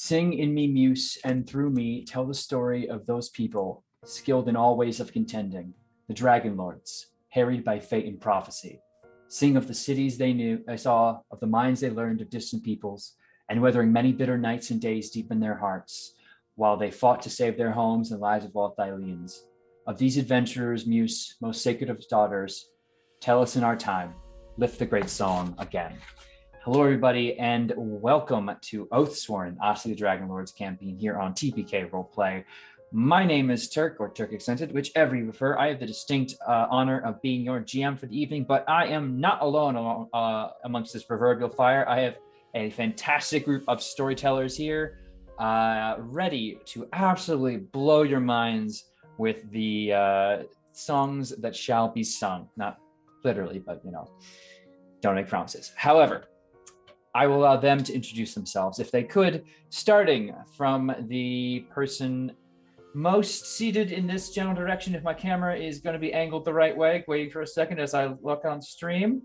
Sing in me muse, and through me tell the story of those people skilled in all ways of contending, the Dragonlords, harried by fate and prophecy. Sing of the cities they knew, I saw, of the minds they learned of distant peoples, and weathering many bitter nights and days deep in their hearts, while they fought to save their homes and lives of all Thyleans. Of these adventurers, muse, most sacred of daughters, tell us in our time, lift the great song again. Hello, everybody, and welcome to Oathsworn, Odyssey the Dragonlords campaign here on TPK Roleplay. My name is Turk, or Turk Extended, whichever you prefer. I have the distinct honor of being your GM for the evening, but I am not alone amongst this proverbial fire. I have a fantastic group of storytellers here, ready to absolutely blow your minds with the songs that shall be sung. Not literally, but, don't make promises. However, I will allow them to introduce themselves, if they could, starting from the person most seated in this general direction. If my camera is going to be angled the right way, waiting for a second as I look on stream.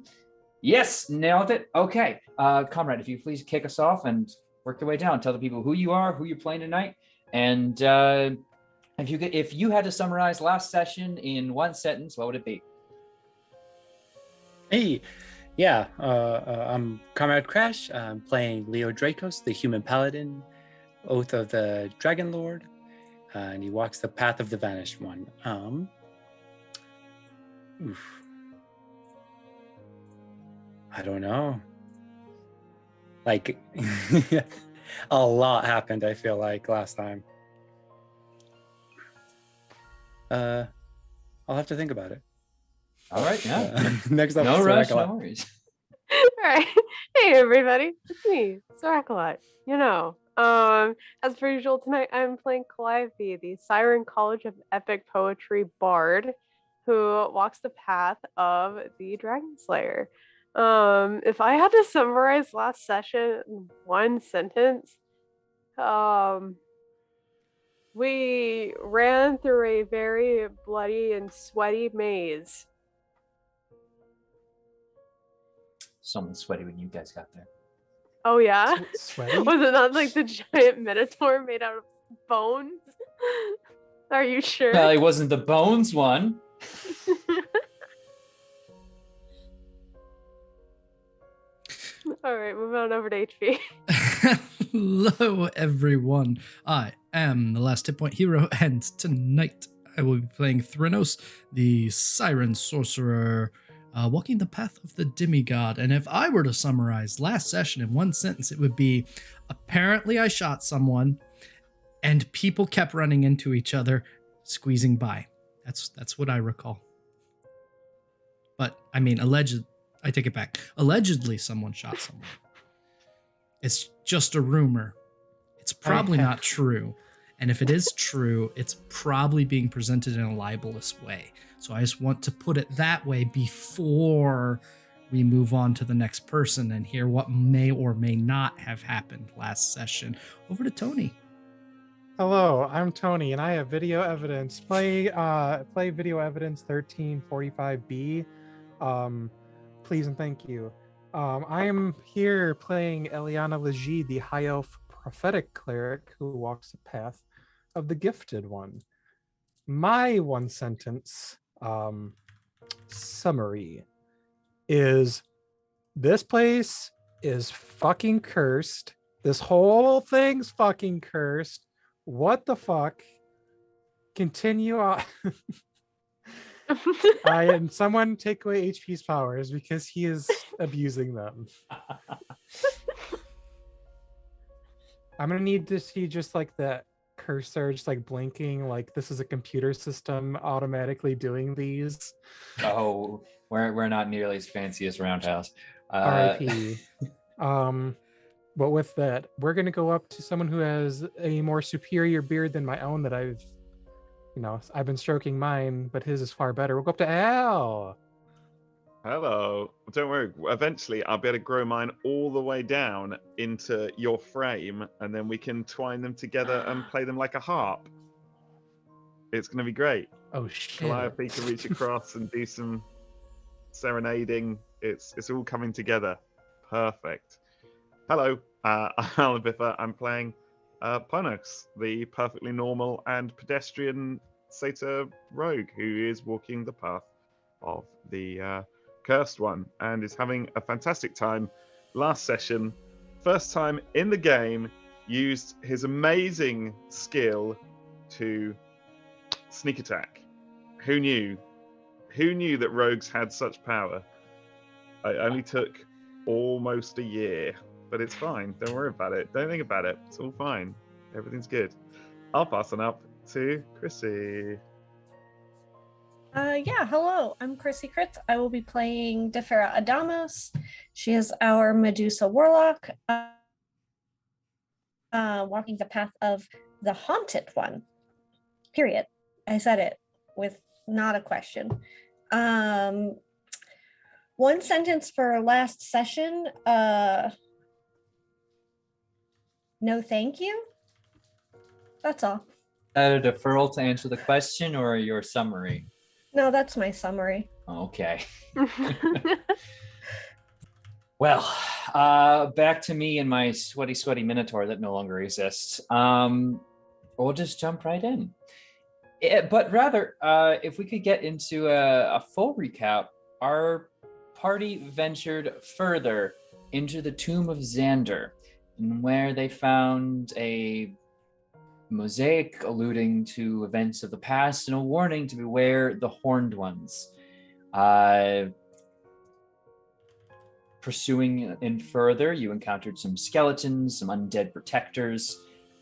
Yes, nailed it. Okay, comrade, if you please kick us off and work your way down. Tell the people who you are, who you're playing tonight, and if you had to summarize last session in one sentence, what would it be? Hey. Yeah, I'm Comrade Crash. I'm playing Leo Dracos, the human paladin, Oath of the Dragonlord, and he walks the path of the Vanished One. I don't know. Like, a lot happened, I feel like, last time. I'll have to think about it. All right, yeah. Next up, no rush, no worries. All right. Hey, everybody. It's me, Dragonlord. As per usual, tonight I'm playing Calliope, the Siren College of Epic Poetry Bard, who walks the path of the Dragon Slayer. If I had to summarize last session in one sentence, we ran through a very bloody and sweaty maze. Someone sweaty when you guys got there. Oh yeah? Sweaty? Was it not like the giant minotaur made out of bones? Are you sure? Well, it wasn't the bones one. All right, moving on over to HP. Hello, everyone. I am the Last Hit Point Hero, and tonight I will be playing Thrynos, the Siren Sorcerer, walking the path of the demigod. And if I were to summarize last session in one sentence, it would be, apparently I shot someone and people kept running into each other, squeezing by. That's what I recall. But I mean, I take it back. Allegedly someone shot someone. It's just a rumor. It's probably not true. And if it is true, it's probably being presented in a libelous way. So I just want to put it that way before we move on to the next person and hear what may or may not have happened last session. Over to Tony. Hello, I'm Tony, and I have video evidence. Play video evidence 1345B. Please and thank you. I am here playing Eliana Legis, the High Elf prophetic cleric who walks the path of the Gifted One. My one sentence summary is, this place is fucking cursed. This whole thing's fucking cursed. What the fuck? Continue on. And someone take away HP's powers because he is abusing them. I'm gonna need to see just like the cursor just like blinking, like this is a computer system automatically doing these. Oh, we're not nearly as fancy as Roundhouse. RIP. But with that, we're gonna go up to someone who has a more superior beard than my own that I've been stroking mine, but his is far better. We'll go up to Al. Hello. Don't worry. Eventually, I'll be able to grow mine all the way down into your frame, and then we can twine them together and play them like a harp. It's going to be great. Oh, shit. Calliope can reach across and do some serenading. It's all coming together. Perfect. Hello. I'm Alabitha. I'm playing Punux, the perfectly normal and pedestrian satyr rogue who is walking the path of the cursed one and is having a fantastic time. Last session, first time in the game, used his amazing skill to sneak attack. Who knew? Who knew that rogues had such power? It only took almost a year, but it's fine. Don't worry about it. Don't think about it. It's all fine. Everything's good. I'll pass on up to Chrissy. Yeah, hello. I'm Chrissy Kritz. I will be playing Defera Adamos. She is our Medusa Warlock, walking the path of the Haunted One. Period. I said it with not a question. One sentence for last session. No, thank you. That's all. A deferral to answer the question or your summary? No, that's my summary. Okay. Well, back to me and my sweaty minotaur that no longer exists. We'll just jump right in. But rather, if we could get into a full recap, our party ventured further into the tomb of Xander, where they found a mosaic alluding to events of the past and a warning to beware the horned ones. Pursuing in further, you encountered some skeletons, some undead protectors,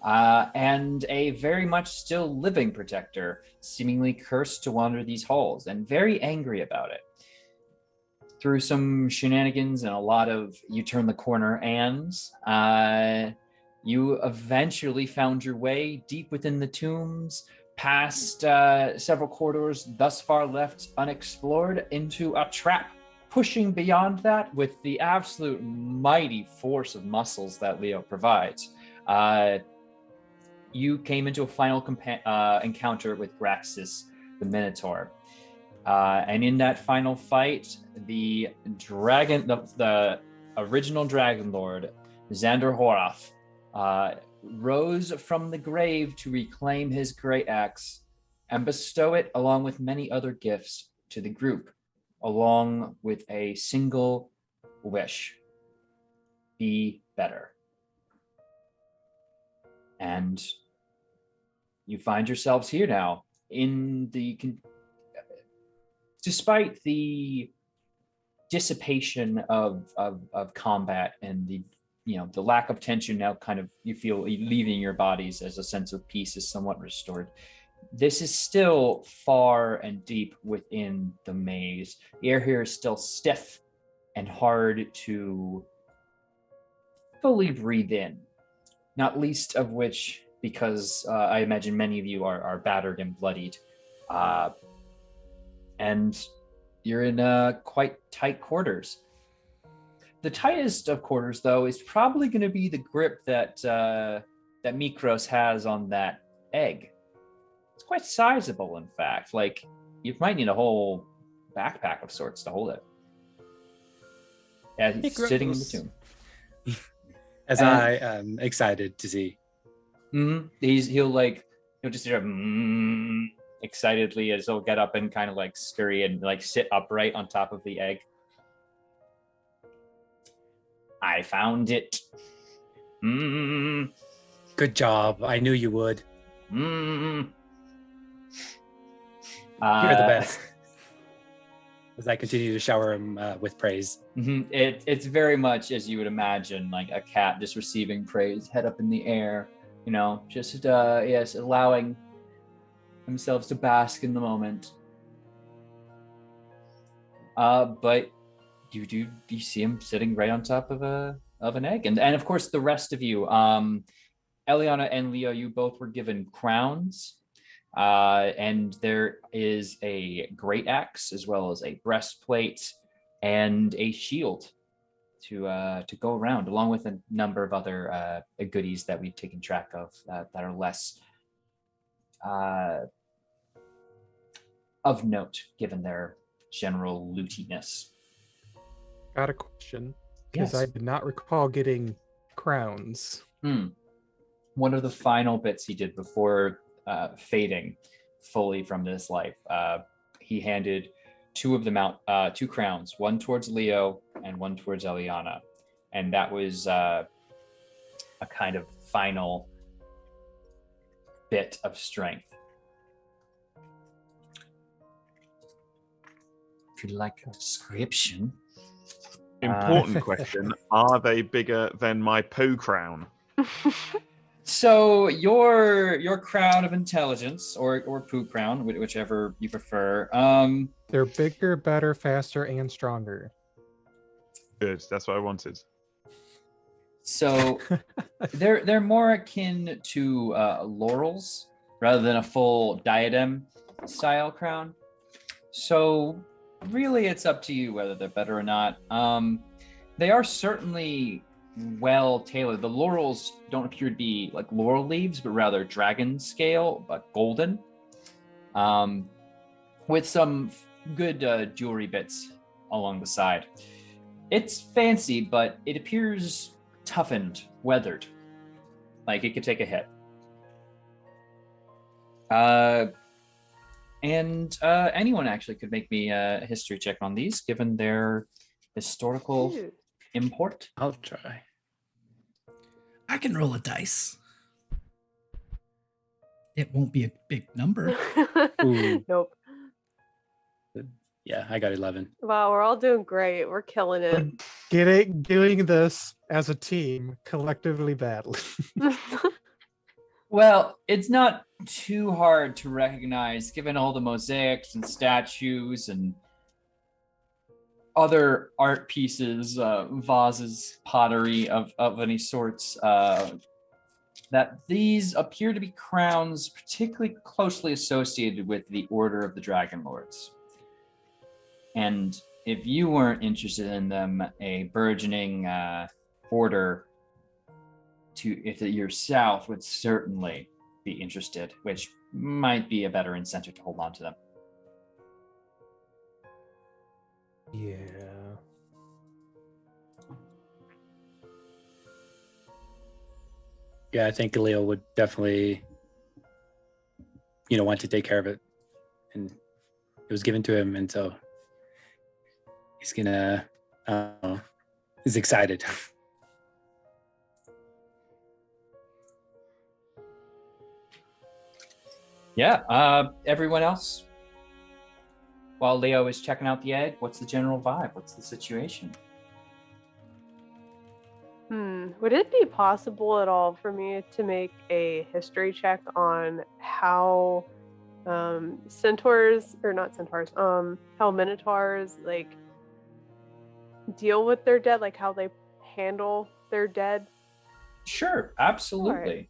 and a very much still living protector, seemingly cursed to wander these halls and very angry about it. Through some shenanigans and a lot of you turn the corner ands, you eventually found your way deep within the tombs, past several corridors thus far left unexplored, into a trap, pushing beyond that with the absolute mighty force of muscles that Leo provides. You came into a final encounter with Graxus, the Minotaur. And in that final fight, the original Dragonlord, Xander Horath, rose from the grave to reclaim his great axe and bestow it along with many other gifts to the group, along with a single wish: be better. And you find yourselves here now in the despite the dissipation of combat and the lack of tension now kind of you feel leaving your bodies as a sense of peace is somewhat restored. This is still far and deep within the maze. The air here is still stiff and hard to fully breathe in, not least of which because I imagine many of you are battered and bloodied. And you're in quite tight quarters. The tightest of quarters, though, is probably going to be the grip that Mytros has on that egg. It's quite sizable, in fact. Like, you might need a whole backpack of sorts to hold it. Yeah, he's sitting in the tomb. As I am excited to see. Mm-hmm. He'll just sort of excitedly as he'll get up and kind of like scurry and like sit upright on top of the egg. I found it. Good job. I knew you would. You're You're the best. As I continue to shower him with praise. It's very much as you would imagine, like a cat just receiving praise, head up in the air, just allowing themselves to bask in the moment. But you see him sitting right on top of an egg, and of course the rest of you, Eliana and Leo, you both were given crowns, and there is a great axe as well as a breastplate and a shield to go around, along with a number of other goodies that we've taken track of that are less of note given their general lootiness. Got a question, because Yes. I did not recall getting crowns. one of the final bits he did before fading fully from this life. He handed two of them out, two crowns, one towards Leo and one towards Eliana. And that was a kind of final bit of strength. If you'd like a description. Important question. Are they bigger than my poo crown? So your crown of intelligence or poo crown, whichever you prefer. They're bigger, better, faster, and stronger. Good. That's what I wanted. So they're more akin to laurels rather than a full diadem style crown. So really, it's up to you whether they're better or not. They are certainly well tailored. The laurels don't appear to be like laurel leaves, but rather dragon scale, but golden, with some good jewelry bits along the side. It's fancy, but it appears toughened, weathered, like it could take a hit. And anyone actually could make me a history check on these, given their historical import. I'll try. I can roll a dice. It won't be a big number. Ooh. Nope. Yeah, I got 11. Wow, we're all doing great. We're killing it. Doing this as a team collectively badly. Well, it's not too hard to recognize, given all the mosaics and statues and other art pieces, vases, pottery of any sorts, that these appear to be crowns particularly closely associated with the Order of the Dragonlords. And if you weren't interested in them, a burgeoning order to yourself would certainly be interested, which might be a better incentive to hold on to them. Yeah. Yeah, I think Leo would definitely, want to take care of it. And it was given to him, and so he's gonna, he's excited. Yeah, everyone else? While Leo is checking out the egg, what's the general vibe? What's the situation? Would it be possible at all for me to make a history check on how centaurs, or not centaurs, how minotaurs like deal with their dead, like how they handle their dead? Sure, absolutely. Right.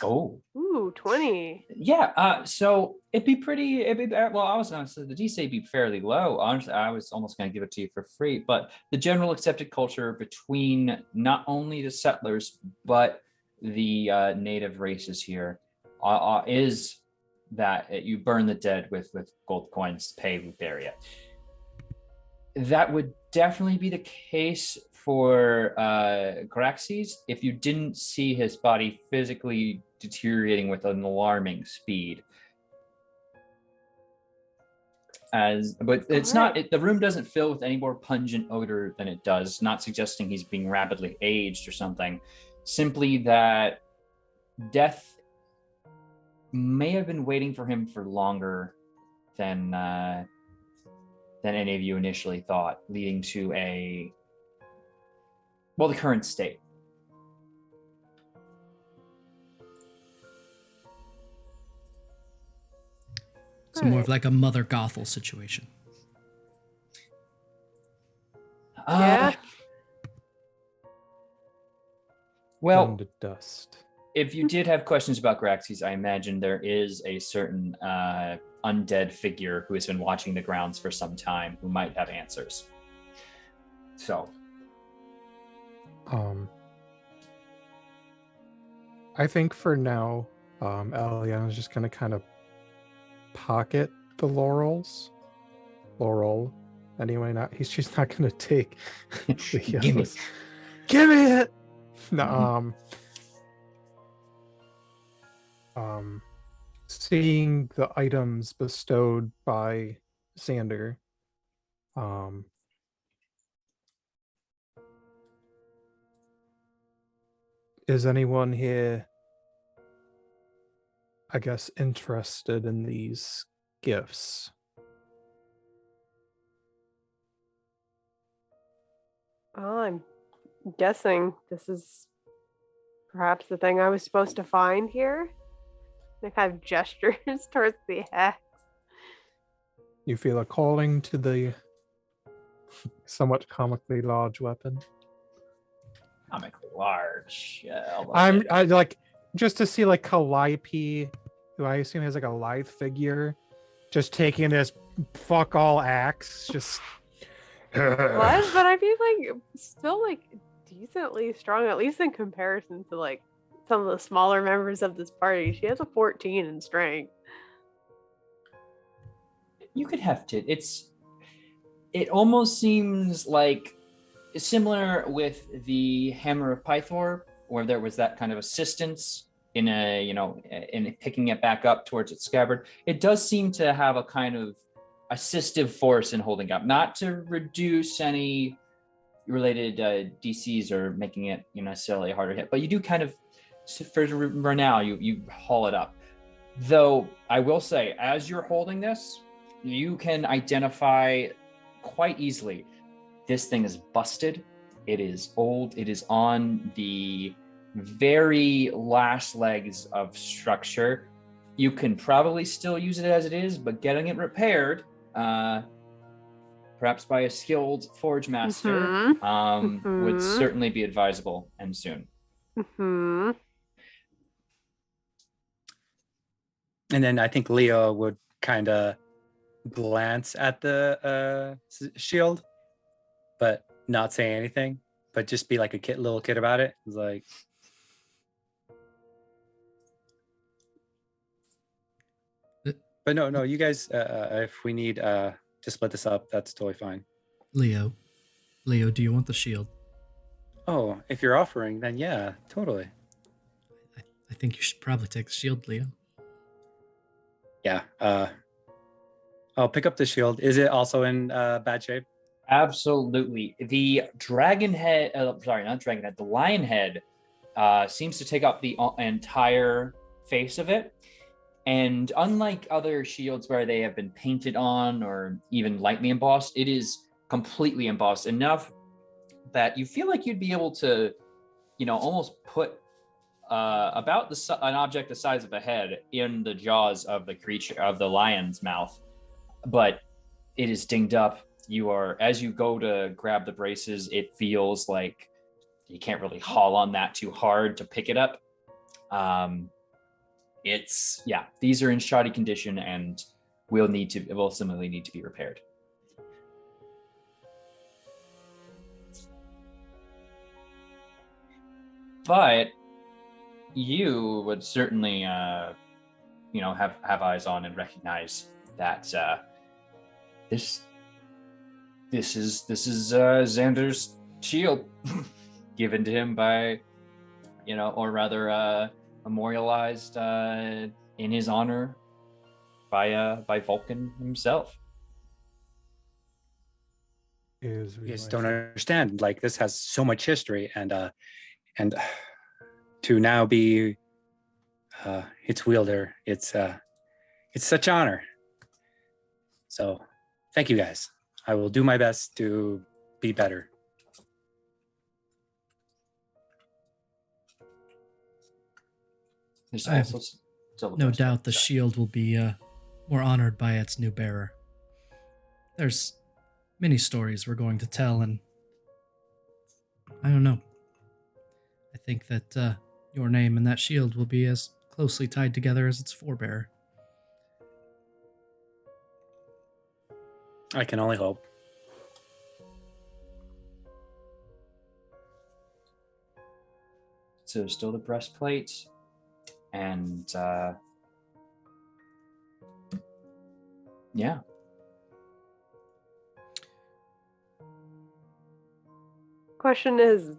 Oh. Ooh, 20. Yeah, so it'd be well, I was going to say the DC would be fairly low. Honestly, I was almost going to give it to you for free, but the general accepted culture between not only the settlers, but the native races here is that you burn the dead with gold coins to pay with area. That would definitely be the case for Graxes if you didn't see his body physically deteriorating with an alarming speed. But it's not. The room doesn't fill with any more pungent odor than it does. Not suggesting he's being rapidly aged or something. Simply that death may have been waiting for him for longer than any of you initially thought, leading to the current state. So more of like a Mother Gothel situation. Yeah. Well, Turned to dust. if you did have questions about Graxes, I imagine there is a certain undead figure who has been watching the grounds for some time who might have answers. So. I think for now, Eliana's just gonna kind of pocket the laurel, Anyway, she's not gonna take Give me. Give me it. No, seeing the items bestowed by Xander, is anyone here, I guess, interested in these gifts? Oh, I'm guessing this is perhaps the thing I was supposed to find here. They kind of gestures towards the axe. You feel a calling to the somewhat comically large weapon. Comically large. Yeah, I like just to see like Calliope, who I assume has like a lithe figure, just taking this fuck all axe, just. Was, but I feel like still like decently strong, at least in comparison to like some of the smaller members of this party. She has a 14 in strength. You could heft it. It almost seems like similar with the Hammer of Pythor, where there was that kind of assistance in in picking it back up towards its scabbard. It does seem to have a kind of assistive force in holding up, not to reduce any related DCs or making it necessarily a harder hit, but you do kind of, for now, you haul it up. Though I will say, as you're holding this, you can identify quite easily this thing is busted. It is old. It is on the very last legs of structure. You can probably still use it as it is, but getting it repaired, perhaps by a skilled forge master, would certainly be advisable and soon. And then I think Leo would kind of glance at the shield, but not say anything, but just be like a little kid about it. It's like, but no, you guys, if we need to split this up, that's totally fine. Leo, do you want the shield? Oh, if you're offering, then yeah, totally. I think you should probably take the shield, Leo. Yeah, I'll pick up the shield. Is it also in bad shape? Absolutely. The dragon head, the lion head seems to take up the entire face of it. And unlike other shields where they have been painted on or even lightly embossed, it is completely embossed enough that you feel like you'd be able to, almost put about an object the size of a head in the jaws of the creature, of the lion's mouth. But it is dinged up. As you go to grab the braces, it feels like you can't really haul on that too hard to pick it up. These are in shoddy condition and will similarly need to be repaired. But you would certainly, have eyes on and recognize that this is Xander's shield, given to him by, or rather memorialized in his honor by Vulcan himself. You guys don't understand. Like, this has so much history, and to now be its wielder, it's such honor. So, thank you guys. I will do my best to be better. I have no doubt the shield will be more honored by its new bearer. There's many stories we're going to tell, and I don't know. I think that your name and that shield will be as closely tied together as its forebearer. I can only hope. So there's still the breastplate, and Question is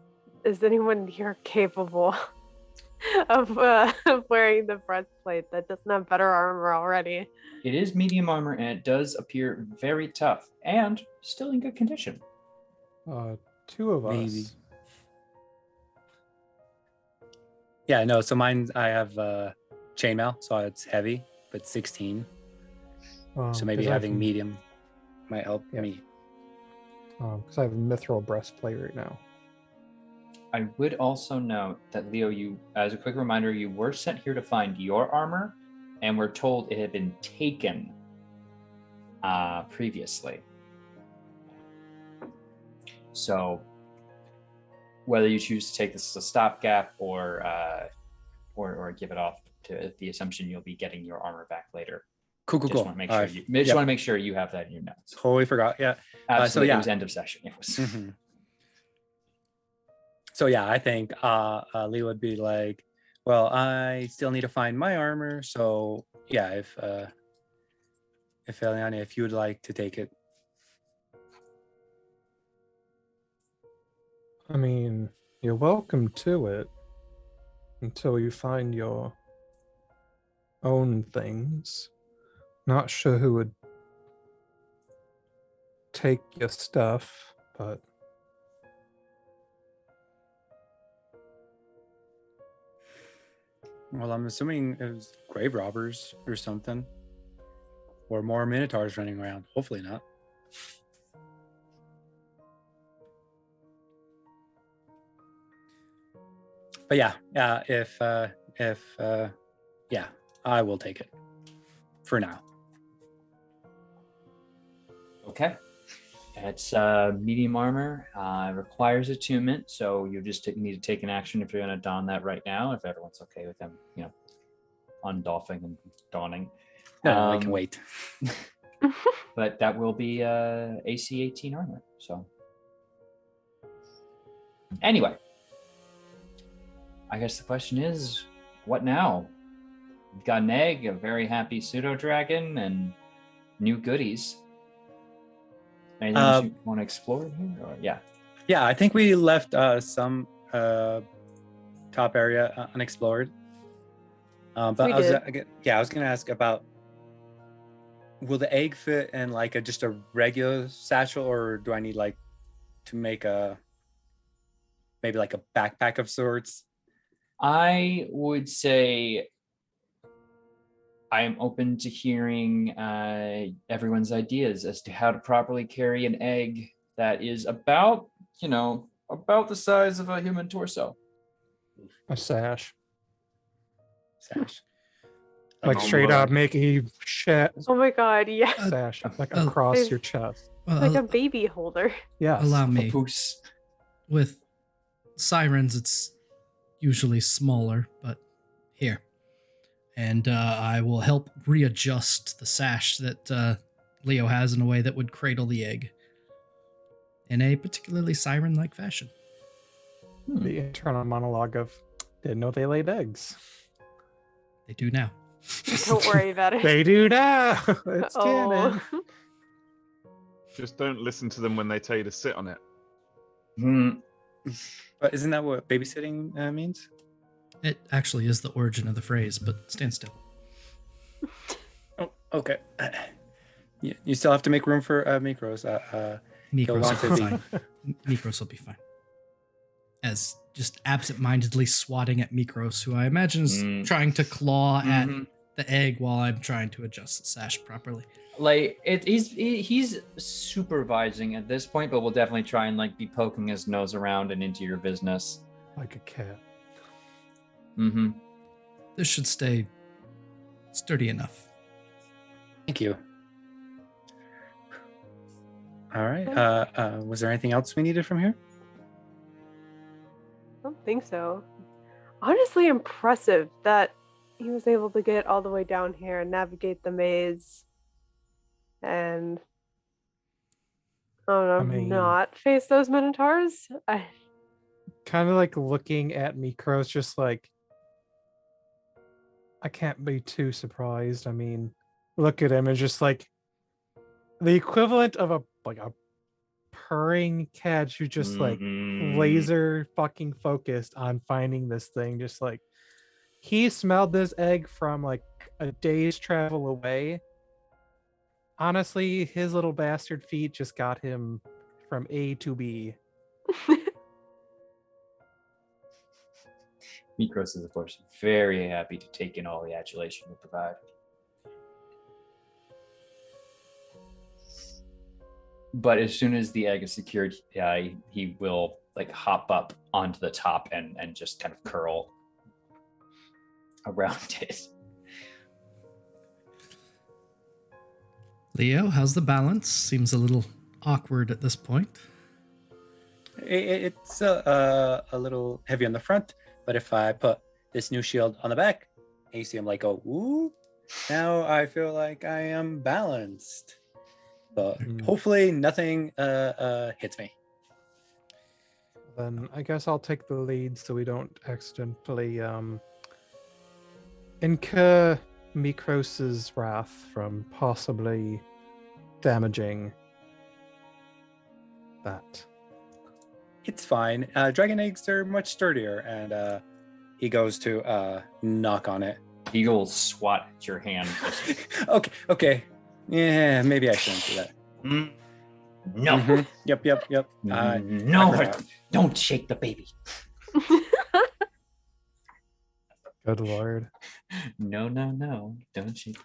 anyone here capable of wearing the breastplate that doesn't have better armor already? It is medium armor, and it does appear very tough and still in good condition. Two of Maybe. us. Yeah, no. So mine, I have chainmail, so it's heavy, but 16. So maybe 'cause I having have- medium might help Yeah. me. because I have a mithril breastplate right now. I would also note that, Leo, you, as a quick reminder, you were sent here to find your armor, and we're told it had been taken previously. So whether you choose to take this as a stopgap or give it off to the assumption you'll be getting your armor back later. Cool. Just want to make sure want to make sure you have that in your notes. Totally forgot. Yeah. Absolutely, yeah. It was end of session. It was. Mhm. So yeah, I think Lee would be like, well, I still need to find my armor. So yeah, if Eliana, if you would like to take it. I mean, you're welcome to it until you find your own things. Not sure who would take your stuff, but Well, I'm assuming it was grave robbers or something, or more minotaurs running around. Hopefully not. But yeah, if yeah, I will take it for now. Okay. It's medium armor. Requires attunement, so you just need to take an action if you're going to don that right now. If everyone's okay with them, undoffing and donning. No, I can wait. But that will be AC 18 armor. So anyway, I guess the question is, what now? We've got an egg, a very happy pseudo dragon, and new goodies. Anything else you want to explore here? Or, yeah. Yeah, I think we left some top area unexplored. But I was gonna ask about, will the egg fit in like just a regular satchel, or do I need like to make maybe like a backpack of sorts? I would say I am open to hearing everyone's ideas as to how to properly carry an egg that is about the size of a human torso. a sash. Sash. Like straight up make a Oh my god, yes. sash like across your chest. Like a baby holder. Yes. Allow me. Papoose. With sirens, it's usually smaller, but here. And I will help readjust the sash that Leo has in a way that would cradle the egg in a particularly siren-like fashion. The internal monologue of, didn't know they laid eggs. They do now. Don't worry about it. They do now. It's Oh. canon. Just don't listen to them when they tell you to sit on it. But isn't that what babysitting means? It actually is the origin of the phrase, but stand still. Oh, okay. You still have to make room for Mytros. Mytros want will to be be. fine. Mytros will be fine. As just absent-mindedly swatting at Mytros, who I imagine is trying to claw at the egg while I'm trying to adjust the sash properly. Like he's supervising at this point, but we'll definitely try and be poking his nose around and into your business. Like a cat. Mm-hmm. This should stay sturdy enough. Thank you. All right. Was there anything else we needed from here? I don't think so. Honestly, impressive that he was able to get all the way down here and navigate the maze and not face those minotaurs. Kind of like looking at Mytros, just like, I can't be too surprised. I mean, look at him and just like the equivalent of a purring catch who's just like Mhm. laser fucking focused on finding this thing. Just like he smelled this egg from like a day's travel away. Honestly, his little bastard feet just got him from A to B. Mytros is, of course, very happy to take in all the adulation we provide. But as soon as the egg is secured, he will like hop up onto the top and just kind of curl around it. Leo, how's the balance? Seems a little awkward at this point. It's a little heavy on the front, but if I put this new shield on the back, and you see him like go, ooh, now I feel like I am balanced. But hopefully nothing hits me. Then I guess I'll take the lead so we don't accidentally incur Mytros's wrath from possibly damaging that. It's fine. Dragon eggs are much sturdier, and he goes to knock on it. Eagle swat at your hand. Okay. Yeah, maybe I shouldn't do that. No. Mhm. Yep. No, don't shake the baby. Good lord. No, don't shake the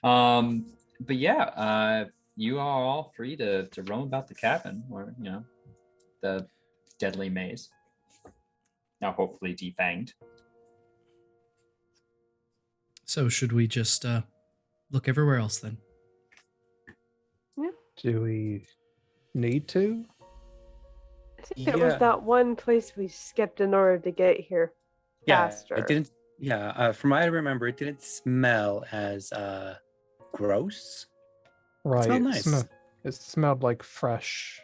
baby. But yeah, you are all free to roam about the cabin, or the deadly maze. Now, hopefully defanged. So should we just look everywhere else then? Do we need to? I think it was that one place we skipped in order to get here faster. It didn't. Yeah, from what I remember, it didn't smell as gross. Right. It smelled nice. It smelled like fresh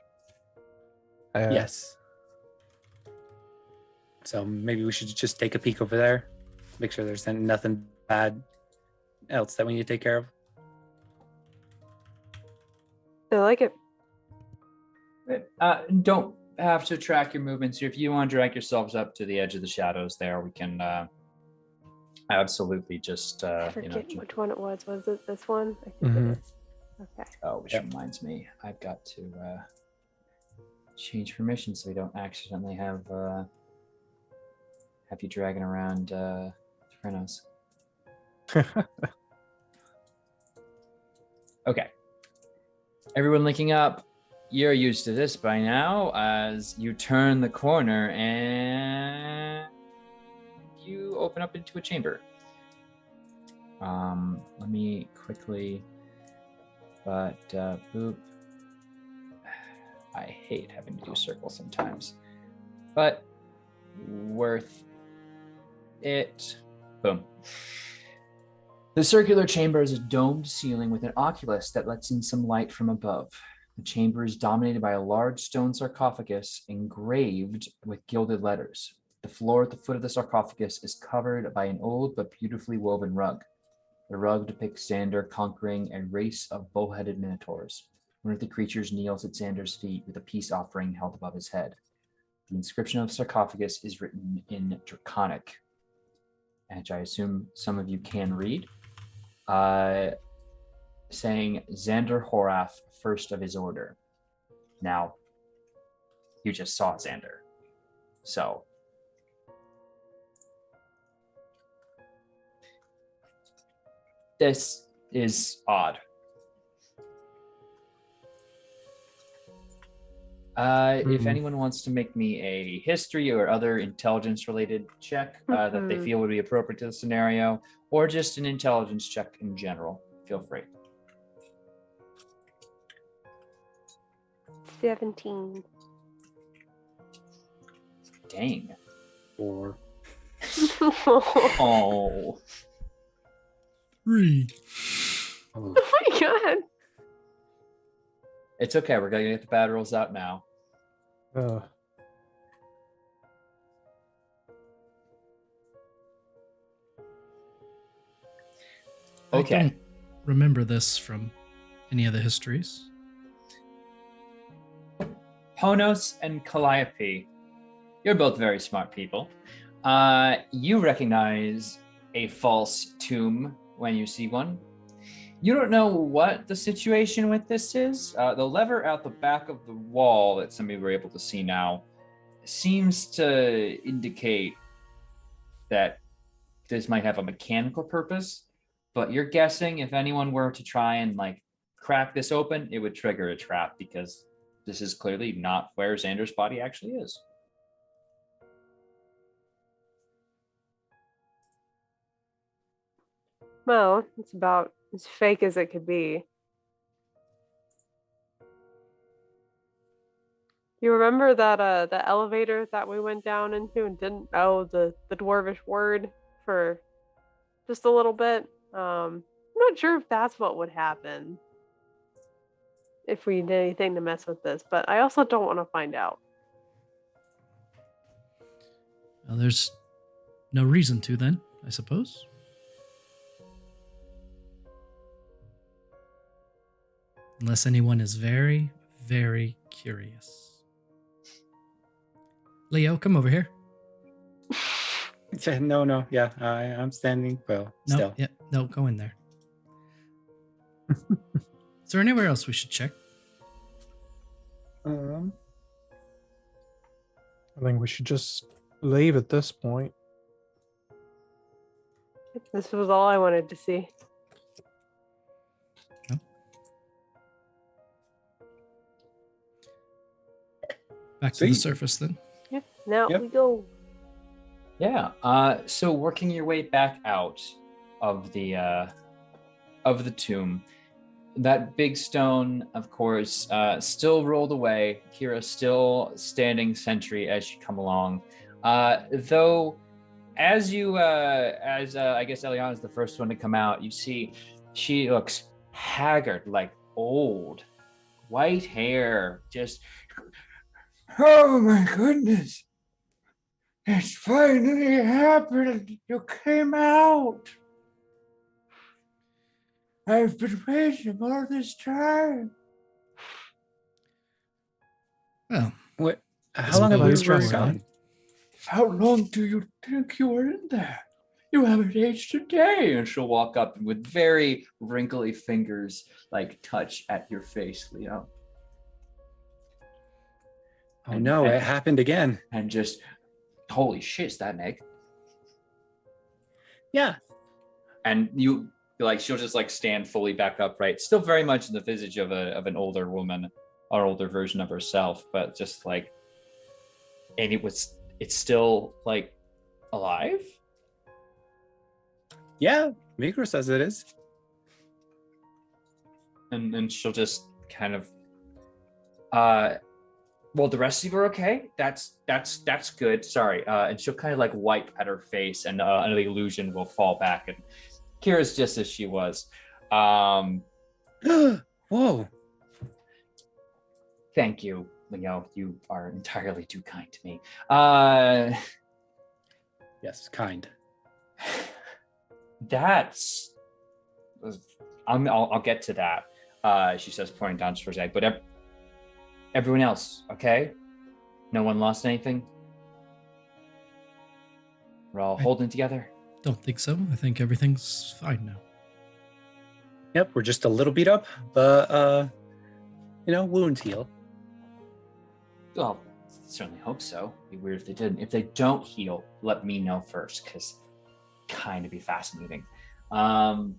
air. Yes. So maybe we should just take a peek over there, make sure there's nothing bad else that we need to take care of. I like it. Don't have to track your movements here. If you want to drag yourselves up to the edge of the shadows there, we can absolutely just I forget which one it was. Was it this one? I think it is. Okay. Oh, which reminds me, I've got to change permissions so we don't accidentally have you dragging around Thrynos. Okay. Everyone linking up. You're used to this by now as you turn the corner and you open up into a chamber. Let me quickly, boop. I hate having to do circles sometimes, but worth it. Boom. The circular chamber is a domed ceiling with an oculus that lets in some light from above. The chamber is dominated by a large stone sarcophagus engraved with gilded letters. The floor at the foot of the sarcophagus is covered by an old but beautifully woven rug. The rug depicts Xander conquering a race of bull-headed minotaurs. One of the creatures kneels at Xander's feet with a peace offering held above his head. The inscription of the sarcophagus is written in Draconic, which I assume some of you can read, saying Xander Horath, first of his order. Now, you just saw Xander. So, this is odd. If anyone wants to make me a history or other intelligence-related check that they feel would be appropriate to the scenario, or just an intelligence check in general, feel free. 17. Dang. 4. Oh. 3. Oh my god. It's okay. We're going to get the bad rolls out now. I Okay. don't remember this from any of the histories. Ponos and Calliope, you're both very smart people. You recognize a false tomb when you see one. You don't know what the situation with this is. The lever out the back of the wall that some of you were able to see now seems to indicate that this might have a mechanical purpose, but you're guessing if anyone were to try and like crack this open, it would trigger a trap because this is clearly not where Xander's body actually is. Well, it's about as fake as it could be. You remember that the elevator that we went down into and didn't know the dwarvish word for just a little bit? I'm not sure if that's what would happen if we did anything to mess with this, but I also don't want to find out. Well, there's no reason to then, I suppose. Unless anyone is very, very curious. Leo, come over here. No. Yeah, I'm standing well No, still. yeah, no, go in there. Is there anywhere else we should check? I think we should just leave at this point. This was all I wanted to see. No? Back to the Sweet. surface then. Yep. Now Yep. we go. Yeah. So working your way back out of the tomb, that big stone, of course, still rolled away. Kira still standing sentry as you come along. Though, as I guess Eliana's the first one to come out, you see she looks haggard, like old, white hair, just. Oh my goodness! It's finally happened. You came out. I've been waiting all this time. Well, What? How Isn't long have we always been trustworthy. gone? How long do you think you were in there? You haven't aged a day. And she'll walk up and with very wrinkly fingers, like touch at your face, Leo. Oh no, it happened again. And just, holy shit, is that Meg? Yeah. And you, like, she'll just like stand fully back upright, still very much in the visage of an older woman, or older version of herself, but just like, and it's still like alive. Yeah, Mytros says it is. And she'll just kind of, well, the rest of you are okay. That's good. Sorry. And she'll kind of like wipe at her face, and the illusion will fall back. And Kira's just as she was. Whoa. Thank you, Leo. You are entirely too kind to me. Yes, kind. I'll get to that. She says, pointing down towards Egg. But everyone else, okay? No one lost anything? We're all holding together? don't think so. I think everything's fine now. Yep, we're just a little beat up, but wounds heal. Well, certainly hope so. Be weird if they didn't. If they don't heal, let me know first, because kind of be fascinating. But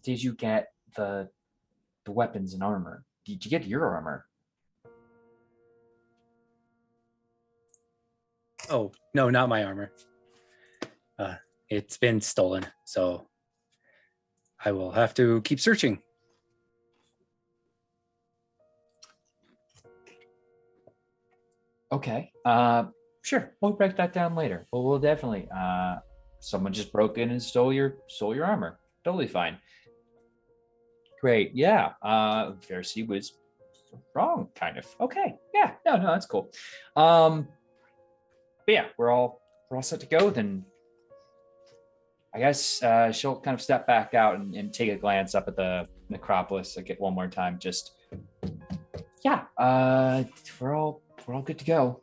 did you get the weapons and armor? Did you get your armor? Oh, no, not my armor. It's been stolen, so I will have to keep searching. Okay. Sure. We'll break that down later. But we'll definitely. Someone just broke in and stole your armor. Totally fine. Great. Yeah. Versi was wrong, kind of. Okay. Yeah. No, that's cool. But yeah, we're all set to go. Then I guess she'll kind of step back out and take a glance up at the necropolis like one more time. Just Yeah, we're all good to go.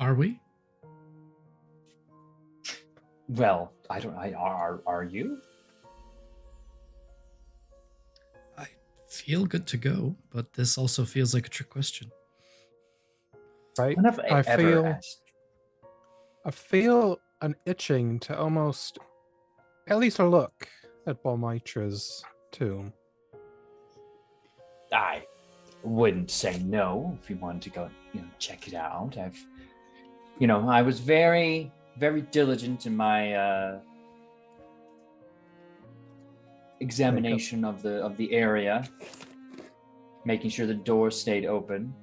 Are we? Well, are you? I feel good to go, but this also feels like a trick question. Right? When have I ever asked? I feel an itching to almost at least a look at Mytro's tomb. I wouldn't say no if you wanted to go, check it out. I was very, very diligent in my examination of the area, making sure the door stayed open.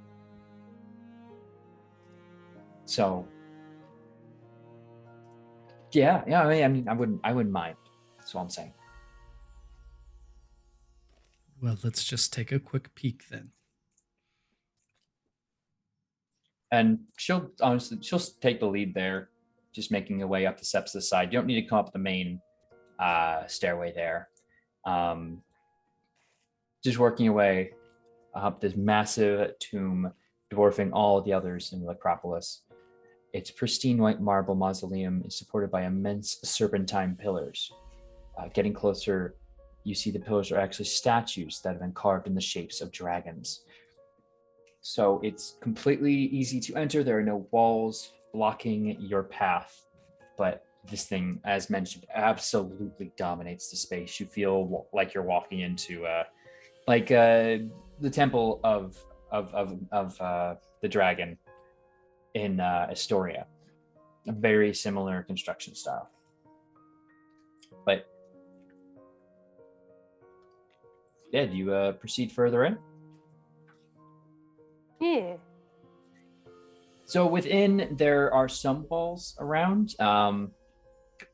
So, yeah. I mean, I wouldn't mind. That's all I'm saying. Well, let's just take a quick peek then. And she'll take the lead there, just making her way up the steps to the side. You don't need to come up the main stairway there. Just working your way up this massive tomb, dwarfing all the others in the Acropolis. Its pristine white marble mausoleum is supported by immense serpentine pillars. Getting closer, you see the pillars are actually statues that have been carved in the shapes of dragons. So it's completely easy to enter. There are no walls blocking your path, but this thing, as mentioned, absolutely dominates the space. You feel like you're walking into the temple of the dragon in Astoria. A very similar construction style. But yeah, do you proceed further in? Yeah. So within, there are some walls around.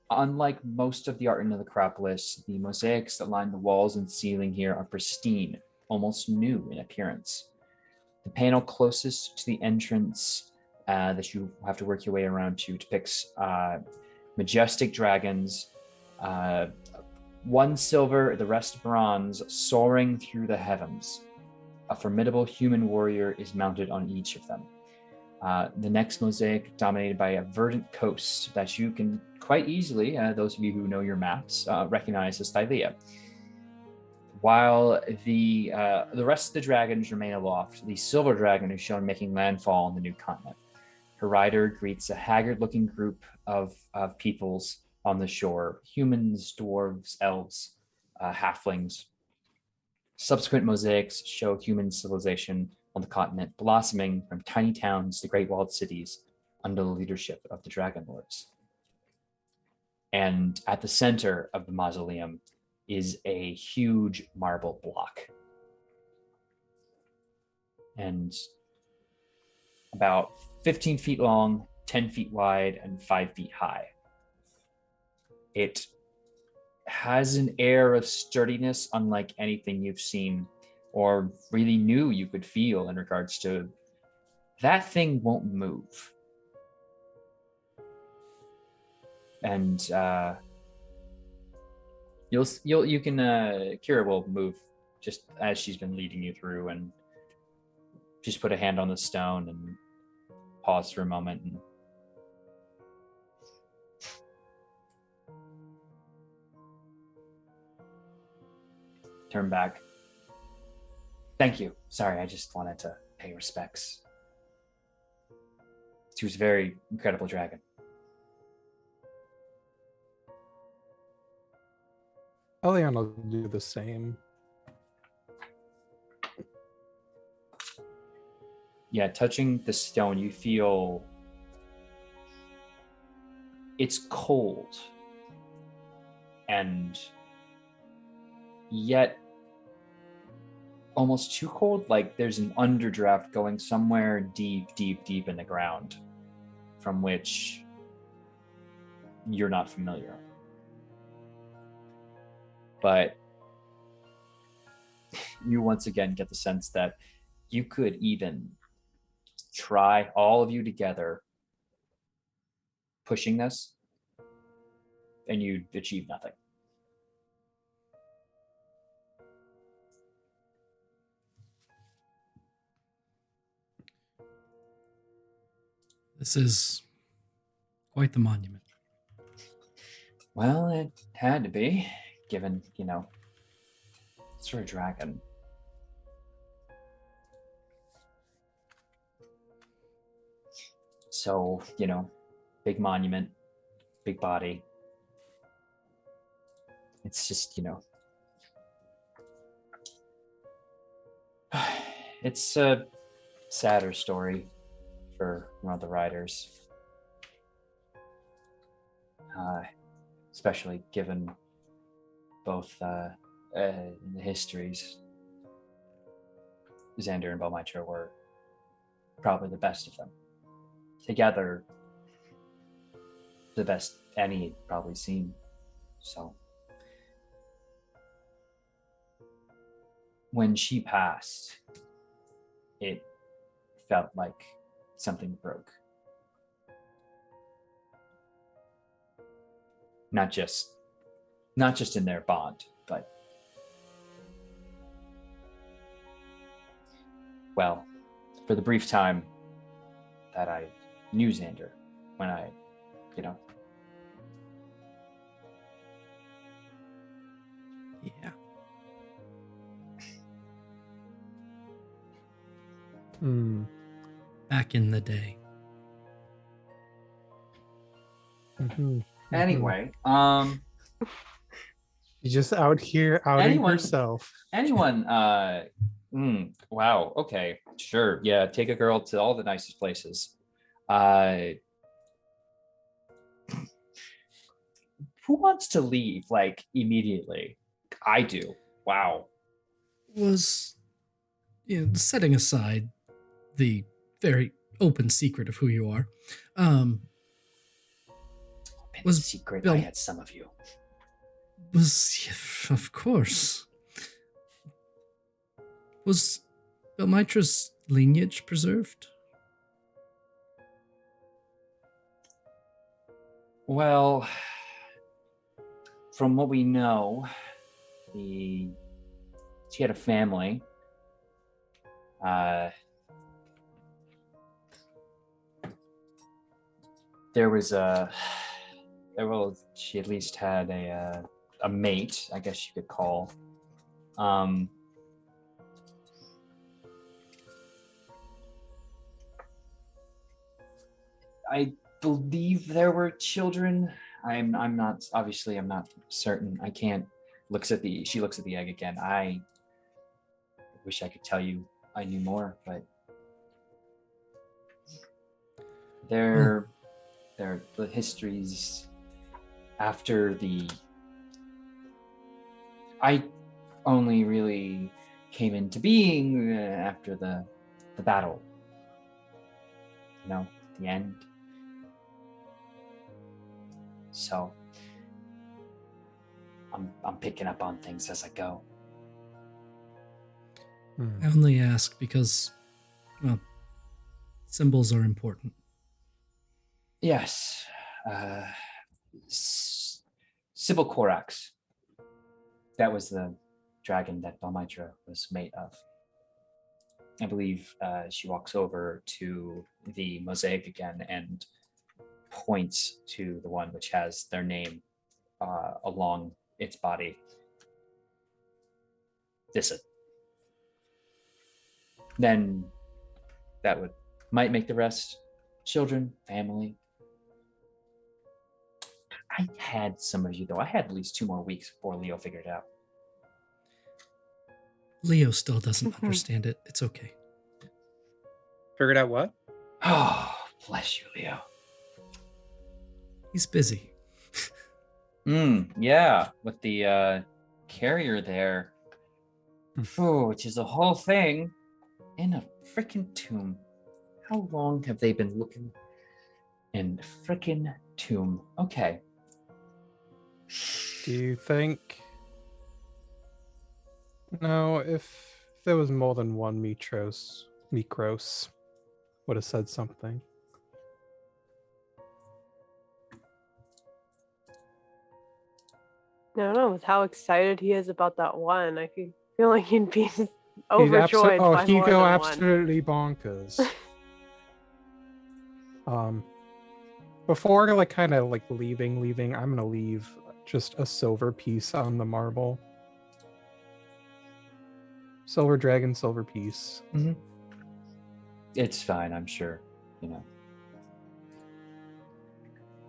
Unlike most of the art in the Acropolis, the mosaics that line the walls and ceiling here are pristine, almost new in appearance. The panel closest to the entrance that you have to work your way around to depicts majestic dragons, one silver, the rest bronze, soaring through the heavens. A formidable human warrior is mounted on each of them. The next mosaic dominated by a verdant coast that you can quite easily, those of you who know your maps, recognize as Thylea. While the rest of the dragons remain aloft, the silver dragon is shown making landfall on the new continent. Her rider greets a haggard-looking group of peoples on the shore: humans, dwarves, elves, halflings. Subsequent mosaics show human civilization on the continent blossoming from tiny towns to great walled cities under the leadership of the Dragonlords. And at the center of the mausoleum is a huge marble block. And about 15 feet long, 10 feet wide, and 5 feet high. It has an air of sturdiness unlike anything you've seen or really knew you could feel in regards to that thing won't move. And you can Kira will move just as she's been leading you through, and just put a hand on the stone and pause for a moment and turn back. Thank you. Sorry, I just wanted to pay respects. She was a very incredible dragon. Eliana will do the same. Yeah, touching the stone, you feel it's cold and yet almost too cold, like there's an underdraft going somewhere deep in the ground from which you're not familiar. But you once again get the sense that you could even try, all of you together, pushing this, and you'd achieve nothing. This is quite the monument. Well, it had to be, given, it's for a dragon. So, big monument, big body. It's just, it's a sadder story for one of the riders. Especially given both the histories. Xander and Balmitra were probably the best of them. Together, the best any had probably seen. So when she passed, it felt like something broke. Not just in their bond, but well, for the brief time that I knew Xander, when I, Yeah. Back in the day. Anyway, You're just out here outing herself. Anyone, wow, okay, sure, yeah, take a girl to all the nicest places. Who wants to leave, like, immediately? I do. Wow. Was, setting aside the very open secret of who you are, was secret. I had some of you. Of course. Was Mytros' lineage preserved? Well, from what we know, she had a family. She at least had a mate, I guess you could call. I believe there were children. I'm not certain. I can't. She looks at the egg again. I wish I could tell you I knew more, but the histories after I only really came into being after the battle. The end. So I'm picking up on things as I go. I only ask because, well, symbols are important. Yes. Sybil Corax. That was the dragon that Balmitra was made of. I believe she walks over to the mosaic again and points to the one which has their name along its body. Then that might make the rest children, family. I had some of you though. I had at least 2 more weeks before Leo figured it out. Leo still doesn't understand it. It's okay. Figured out what? Oh, bless you, Leo. He's busy. Yeah, with the carrier there. Which is a whole thing in a freaking tomb. How long have they been looking in the freaking tomb? Okay. Do you think? No, if there was more than one Mytros would have said something. I don't know, with how excited he is about that one, I feel like he'd be overjoyed by he'd more go than absolutely bonkers. Before like kind of like leaving, I'm gonna leave just a silver piece on the marble. Silver dragon, silver piece. It's fine, I'm sure.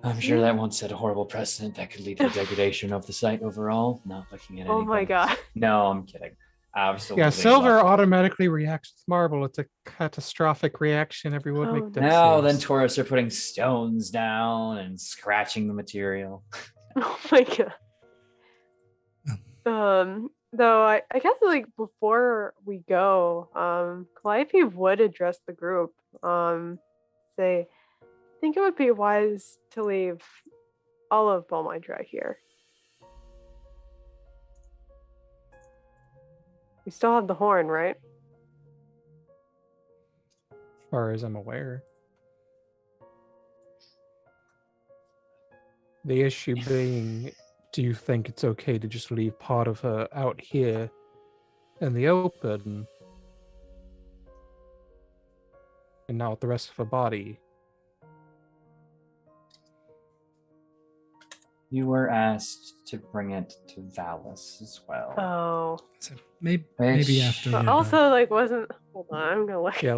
I'm sure that won't set a horrible precedent that could lead to the degradation of the site overall. Not looking at Oh my anybody. god. No, I'm kidding. Absolutely. Yeah, silver not. automatically reacts with marble. It's a catastrophic reaction. Everyone Oh, make dex Now then saves. tourists are putting stones down and scratching the material. Oh my god. Though I guess like before we go, Calliope would address the group. Say, I think it would be wise to leave all of Balmydra here. We still have the horn, right? As far as I'm aware. The issue being, do you think it's okay to just leave part of her out here in the open and not the rest of her body? You were asked to bring it to Valis as well. Oh. So maybe Which- after But you're also done. like wasn't hold on, I'm gonna look. Yeah,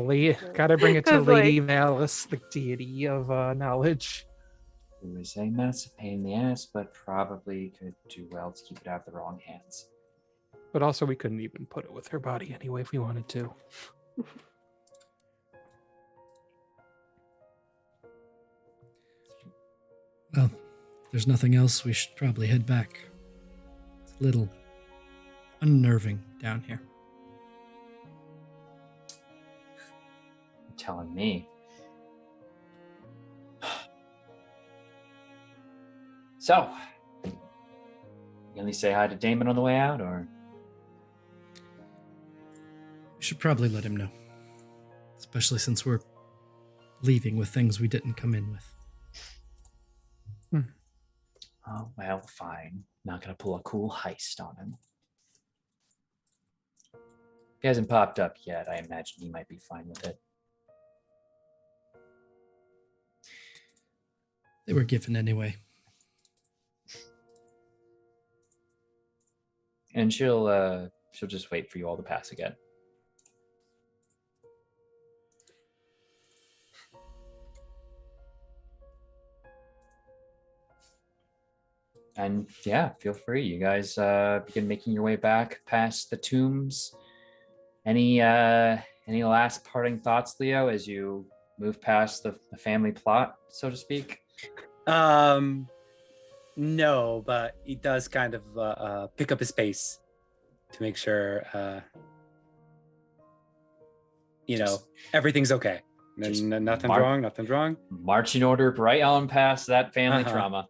gotta bring it to 'Cause, like- Lady Malice, the deity of knowledge. It was a massive pain in the ass, but probably could do well to keep it out of the wrong hands. But also, we couldn't even put it with her body anyway if we wanted to. Well, if there's nothing else, we should probably head back. It's a little unnerving down here. You're telling me. So, you at least say hi to Damon on the way out, or? We should probably let him know. Especially since we're leaving with things we didn't come in with. Oh, well, fine. Not gonna pull a cool heist on him. He hasn't popped up yet. I imagine he might be fine with it. They were given anyway. And she'll just wait for you all to pass again. And yeah, feel free. You guys begin making your way back past the tombs. Any last parting thoughts, Leo, as you move past the family plot, so to speak? No, but he does kind of pick up his pace to make sure everything's okay. Just Nothing's wrong. Marching order right on past that family trauma.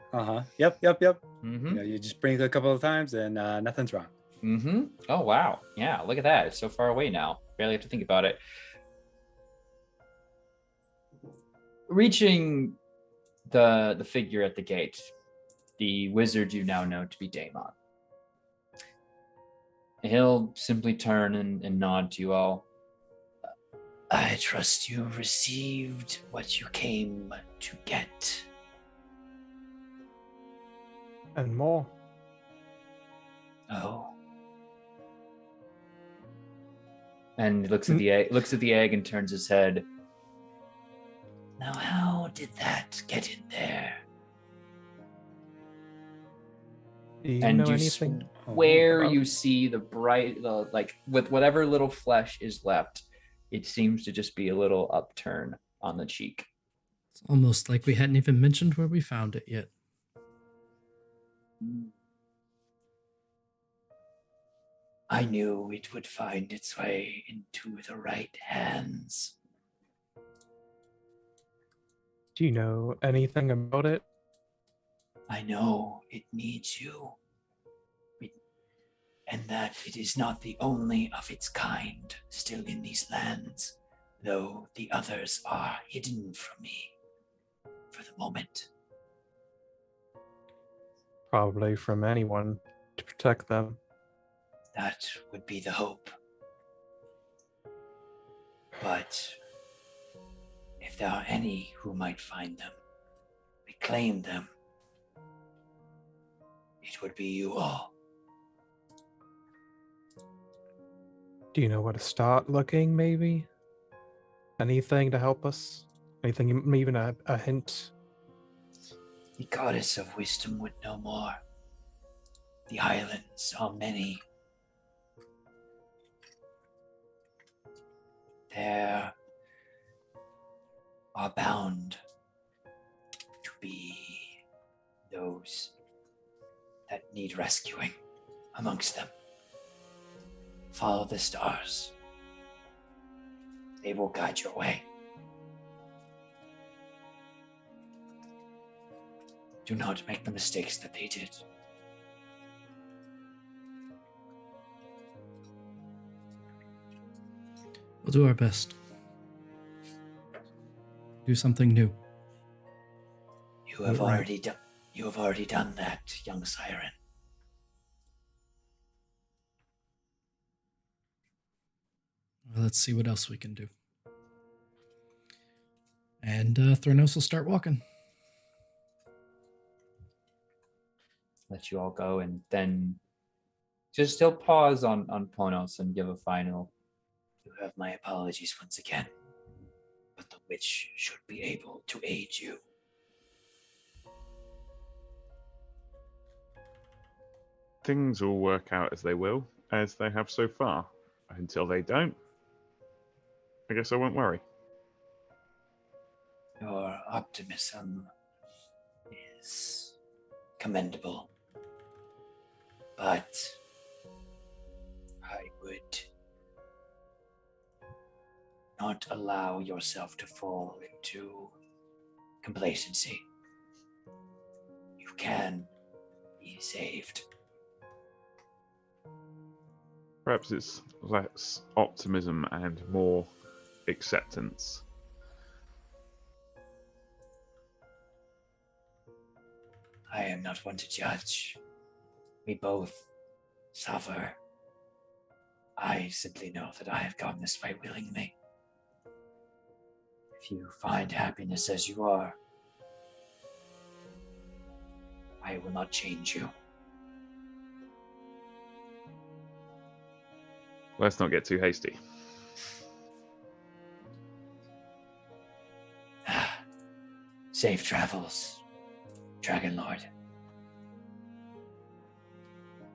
Yep. Mm-hmm. You just blink a couple of times and nothing's wrong. Mm-hmm. Oh wow. Yeah, look at that. It's so far away now. Barely have to think about it. Reaching the figure at the gate, the wizard you now know to be Daemon. He'll simply turn and nod to you all. I trust you received what you came to get. And more. Oh. And looks at the egg and turns his head. Now how did that get in there? Do you And know you anything? Where about- you see the bright, like with whatever little flesh is left, it seems to just be a little upturn on the cheek. It's almost like we hadn't even mentioned where we found it yet. I knew it would find its way into the right hands. Do you know anything about it? I know it needs you. And that it is not the only of its kind still in these lands, though the others are hidden from me for the moment. Probably from anyone to protect them. That would be the hope. But if If there are any who might find them, reclaim them, it would be you all. Do you know where to start looking, maybe? Anything to help us? Anything, even a hint? The goddess of wisdom would know more. The islands are many. There are bound to be those that need rescuing amongst them. Follow the stars. They will guide your way. Do not make the mistakes that they did. We'll do our best. Do something new. You have Right. already done that, young siren. Well, let's see what else we can do. And Thranos will start walking. Let you all go, and then just still pause on Ponos and give a final. You have my apologies once again, but the witch should be able to aid you. Things will work out as they will, as they have so far. Until they don't, I guess I won't worry. Your optimism is commendable, but I would not allow yourself to fall into complacency. You can be saved. Perhaps it's less optimism and more acceptance. I am not one to judge. We both suffer. I simply know that I have gone this way willingly. If you find happiness as you are, I will not change you. Let's not get too hasty. Safe travels, Dragonlord.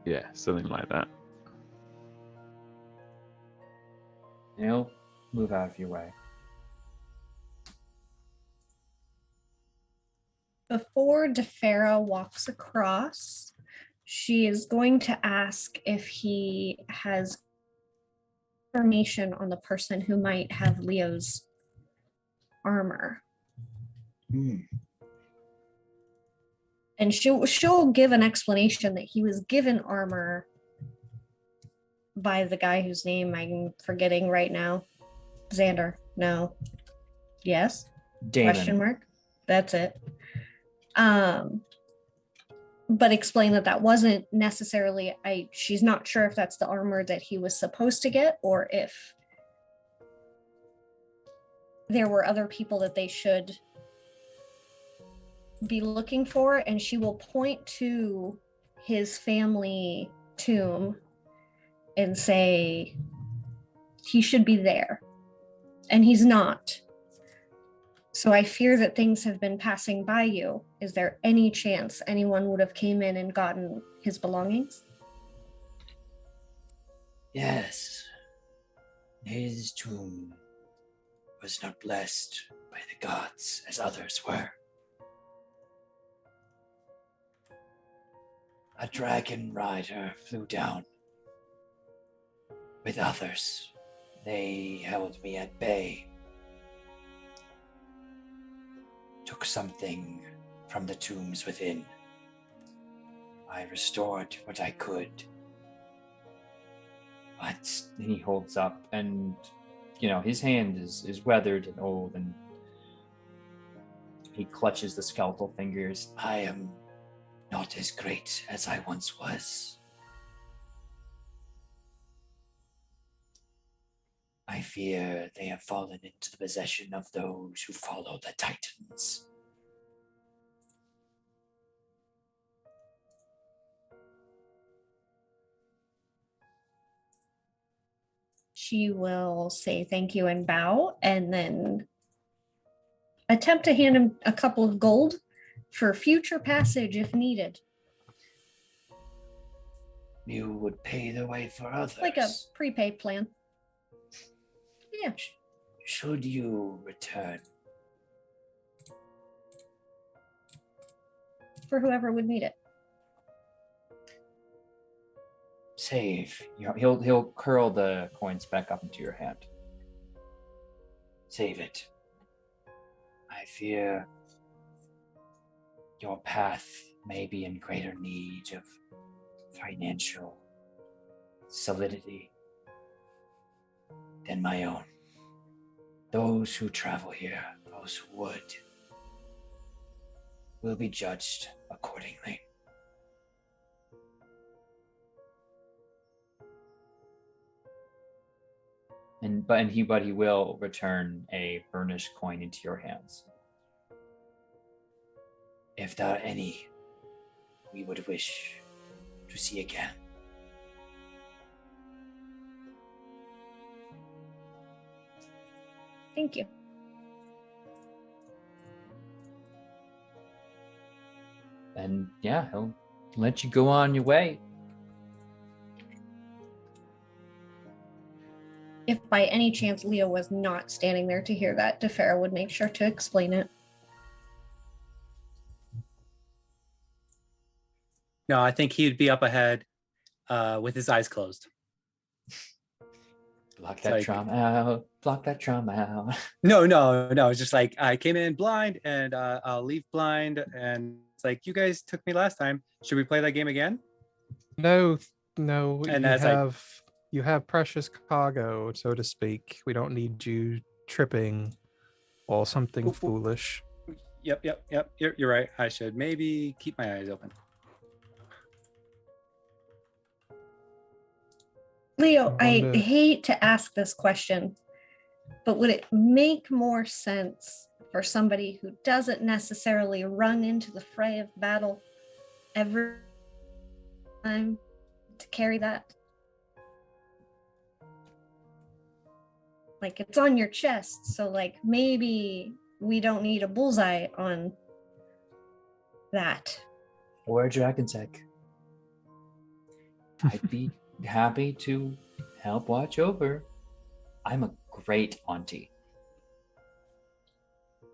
Yeah, something like that. He'll move out of your way. Before DeFera walks across, she is going to ask if he has information on the person who might have Leo's armor. And she'll give an explanation that he was given armor by the guy whose name I'm forgetting right now. Xander. No. Yes? Damon. Question mark? That's it. But explain that wasn't necessarily, she's not sure if that's the armor that he was supposed to get or if there were other people that they should be looking for, and she will point to his family tomb and say he should be there, and he's not. So I fear that things have been passing by you. Is there any chance anyone would have came in and gotten his belongings? Yes. His tomb was not blessed by the gods as others were. A dragon rider flew down with others. They held me at bay. Took something from the tombs within. I restored what I could. But then he holds up and, his hand is weathered and old, and he clutches the skeletal fingers. I am not as great as I once was. I fear they have fallen into the possession of those who follow the Titans. She will say thank you and bow, and then attempt to hand him a couple of gold for future passage if needed. You would pay the way for others. Like a prepaid plan. Yeah. Should you return? For whoever would need it. Save. He'll curl the coins back up into your hand. Save it. I fear your path may be in greater need of financial solidity than my own. Those who travel here, those who would, will be judged accordingly. But he will return a burnished coin into your hands. If there are any we would wish to see again. Thank you. And yeah, he'll let you go on your way. If by any chance Leo was not standing there to hear that, DeFera would make sure to explain it. No, I think he'd be up ahead with his eyes closed. Block that trauma out. Block that trauma out. No. It's just like I came in blind and I'll leave blind. And it's like, you guys took me last time. Should we play that game again? No. And You have precious cargo, so to speak. We don't need you tripping or something foolish. Yep. You're right. I should maybe keep my eyes open. Leo, I hate to ask this question, but would it make more sense for somebody who doesn't necessarily run into the fray of battle every time to carry that? Like, it's on your chest, so like maybe we don't need a bullseye on that. Or a dragon's egg. I'd be happy to help watch over. I'm a great auntie.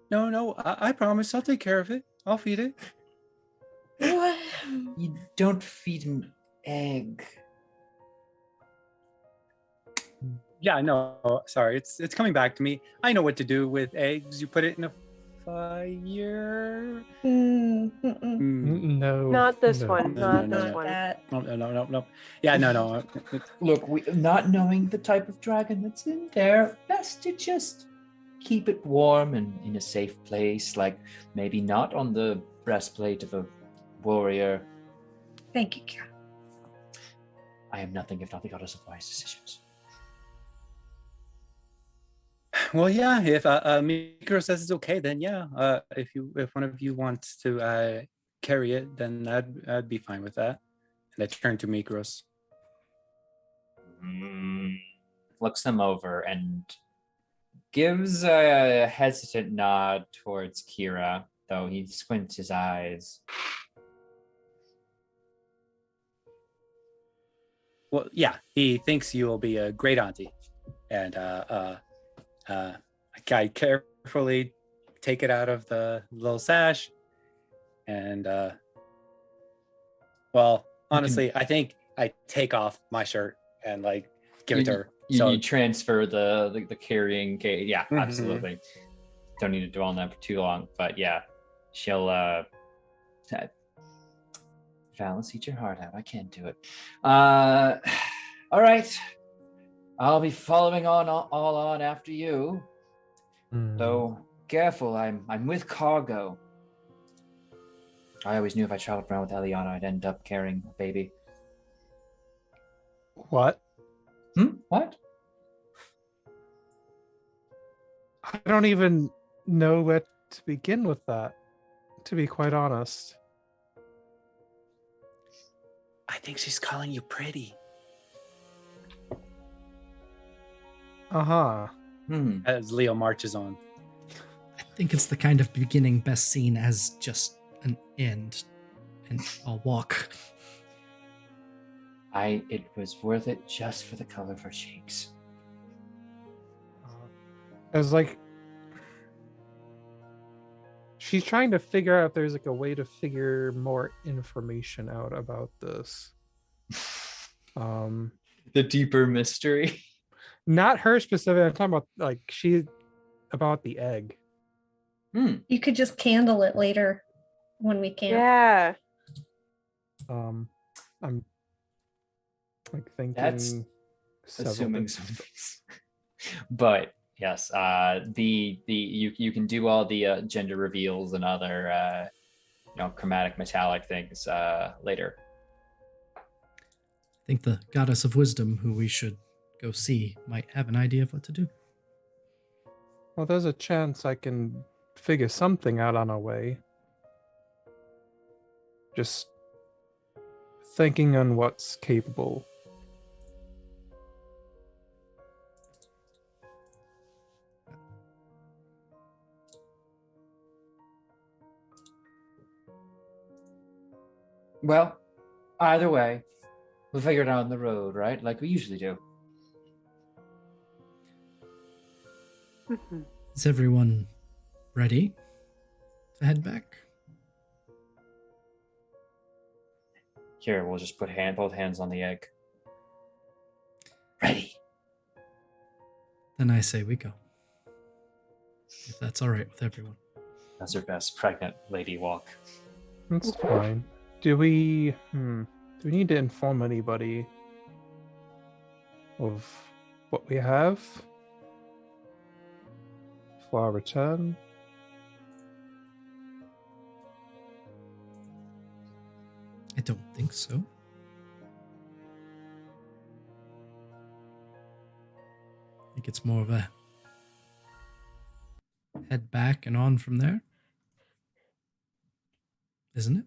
No, I promise I'll take care of it. I'll feed it. What? You don't feed an egg. Yeah, no, sorry. It's coming back to me. I know what to do with eggs. You put it in a fire. No. Not this one. No, Not no, this no. one. No. Yeah, no. Look, not knowing the type of dragon that's in there, best to just keep it warm and in a safe place, like maybe not on the breastplate of a warrior. Thank you, Kira. I am nothing if not the goddess of wise decisions. Well, yeah. If Mytros says it's okay, then yeah. If one of you wants to carry it, then I'd be fine with that. And I turn to Mytros. Looks them over and gives a hesitant nod towards Kira, though he squints his eyes. Well, yeah. He thinks you will be a great auntie, and I carefully take it out of the little sash, and well, honestly, I think I take off my shirt and like give it to her. You transfer the carrying cage. Yeah, Mhm. absolutely. Don't need to dwell on that for too long, but yeah, she'll Valence, eat your heart out. I can't do it. All right. I'll be following all on after you. Though careful, I'm with cargo. I always knew if I traveled around with Eliana, I'd end up carrying a baby. What? What? don't even know where to begin with that, to be quite honest. I think she's calling you pretty. Uh-huh. As Leo marches on. I think it's the kind of beginning best seen as just an end and a walk. It was worth it just for the color of her cheeks. As like she's trying to figure out if there's like a way to figure more information out about this. The deeper mystery. Not her specific. I'm talking about like about the egg. You could just candle it later when we camp. Yeah. I'm like thinking. That's several assuming things. some things. But yes, you can do all the gender reveals and other chromatic metallic things later. I think the goddess of wisdom, who we should go see, might have an idea of what to do. Well, there's a chance I can figure something out on our way. Just thinking on what's capable. Well, either way, we'll figure it out on the road, right? Like we usually do. Is everyone ready to head back? Here, we'll just put both hands on the egg. Ready. Then I say we go. If that's all right with everyone. That's her best pregnant lady walk. That's fine. Do we need to inform anybody of what we have for our return? I don't think so. I think it's more of a head back and on from there. Isn't it?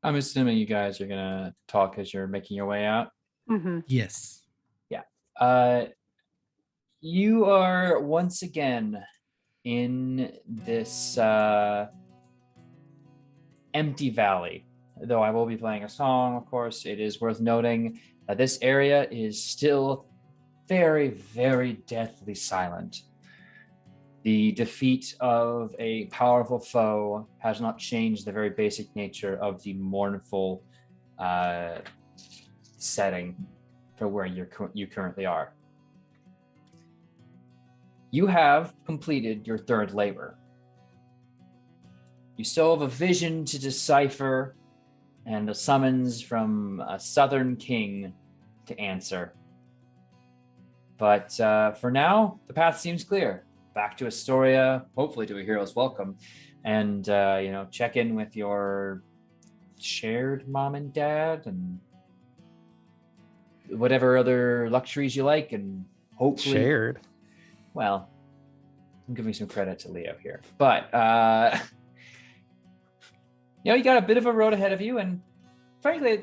I'm assuming you guys are gonna talk as you're making your way out. Yes. You are once again in this empty valley. Though I will be playing a song, of course, it is worth noting that this area is still very, very deathly silent. The defeat of a powerful foe has not changed the very basic nature of the mournful setting for where you currently are. You have completed your third labor. You still have a vision to decipher and a summons from a southern king to answer. But for now, the path seems clear. Back to Astoria, hopefully to a hero's welcome, and check in with your shared mom and dad and whatever other luxuries you like, and hopefully Shared. Well, I'm giving some credit to Leo here, but you got a bit of a road ahead of you, and frankly,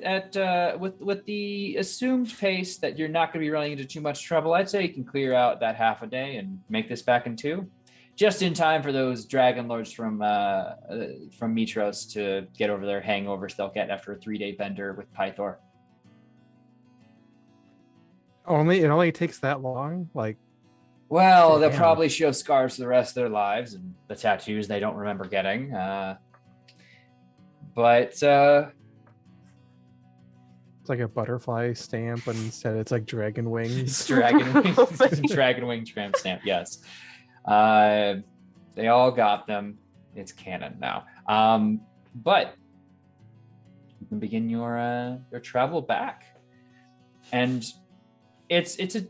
with the assumed pace that you're not going to be running into too much trouble, I'd say you can clear out that half a day and make this back in 2, just in time for those Dragonlords from Mytros to get over their hangovers they'll get after a 3-day bender with Pythor. It only takes that long? Well, they'll Damn. probably show scars for the rest of their lives and the tattoos they don't remember getting. But It's like a butterfly stamp, but instead it's like dragon wings. dragon wing tramp stamp, yes. They all got them. It's canon now. But you can begin your travel back. And it's a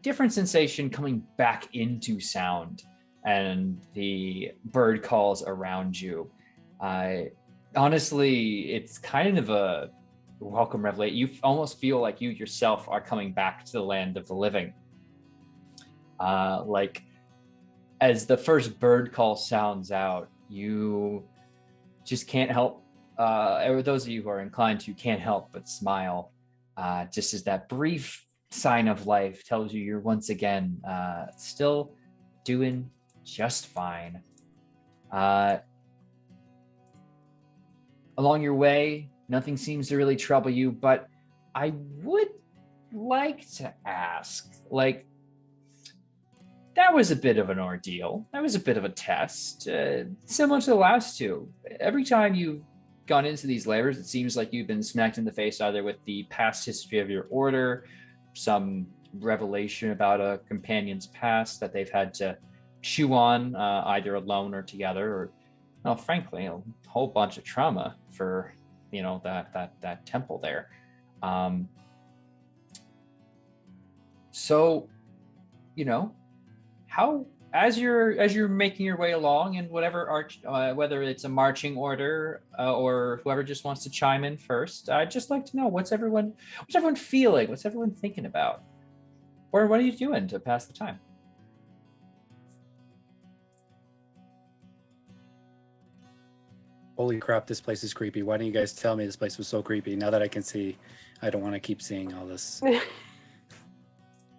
different sensation coming back into sound and the bird calls around you. Honestly, it's kind of a welcome, Revelate. You almost feel like you yourself are coming back to the land of the living. Like as the first bird call sounds out, you just can't help, or those of you who are inclined to can't help but smile, just as that brief sign of life tells you you're once again still doing just fine. Along your way, nothing seems to really trouble you, but I would like to ask, like, that was a bit of an ordeal. That was a bit of a test, similar to the last two. Every time you've gone into these layers, it seems like you've been smacked in the face either with the past history of your order, some revelation about a companion's past that they've had to chew on, either alone or together, or, well, frankly, a whole bunch of trauma for, you know, that temple there. So, you know, how, as you're making your way along, and whatever whether it's a marching order or whoever just wants to chime in first, I'd just like to know what's everyone feeling, what's everyone thinking about, or what are you doing to pass the time? Holy crap, this place is creepy. Why didn't you guys tell me this place was so creepy? Now that I can see, I don't want to keep seeing all this.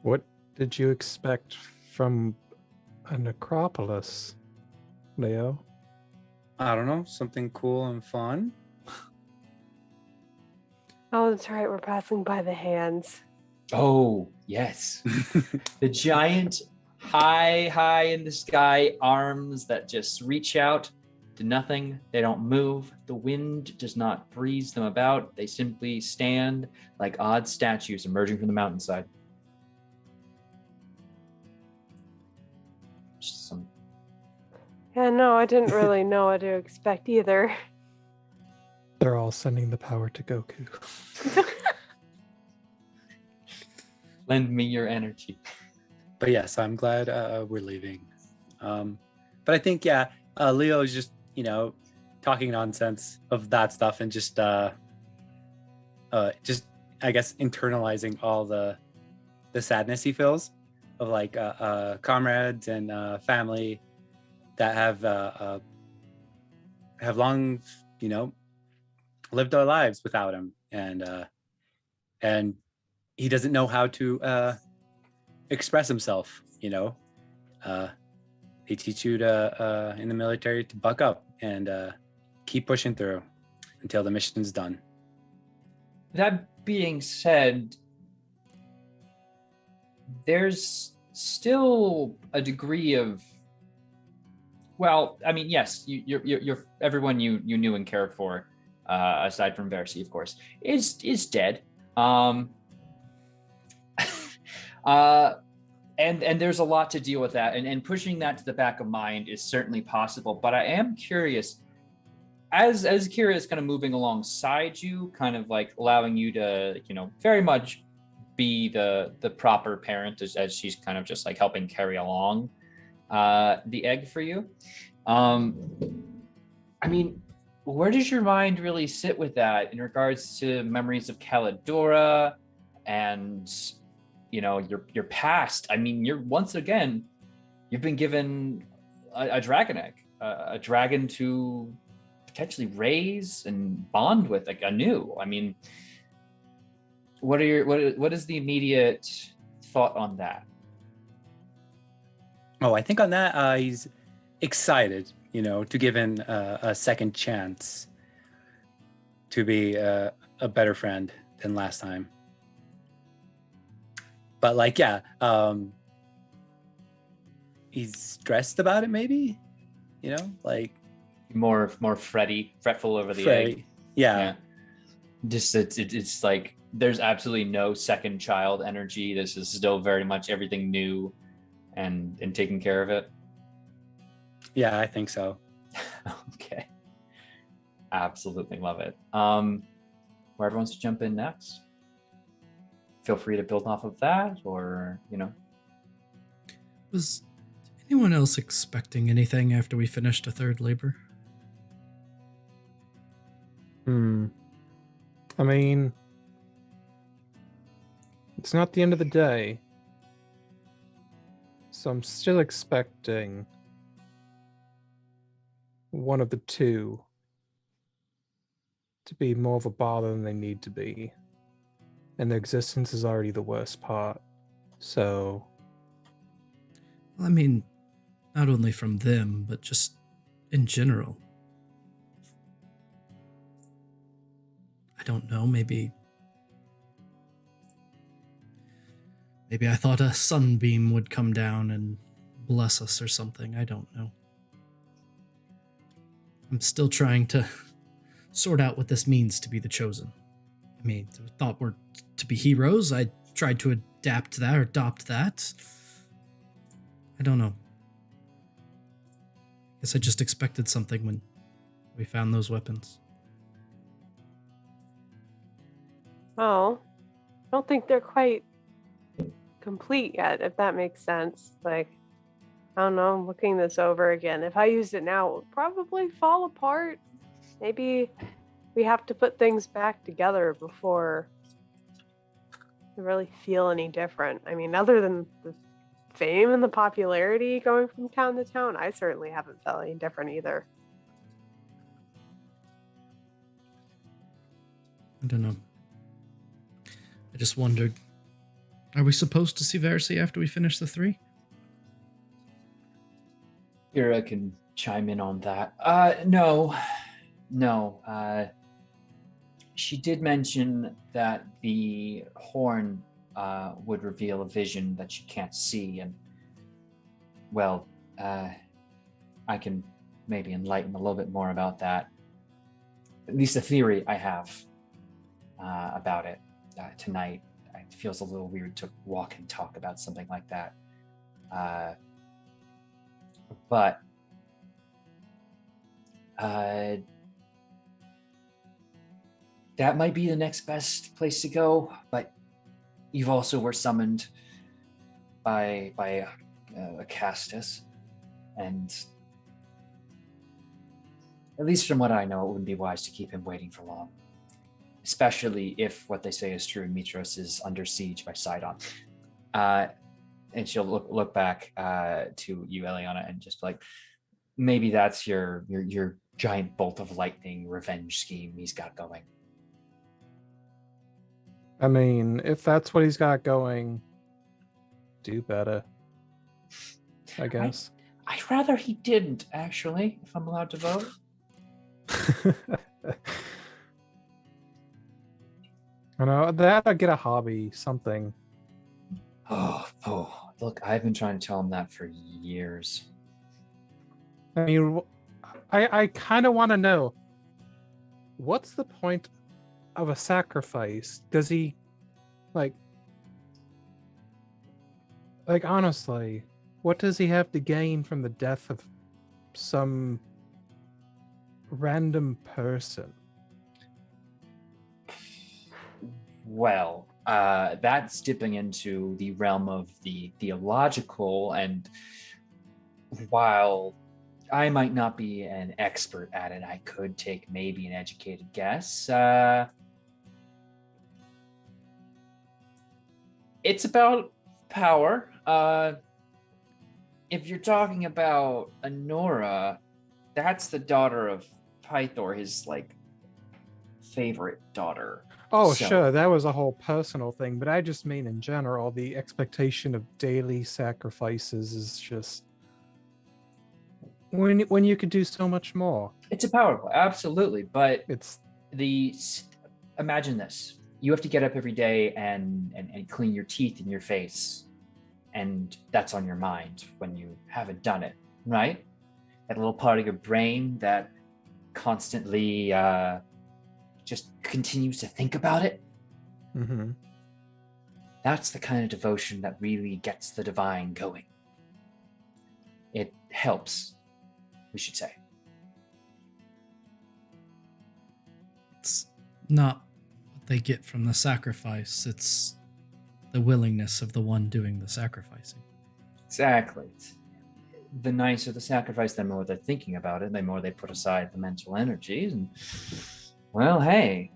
What did you expect from a necropolis, Leo? I don't know, something cool and fun. Oh, that's right. We're passing by the hands. Oh, yes. The giant, high in the sky arms that just reach out to nothing. They don't move. The wind does not breeze them about. They simply stand like odd statues emerging from the mountainside. Just some... Yeah, no, I didn't really know what to expect either. They're all sending the power to Goku. Lend me your energy. But yes, I'm glad we're leaving. But I think, yeah, Leo is just, you know, talking nonsense of that stuff and just I guess internalizing all the sadness he feels of like comrades and family that have long, you know, lived our lives without him, and he doesn't know how to express himself. You know, they teach you to in the military to buck up and keep pushing through until the mission's done. That being said, there's still a degree of, well, I mean, yes, you're everyone you knew and cared for, aside from Versi, of course, is dead. And there's a lot to deal with that, and pushing that to the back of mind is certainly possible. But I am curious, as Kira is kind of moving alongside you, kind of like allowing you to, you know, very much be the proper parent as she's kind of just like helping carry along the egg for you. I mean, where does your mind really sit with that in regards to memories of Caladora and, you know, your past? I mean, you've been given a dragon egg, a dragon to potentially raise and bond with, like, anew. I mean, what is the immediate thought on that? Oh, I think on that, he's excited, you know, to give him a second chance to be a better friend than last time. But like, yeah, he's stressed about it, maybe, you know, like more fretful over the egg. Yeah. Just it's like there's absolutely no second child energy. This is still very much everything new and taking care of it. Yeah, I think so. Okay. Absolutely love it. Whoever wants to jump in next, feel free to build off of that, or, you know. Was anyone else expecting anything after we finished a third labor? I mean, it's not the end of the day. So I'm still expecting one of the two to be more of a bother than they need to be. And their existence is already the worst part. So, I mean, not only from them, but just in general. I don't know, maybe I thought a sunbeam would come down and bless us or something. I don't know. I'm still trying to sort out what this means to be the chosen. I mean, I thought we're to be heroes. I tried to adapt to that or adopt that. I don't know. I guess I just expected something when we found those weapons. Well, I don't think they're quite complete yet, if that makes sense. Like, I don't know, I'm looking this over again. If I used it now, it would probably fall apart. Maybe we have to put things back together before we really feel any different. I mean, other than the fame and the popularity going from town to town, I certainly haven't felt any different either. I don't know. I just wondered, are we supposed to see Versi after we finish the 3? Kira can chime in on that. No. She did mention that the horn would reveal a vision that she can't see, and well, I can maybe enlighten a little bit more about that. At least a theory I have about it tonight. It feels a little weird to walk and talk about something like that. But that might be the next best place to go. But you've also were summoned by a Castus, and at least from what I know, it wouldn't be wise to keep him waiting for long. Especially if what they say is true, Mytros is under siege by Sidon. And she'll look back to you, Eliana, and just like, maybe that's your giant bolt of lightning revenge scheme he's got going. I mean, if that's what he's got going, do better, I guess. I'd rather he didn't, actually, if I'm allowed to vote. I know, that I'd get a hobby, something. Oh, look, I've been trying to tell him that for years. I mean, I kind of want to know, what's the point of a sacrifice? Does he, like honestly, what does he have to gain from the death of some random person? Well, that's dipping into the realm of the theological, and while I might not be an expert at it, I could take maybe an educated guess. It's about power. If you're talking about Honora, that's the daughter of Pythor, his favorite daughter. Oh, So- sure, that was a whole personal thing, but I just mean in general, the expectation of daily sacrifices is just when you could do so much more. It's a power play, absolutely, but It's imagine this. You have to get up every day and clean your teeth and your face, and that's on your mind when you haven't done it, right? That little part of your brain that constantly just continues to think about it. mm-hmm. That's the kind of devotion that really gets the divine going. It helps, we should say. It's not what they get from the sacrifice, it's the willingness of the one doing the sacrificing. Exactly. The nicer the sacrifice, the more they're thinking about it, the more they put aside the mental energies. And, well, hey,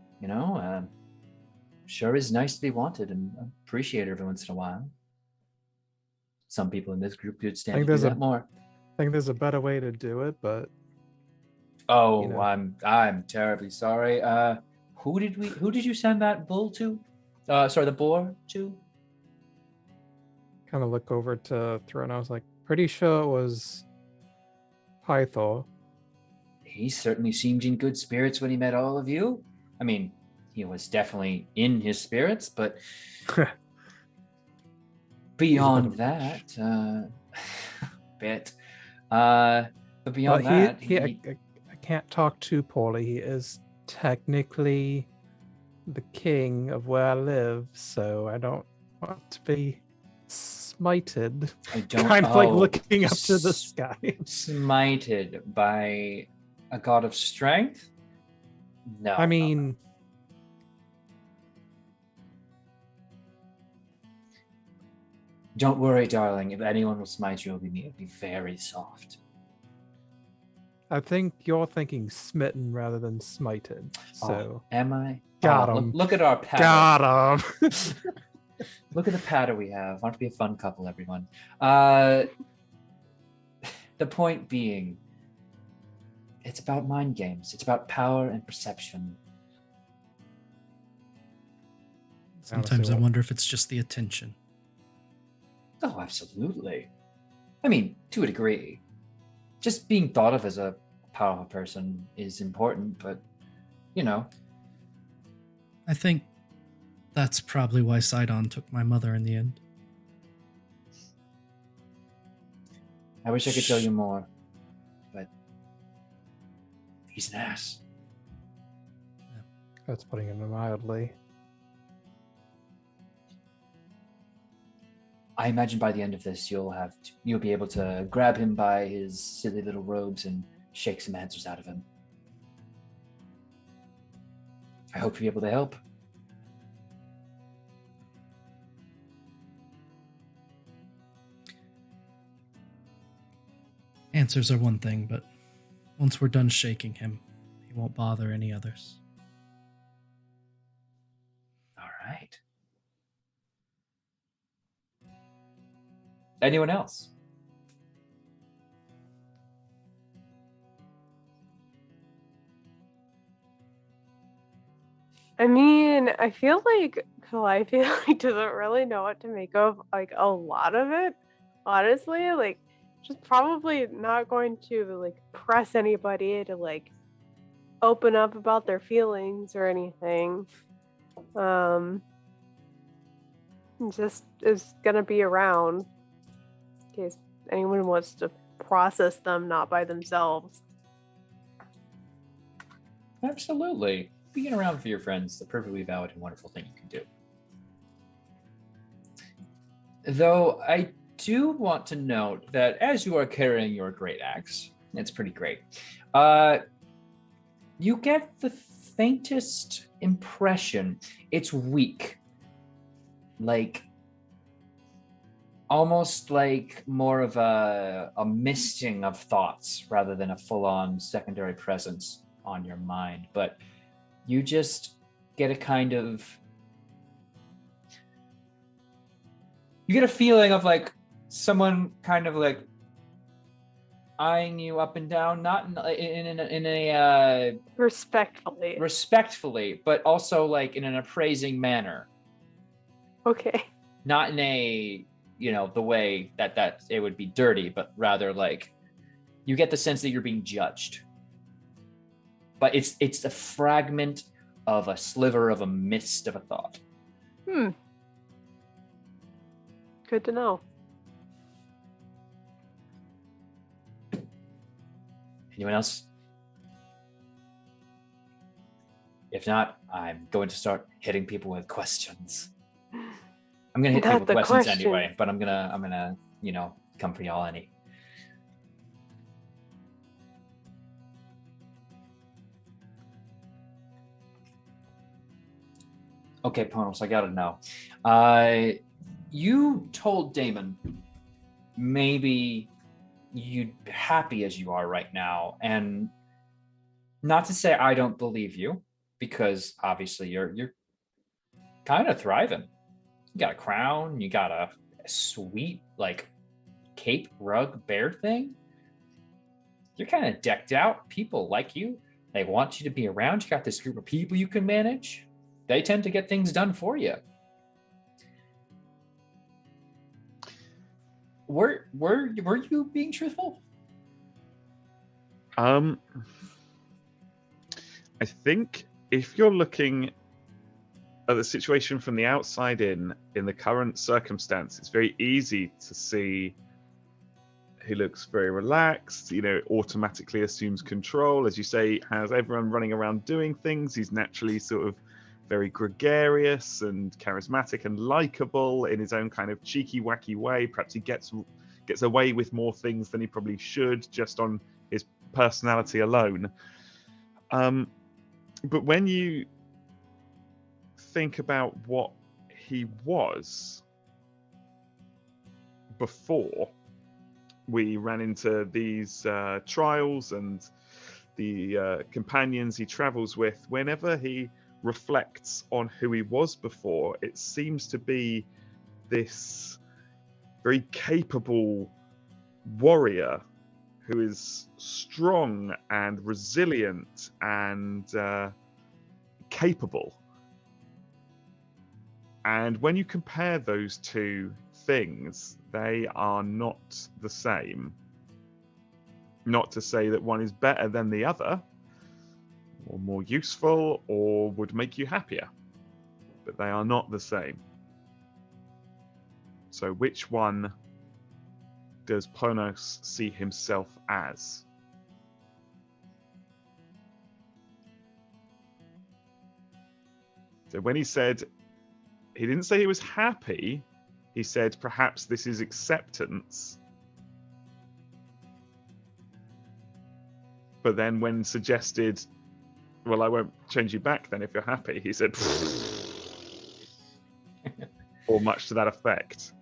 Sure is nice to be wanted and appreciated every once in a while. Some people in this group could stand to do that more. I think there's a better way to do it, but I'm terribly sorry. Who did you send that bull to? The boar to? Kind of look over to Throne. I was like, pretty sure it was Pythor. He certainly seemed in good spirits when he met all of you. I mean, he was definitely in his spirits, but beyond that, but beyond that, I can't talk too poorly. He is technically the king of where I live, so I don't want to be smited. I don't kind of like looking up to the sky. Smited by a god of strength? No. I mean, don't worry, darling. If anyone will smite you, it'll be me. It'll be very soft. I think you're thinking smitten rather than smited. So am I? Got him. Look at our pattern. Got him. Look at the pattern we have. Want to be a fun couple, everyone. The point being, it's about mind games. It's about power and perception. Sometimes I wonder if it's just the attention. Oh, absolutely. I mean, to a degree. Just being thought of as a powerful person is important, but, I think that's probably why Sidon took my mother in the end. I wish I could tell you more, but he's an ass. That's putting it mildly. I imagine by the end of this, you'll be able to grab him by his silly little robes and shake some answers out of him. I hope you'll be able to help. Answers are one thing, but once we're done shaking him, he won't bother any others. All right. Anyone else? I mean, I feel like Calliope doesn't really know what to make of a lot of it. Honestly, she's probably not going to press anybody to open up about their feelings or anything. Just is gonna be around in case anyone wants to process them not by themselves. Absolutely. Being around for your friends is a perfectly valid and wonderful thing you can do. Though I do want to note that as you are carrying your great axe, it's pretty great, you get the faintest impression it's weak. Almost like more of a misting of thoughts rather than a full-on secondary presence on your mind. But you just get a kind of... You get a feeling of someone kind of eyeing you up and down, not in a respectfully, but also in an appraising manner. Okay. Not in a, the way that it would be dirty, but rather you get the sense that you're being judged. But it's a fragment of a sliver of a mist of a thought. Good to know. Anyone else? If not, I'm going to start hitting people with questions. I'm gonna hit people with questions anyway, but I'm gonna come for y'all any. Okay, Ponos, I gotta know. You told Damon maybe you'd be happy as you are right now, and not to say I don't believe you, because obviously you're kind of thriving. You got a crown, you got a sweet like cape rug bear thing. You're kind of decked out. People like you. They want you to be around. You got this group of people you can manage. They tend to get things done for you. Were you being truthful? I think if you're looking at the situation from the outside in the current circumstance, it's very easy to see he looks very relaxed, automatically assumes control. As you say, has everyone running around doing things. He's naturally sort of very gregarious and charismatic and likable in his own kind of cheeky, wacky way. Perhaps he gets away with more things than he probably should just on his personality alone. But when you think about what he was before we ran into these trials and the companions he travels with, whenever he reflects on who he was before, it seems to be this very capable warrior who is strong and resilient and capable. And when you compare those two things, they are not the same. Not to say that one is better than the other, or more useful, or would make you happier, but they are not the same. So which one does Ponos see himself as? So when he said, he didn't say he was happy, he said perhaps this is acceptance. But then when suggested, well, I won't change you back then if you're happy, he said, or much to that effect.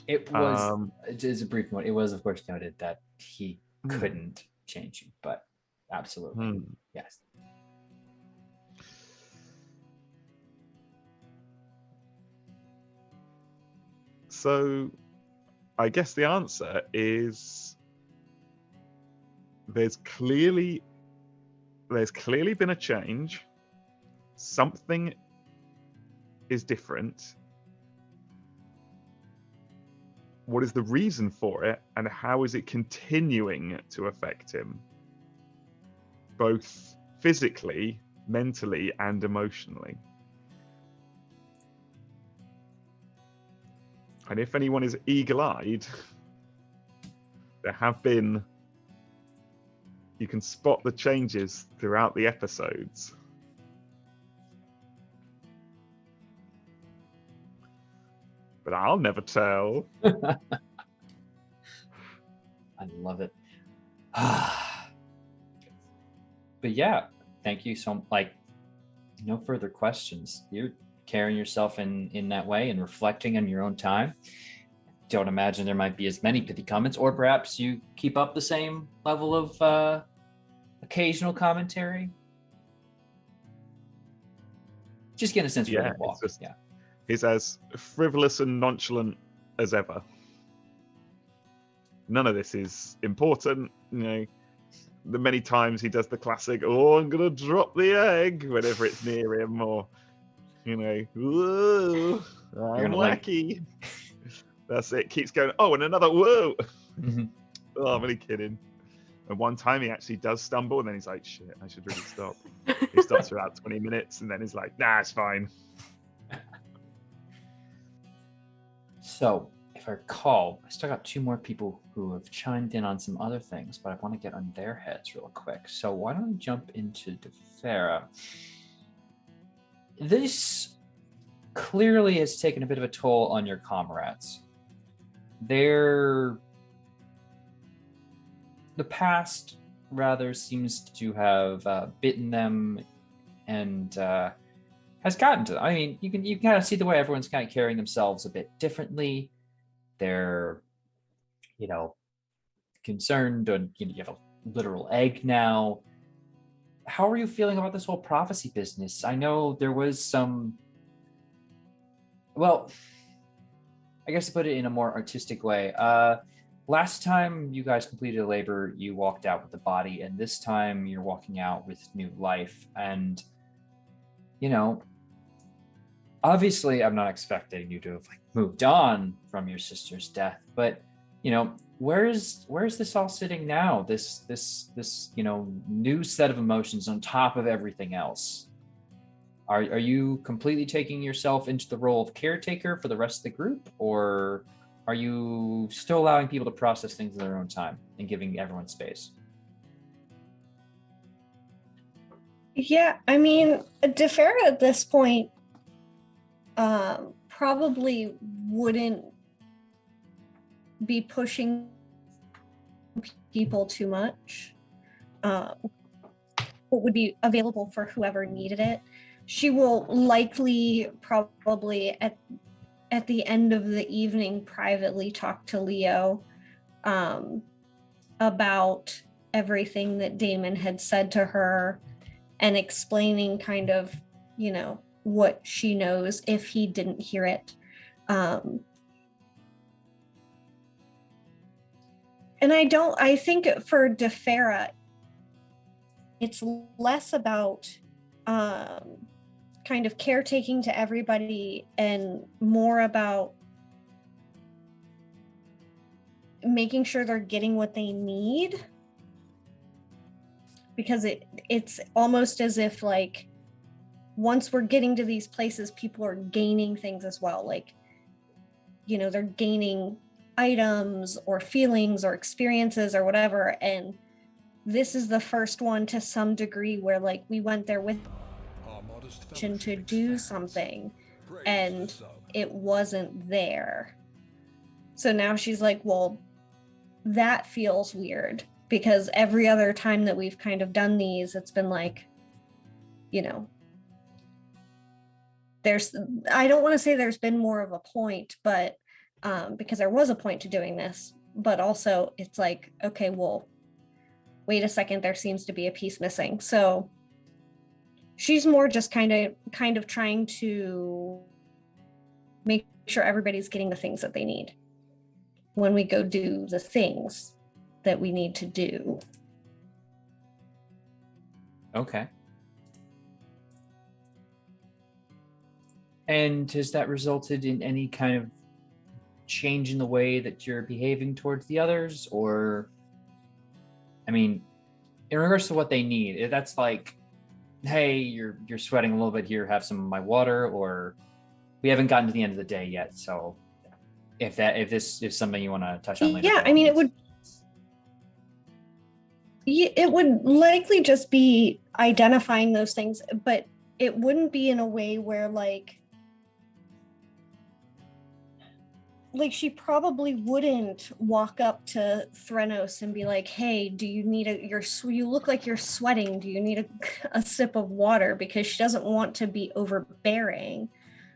It was, just a brief moment, it was of course noted that he couldn't change you, but absolutely, yes. So I guess the answer is there's clearly been a change. Something is different. What is the reason for it, and how is it continuing to affect him? Both physically, mentally, and emotionally. And if anyone is eagle-eyed, there have been, you can spot the changes throughout the episodes. But I'll never tell. I love it. But yeah, thank you so much. No further questions. You're carrying yourself in that way and reflecting on your own time. Don't imagine there might be as many pithy comments, or perhaps you keep up the same level of occasional commentary. Just getting a sense for the walk. Yeah. He's as frivolous and nonchalant as ever. None of this is important. The many times he does the classic, "Oh, I'm gonna drop the egg," whenever it's near him, or "Whoa, I'm wacky." That's it. Keeps going. Oh, and another whoa. Mm-hmm. Oh, I'm only kidding. And one time he actually does stumble, and then he's like, "Shit, I should really stop." He stops for about 20 minutes, and then he's like, "Nah, it's fine." So, if I recall, I still got two more people who have chimed in on some other things, but I want to get on their heads real quick. So why don't I jump into Defera? This clearly has taken a bit of a toll on your comrades. The past rather seems to have bitten them and has gotten to them. I mean, you can kind of see the way everyone's kind of carrying themselves a bit differently. They're, concerned, and you have a literal egg now. how are you feeling about this whole prophecy business? I know there was some, well, I guess to put it in a more artistic way, last time you guys completed a labor, you walked out with the body, and this time you're walking out with new life. And, you know, obviously I'm not expecting you to have like moved on from your sister's death, but, you know, where's this all sitting now? This you know, new set of emotions on top of everything else. Are you completely taking yourself into the role of caretaker for the rest of the group, or are you still allowing people to process things in their own time and giving everyone space? Yeah, I mean, DeFera at this point probably wouldn't be pushing people too much. What would be available for whoever needed it. She will likely probably at the end of the evening privately talk to Leo about everything that Damon had said to her and explaining kind of, you know, what she knows if he didn't hear it. And I think for DeFera, it's less about kind of caretaking to everybody and more about making sure they're getting what they need, because it's almost as if like once we're getting to these places, people are gaining things as well, like, you know, they're gaining items or feelings or experiences or whatever, and this is the first one to some degree where like we went there with to do something and it wasn't there. So now she's like, well, that feels weird, because every other time that we've kind of done these, it's been like, you know, I don't want to say there's been more of a point, but because there was a point to doing this, but also it's like, okay, well, wait a second, there seems to be a piece missing. So she's more just kind of trying to make sure everybody's getting the things that they need when we go do the things that we need to do. Okay. And has that resulted in any kind of change in the way that you're behaving towards the others? Or, I mean, in regards to what they need, that's like, hey, you're sweating a little bit here, have some of my water, or we haven't gotten to the end of the day yet, so if this is something you want to touch on later. Yeah, I mean, it would likely just be identifying those things, but it wouldn't be in a way where like she probably wouldn't walk up to Threnos and be like, hey, do you need you look like you're sweating, do you need a sip of water? Because she doesn't want to be overbearing.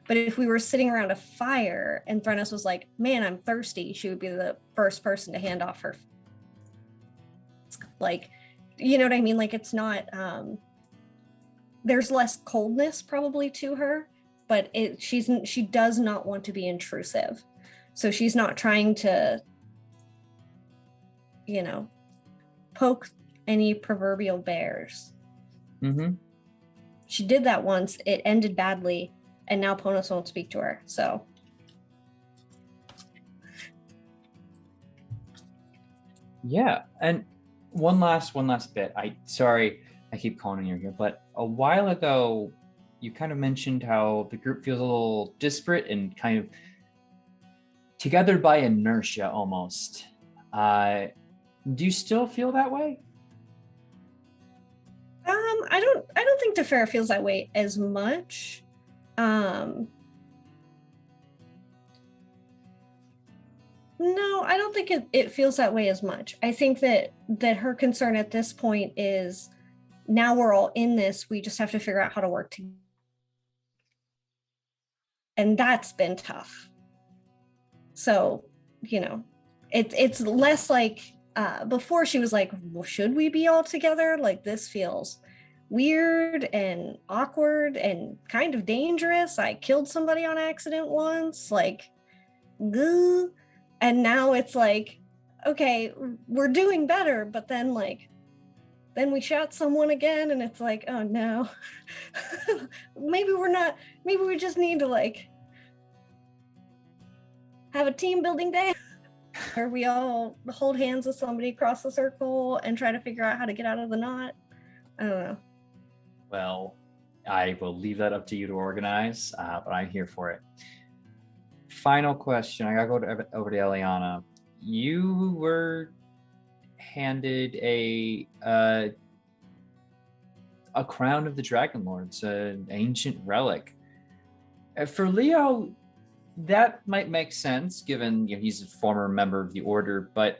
But if we were sitting around a fire and Threnos was like, man, I'm thirsty, she would be the first person to hand off her, like, you know what I mean? Like, it's not, there's less coldness probably to her, but she does not want to be intrusive. So she's not trying to, you know, poke any proverbial bears. Mm-hmm. She did that once. It ended badly, and now Ponos won't speak to her. So. Yeah, and one last bit. Sorry, I keep calling you here, but a while ago, you kind of mentioned how the group feels a little disparate and kind of together by inertia almost. Do you still feel that way? I don't think DeFera feels that way as much. No, I don't think it feels that way as much. I think that her concern at this point is now we're all in this, we just have to figure out how to work together. And that's been tough. So, you know, it's less like before she was like, well, should we be all together? Like, this feels weird and awkward and kind of dangerous. I killed somebody on accident once, like, goo. And now it's like, okay, we're doing better, but then like, then we shot someone again, and it's like, oh no. maybe we just need to like have a team building day where we all hold hands with somebody across the circle and try to figure out how to get out of the knot. I don't know. Well, I will leave that up to you to organize, but I'm here for it. Final question. I gotta go over to Eliana. You were handed a crown of the Dragonlords, an ancient relic. For Leo, that might make sense, given he's a former member of the Order. But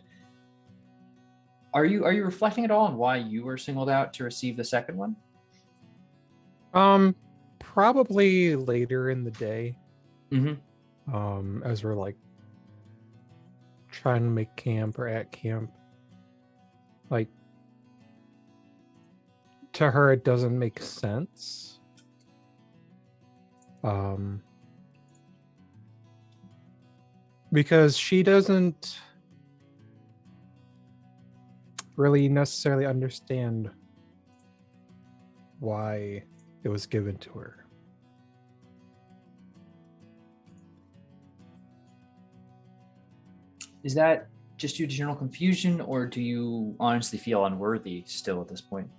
are you reflecting at all on why you were singled out to receive the second one? Probably later in the day. Mm-hmm. As we're like trying to make camp or at camp. Like, to her, it doesn't make sense. Because she doesn't really necessarily understand why it was given to her. Is that just due to general confusion, or do you honestly feel unworthy still at this point?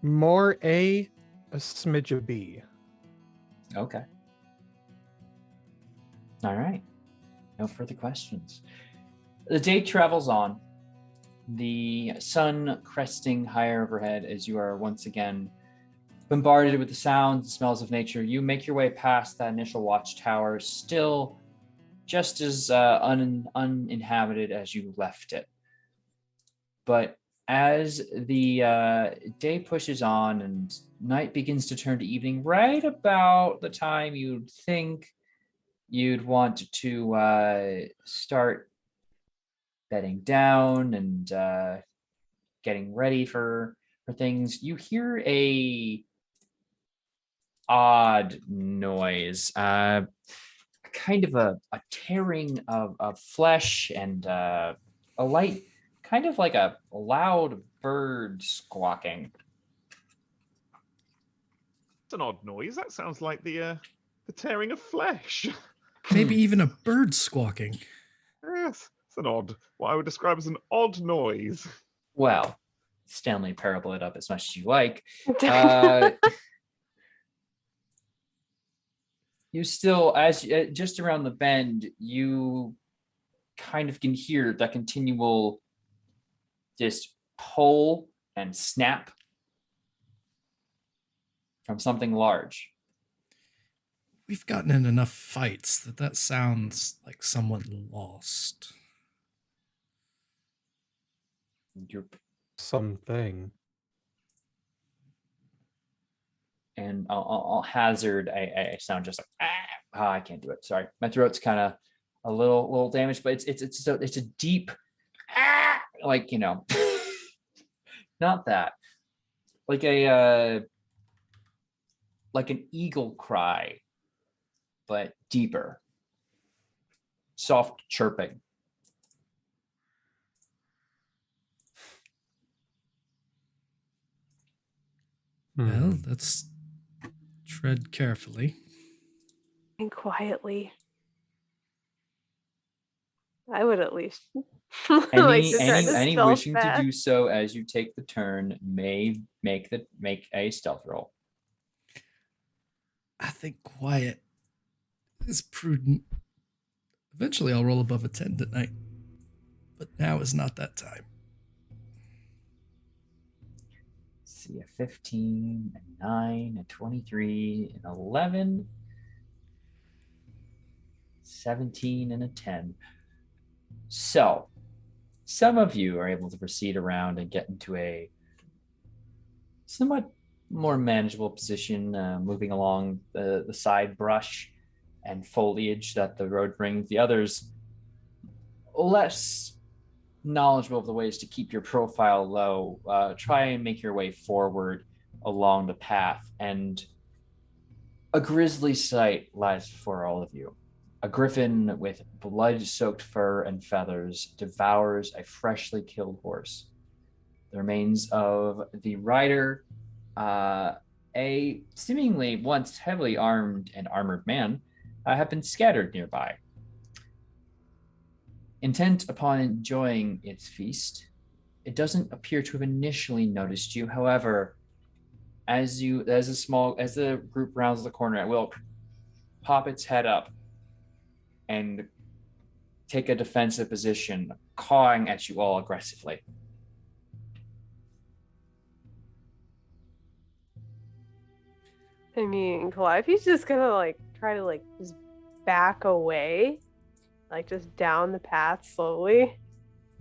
More a smidge of B. Okay. All right. No further questions. The day travels on. The sun cresting higher overhead as you are once again bombarded with the sounds and smells of nature. You make your way past that initial watchtower, still just as uninhabited as you left it. But as the day pushes on and night begins to turn to evening, right about the time you'd think you'd want to start bedding down and getting ready for things, you hear a odd noise, kind of a tearing of flesh and a light, kind of like a loud bird squawking. It's an odd noise. That sounds like the tearing of flesh. Maybe even a bird squawking. Yes, it's an odd, what I would describe as an odd noise. Well, Stanley parable it up as much as you like. You still, as just around the bend, you kind of can hear that continual just pull and snap from something large. We've gotten in enough fights that sounds like someone lost. Something. And I'll hazard a sound just like I can't do it. Sorry, my throat's kind of a little damaged, but it's a deep like not that, like an eagle cry, but deeper, soft chirping. Well, let's tread carefully. And quietly. I would at least like to try to Any stealth wishing fast. to do so as you take the turn may make a stealth roll. I think quiet is prudent. Eventually I'll roll above a 10 tonight. But now is not that time. See, a 15, a 9, a 23, an 11, 17, and a 10. So, some of you are able to proceed around and get into a somewhat more manageable position, moving along the side brush and foliage that the road brings. The others, less knowledgeable of the ways to keep your profile low, try and make your way forward along the path, and a grisly sight lies before all of you. A griffin with blood-soaked fur and feathers devours a freshly killed horse. The remains of the rider, a seemingly once heavily armed and armored man, have been scattered nearby. Intent upon enjoying its feast, it doesn't appear to have initially noticed you. However, as the group rounds the corner, it will pop its head up and take a defensive position, cawing at you all aggressively. I mean, Calliope's just gonna like try to like just back away, like just down the path slowly.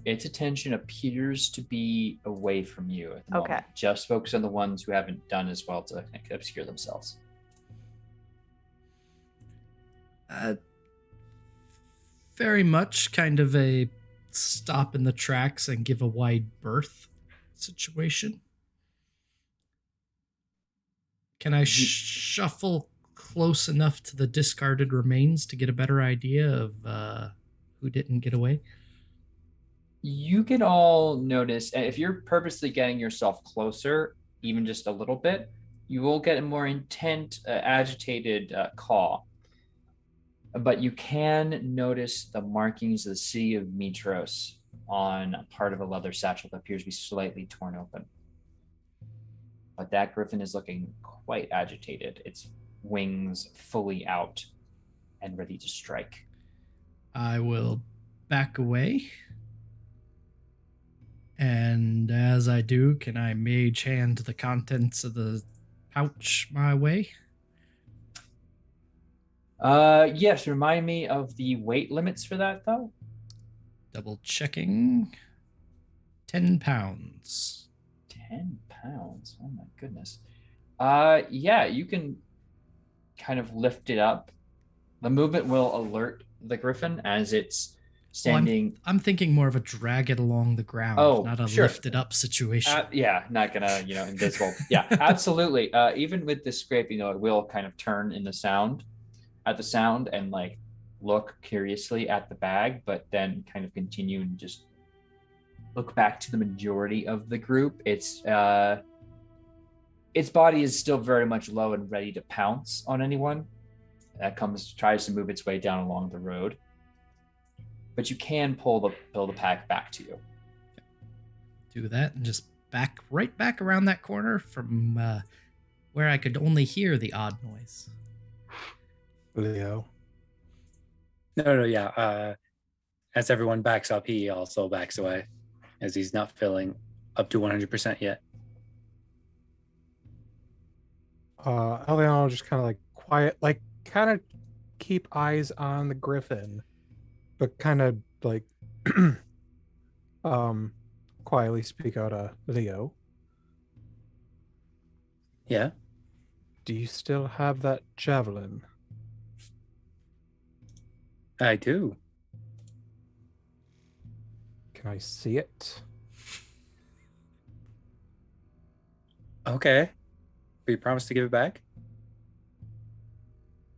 Its attention appears to be away from you at the moment. Just focus on the ones who haven't done as well to obscure themselves. Very much kind of a stop in the tracks and give a wide berth situation. Can I shuffle close enough to the discarded remains to get a better idea of who didn't get away? You can all notice, if you're purposely getting yourself closer, even just a little bit, you will get a more intent, agitated caw. But you can notice the markings of the city of Mytros on part of a leather satchel that appears to be slightly torn open. But that griffin is looking quite agitated, its wings fully out and ready to strike. I will back away. And as I do, can I mage hand the contents of the pouch my way? Yes, remind me of the weight limits for that, though. Double checking. 10 pounds. 10 pounds? Oh my goodness. Yeah, you can kind of lift it up. The movement will alert the griffin as it's standing. I'm thinking more of a drag it along the ground, not a lift it up situation. Yeah, not gonna, invisible. Yeah, absolutely. Even with this scrape, it will kind of turn at the sound and like look curiously at the bag, but then kind of continue and just look back to the majority of the group. Its body is still very much low and ready to pounce on anyone that tries to move its way down along the road. But you can pull the pack back to you. Do that and just right back around that corner from where I could only hear the odd noise. Leo. No, yeah. As everyone backs up, he also backs away, as he's not feeling up to 100% yet. Eliana will just kind of like quiet, like kind of keep eyes on the griffin, but kind of like quietly speak out, Leo. Yeah? Do you still have that javelin? I do. Can I see it? Okay. But you promised to give it back?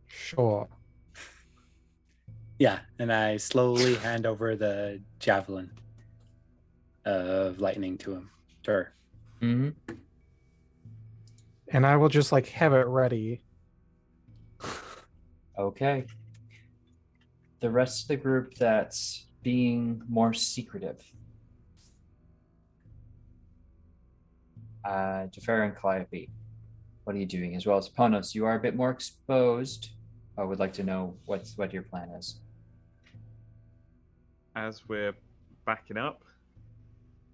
Sure. Yeah, and I slowly hand over the javelin of lightning to her. Mm-hmm. And I will just like have it ready. Okay. The rest of the group that's being more secretive. Jafar and Calliope, what are you doing? As well as Panos, you are a bit more exposed. I would like to know what your plan is. As we're backing up,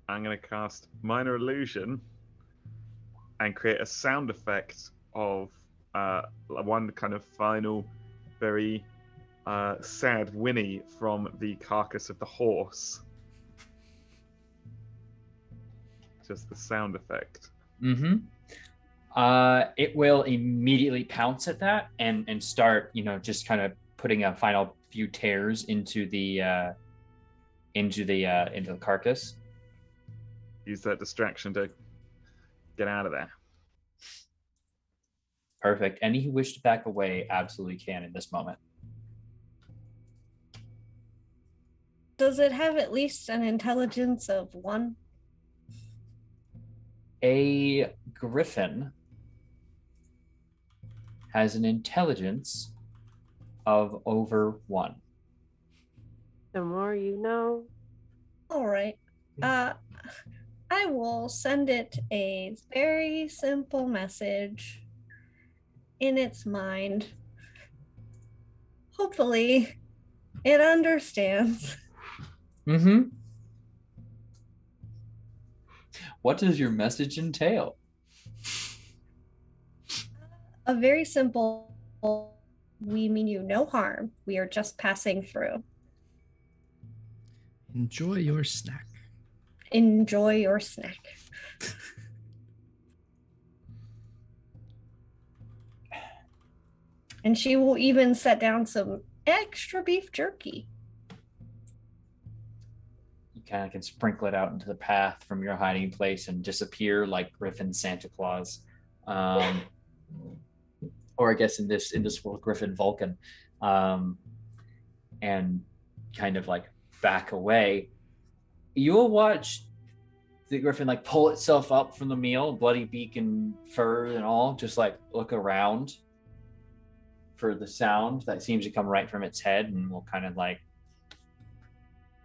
I'm going to cast Minor Illusion and create a sound effect of one kind of final, very sad whinny from the carcass of the horse. Just the sound effect. Mm-hmm. It will immediately pounce at that and start, just kind of putting a final few tears into the into the carcass. Use that distraction to get out of there. Perfect. Any who wish to back away absolutely can in this moment. Does it have at least an intelligence of 1? A griffin has an intelligence of over 1. The more you know. All right. I will send it a very simple message in its mind. Hopefully, it understands. Mm-hmm. What does your message entail? A very simple, we mean you no harm. We are just passing through. Enjoy your snack. Enjoy your snack. And she will even set down some extra beef jerky. You kind of can sprinkle it out into the path from your hiding place and disappear like Griffin Santa Claus. Or I guess in this world, Griffin Vulcan. And kind of like back away. You'll watch the griffin like pull itself up from the meal, bloody beak and fur and all, just like look around for the sound that seems to come right from its head, and will kind of like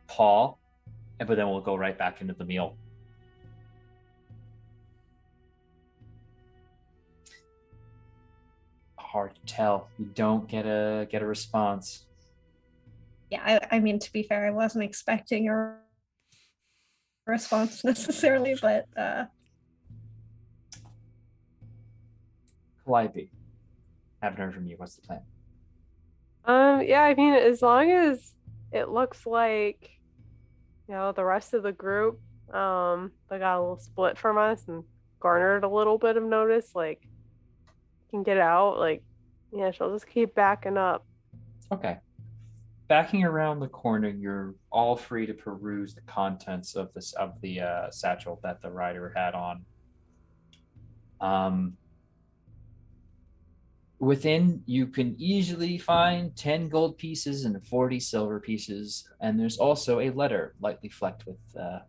paw, but then we'll go right back into the meal. Hard to tell. You don't get a response. Yeah, I mean, to be fair, I wasn't expecting a response necessarily, but Calliope, haven't heard from you. What's the plan? Yeah, I mean, as long as it looks like, the rest of the group, they got a little split from us and garnered a little bit of notice, like, can get out, like, yeah, she'll just keep backing up. Okay. Backing around the corner, you're all free to peruse the contents of the satchel that the rider had on. Within, you can easily find 10 gold pieces and 40 silver pieces, and there's also a letter lightly flecked with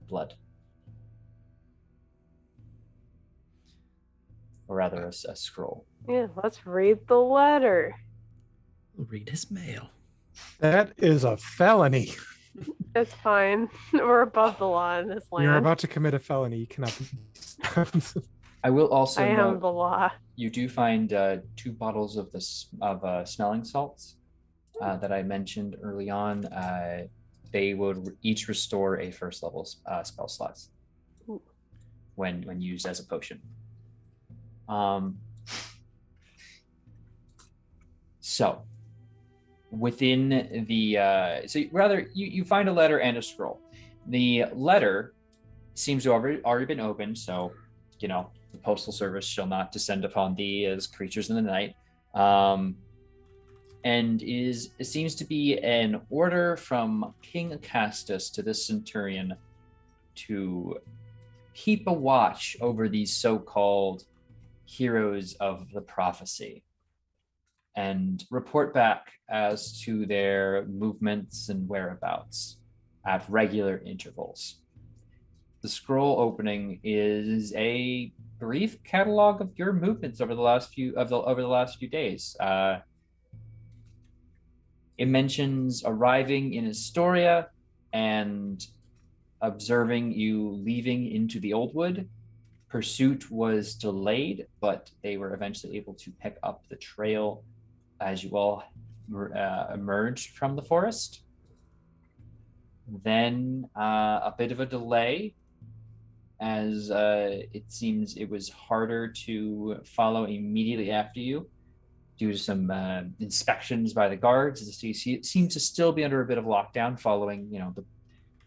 blood. Or rather, a scroll. Yeah, let's read the letter. We'll read his mail. That is a felony. It's fine. We're above the law in this land. You're about to commit a felony. You cannot be stopped. I will also I note am the law. you do find 2 bottles of smelling salts that I mentioned early on. They would each restore a first level spell slots when used as a potion. So within the you find a letter and a scroll. The letter seems to have already been opened, so the postal service shall not descend upon thee as creatures in the night. And it seems to be an order from King Acastus to this centurion to keep a watch over these so-called heroes of the prophecy and report back as to their movements and whereabouts at regular intervals. The scroll opening is a brief catalog of your movements over the last few days. It mentions arriving in Astoria and observing you leaving into the Old Wood. Pursuit was delayed, but they were eventually able to pick up the trail as you all emerged from the forest. Then a bit of a delay, as it seems it was harder to follow immediately after you due to some inspections by the guards. The city seems to still be under a bit of lockdown following, the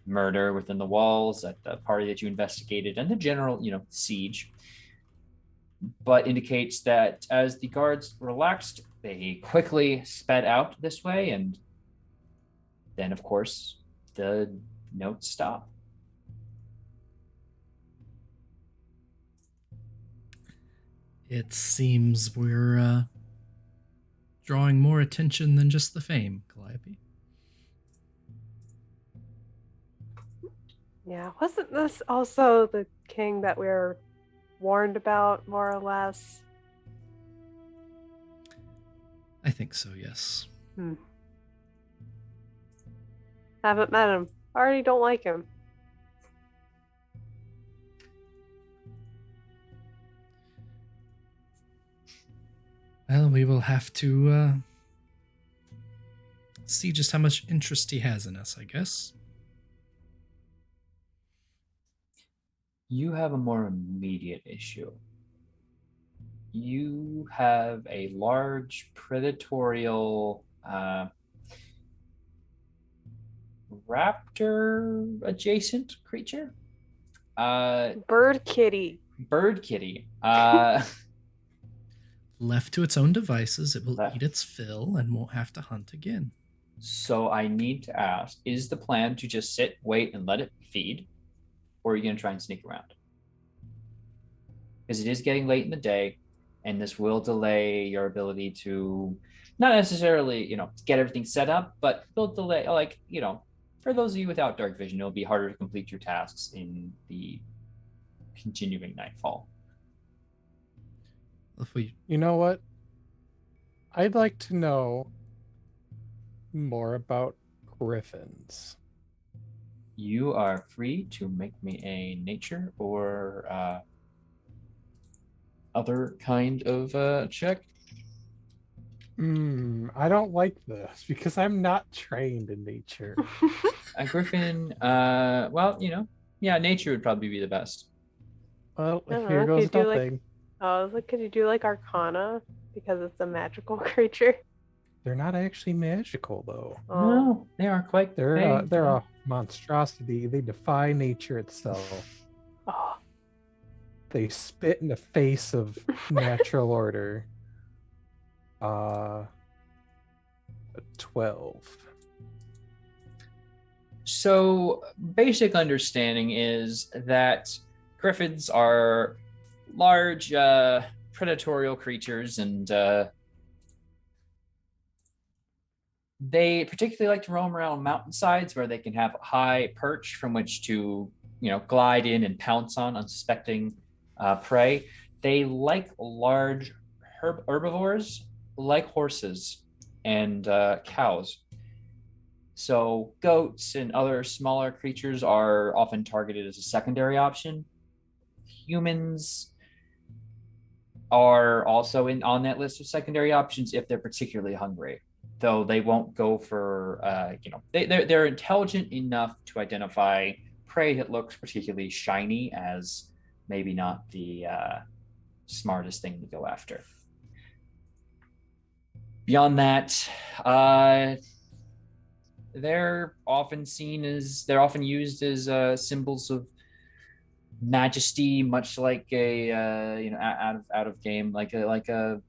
murder within the walls at the party that you investigated and the general, siege. But indicates that as the guards relaxed, they quickly sped out this way, and then, of course, the Notes stop. It seems we're drawing more attention than just the fame, Calliope. Yeah, wasn't this also the king that we were warned about, more or less? I think so, yes. Haven't met him. Already don't like him. Well, we will have to see just how much interest he has in us, I guess. You have a more immediate issue. You have a large predatorial raptor adjacent creature. Bird kitty. Bird kitty. Left to its own devices, it will Left. eat its fill and won't have to hunt again. So I need to ask, is the plan to just sit, wait, and let it feed? Or are you going to try and sneak around? Because it is getting late in the day, and this will delay your ability to not necessarily, get everything set up, but it'll delay, for those of you without dark vision, it'll be harder to complete your tasks in the continuing nightfall. If we You know what? I'd like to know more about griffins. You are free to make me a nature or other kind of check. I don't like this because I'm not trained in nature. A griffin, nature would probably be the best. Well, I don't here know, goes could you do, nothing. I was like, could you do like Arcana? Because it's a magical creature. They're not actually magical though. No, they are quite. They're a monstrosity. They defy nature itself. Oh. They spit in the face of natural order. A 12. So, basic understanding is that griffins are large, predatorial creatures, and they particularly like to roam around mountainsides where they can have a high perch from which to, glide in and pounce on unsuspecting prey. They like large herbivores, like horses and cows. So goats and other smaller creatures are often targeted as a secondary option. Humans are also on that list of secondary options if they're particularly hungry, though they won't go for, they're intelligent enough to identify prey that looks particularly shiny as maybe not the smartest thing to go after. Beyond that, they're often used as symbols of majesty, much like a out of game, like a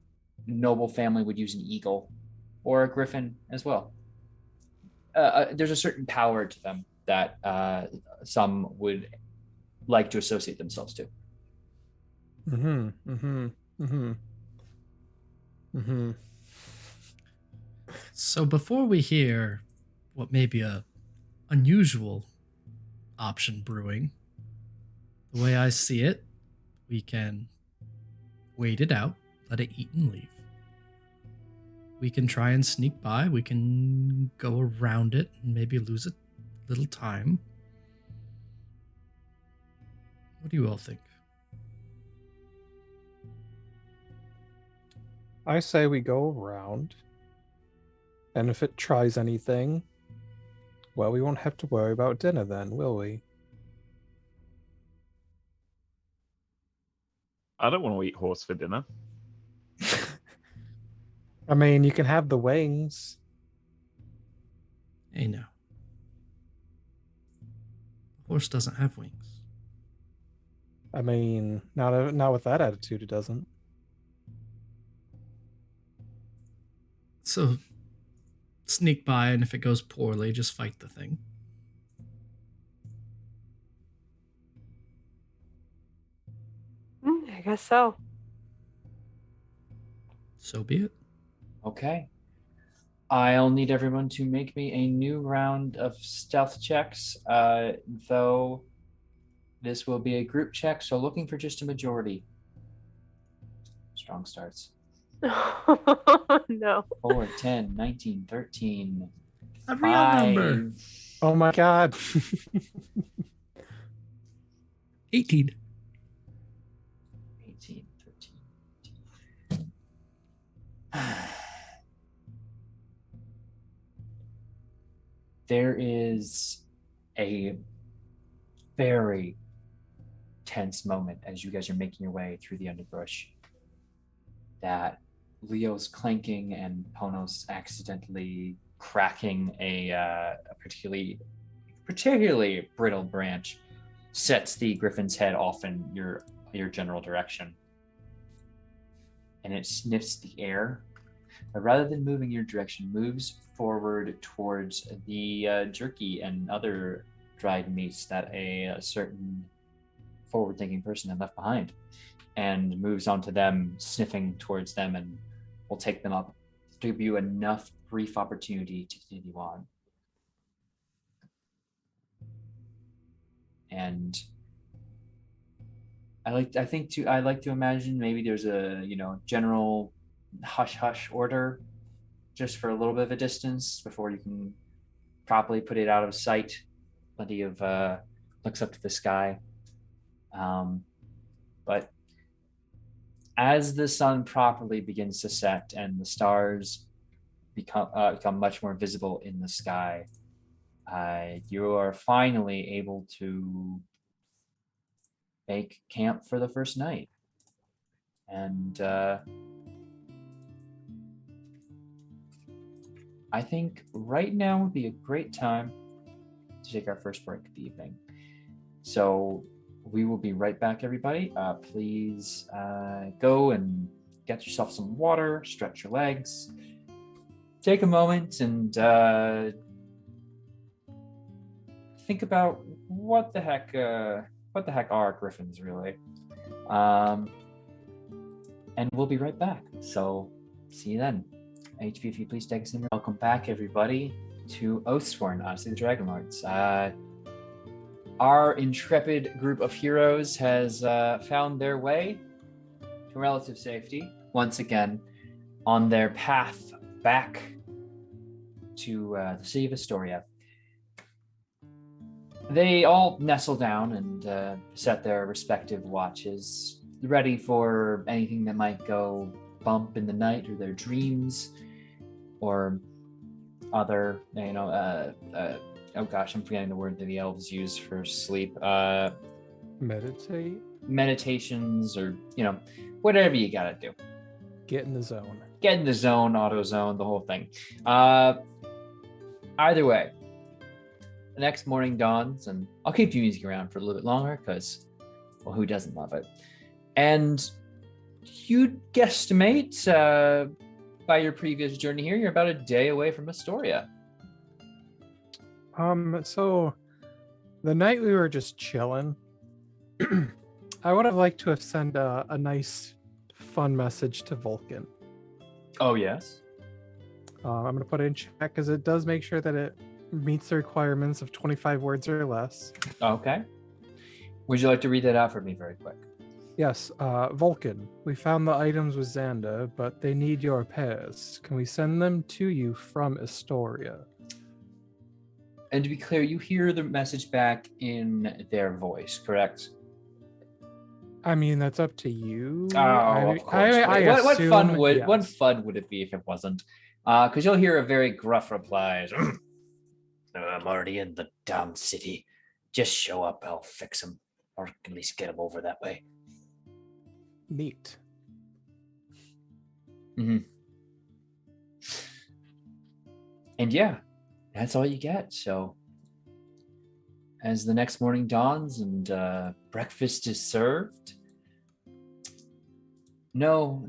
noble family would use an eagle or a griffin as well. There's a certain power to them that some would like to associate themselves to. So before we hear what may be a unusual option brewing, the way I see it, we can wait it out, let it eat and leave. We can try and sneak by. We can go around it and maybe lose a little time. What do you all think? I say we go around, and if it tries anything, well, we won't have to worry about dinner then, will we? I don't want to eat horse for dinner. I mean, you can have the wings. Hey, no. The horse doesn't have wings. I mean, not with that attitude, it doesn't. So, sneak by, and if it goes poorly, just fight the thing. guess so. So be it. Okay. I'll need everyone to make me a new round of stealth checks, though this will be a group check, so looking for just a majority. Strong starts. No. 4, 10, 19, 13. A real number. 5. Oh my god. 18. 18, 13. There is a very tense moment as you guys are making your way through the underbrush that Leo's clanking and Ponos accidentally cracking a particularly brittle branch sets the griffin's head off in your general direction. And it sniffs the air, but rather than moving your direction, moves forward towards the jerky and other dried meats that a certain forward-thinking person had left behind, and moves onto them, sniffing towards them, and will take them up to give you enough brief opportunity to continue on. And I like to imagine maybe there's a general hush order just for a little bit of a distance before you can properly put it out of sight. Plenty of looks up to the sky. But as the sun properly begins to set and the stars become much more visible in the sky, you are finally able to make camp for the first night. And I think right now would be a great time to take our first break of the evening. So we will be right back, everybody. Please go and get yourself some water, stretch your legs, take a moment and think about what the heck are griffins really. And we'll be right back. So see you then. HP, if you please take us in. Welcome back, everybody, to Oathsworn, Odyssey of the Dragonlords. Our intrepid group of heroes has found their way to relative safety once again on their path back to the city of Astoria. They all nestle down and set their respective watches, ready for anything that might go bump in the night or their dreams or other, oh gosh, I'm forgetting the word that the elves use for sleep. Meditate. Meditations or, whatever you gotta do. Get in the zone. Get in the zone, auto zone, the whole thing. Either way, the next morning dawns, and I'll keep the music around for a little bit longer because, well, who doesn't love it? And you'd guesstimate by your previous journey here, you're about a day away from Astoria. So the night we were just chilling, I would have liked to have sent a nice, fun message to Vulcan. Oh, yes? I'm going to put it in chat because it does make sure that it meets the requirements of 25 words or less. Okay. Would you like to read that out for me very quick? Yes, Vulcan, we found the items with Xander, but they need your repairs. Can we send them to you from Astoria? And to be clear, you hear the message back in their voice, correct? I mean, that's up to you. Oh, of course. What fun would it be if it wasn't? Because you'll hear a very gruff reply. I'm already in the damn city. Just show up, I'll fix them. Or at least get them over that way. Neat. Mm-hmm. And yeah, that's all you get. So as the next morning dawns and breakfast is served, no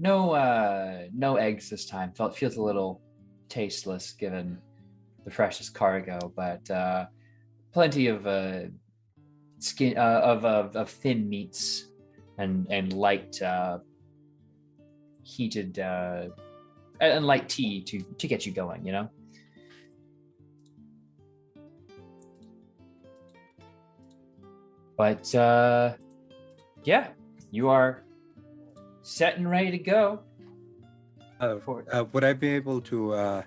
eggs this time. Feels a little tasteless given the precious cargo, but plenty of skin of thin meats and light heated and light tea to get you going, you know. But yeah, you are set and ready to go. Would I be able to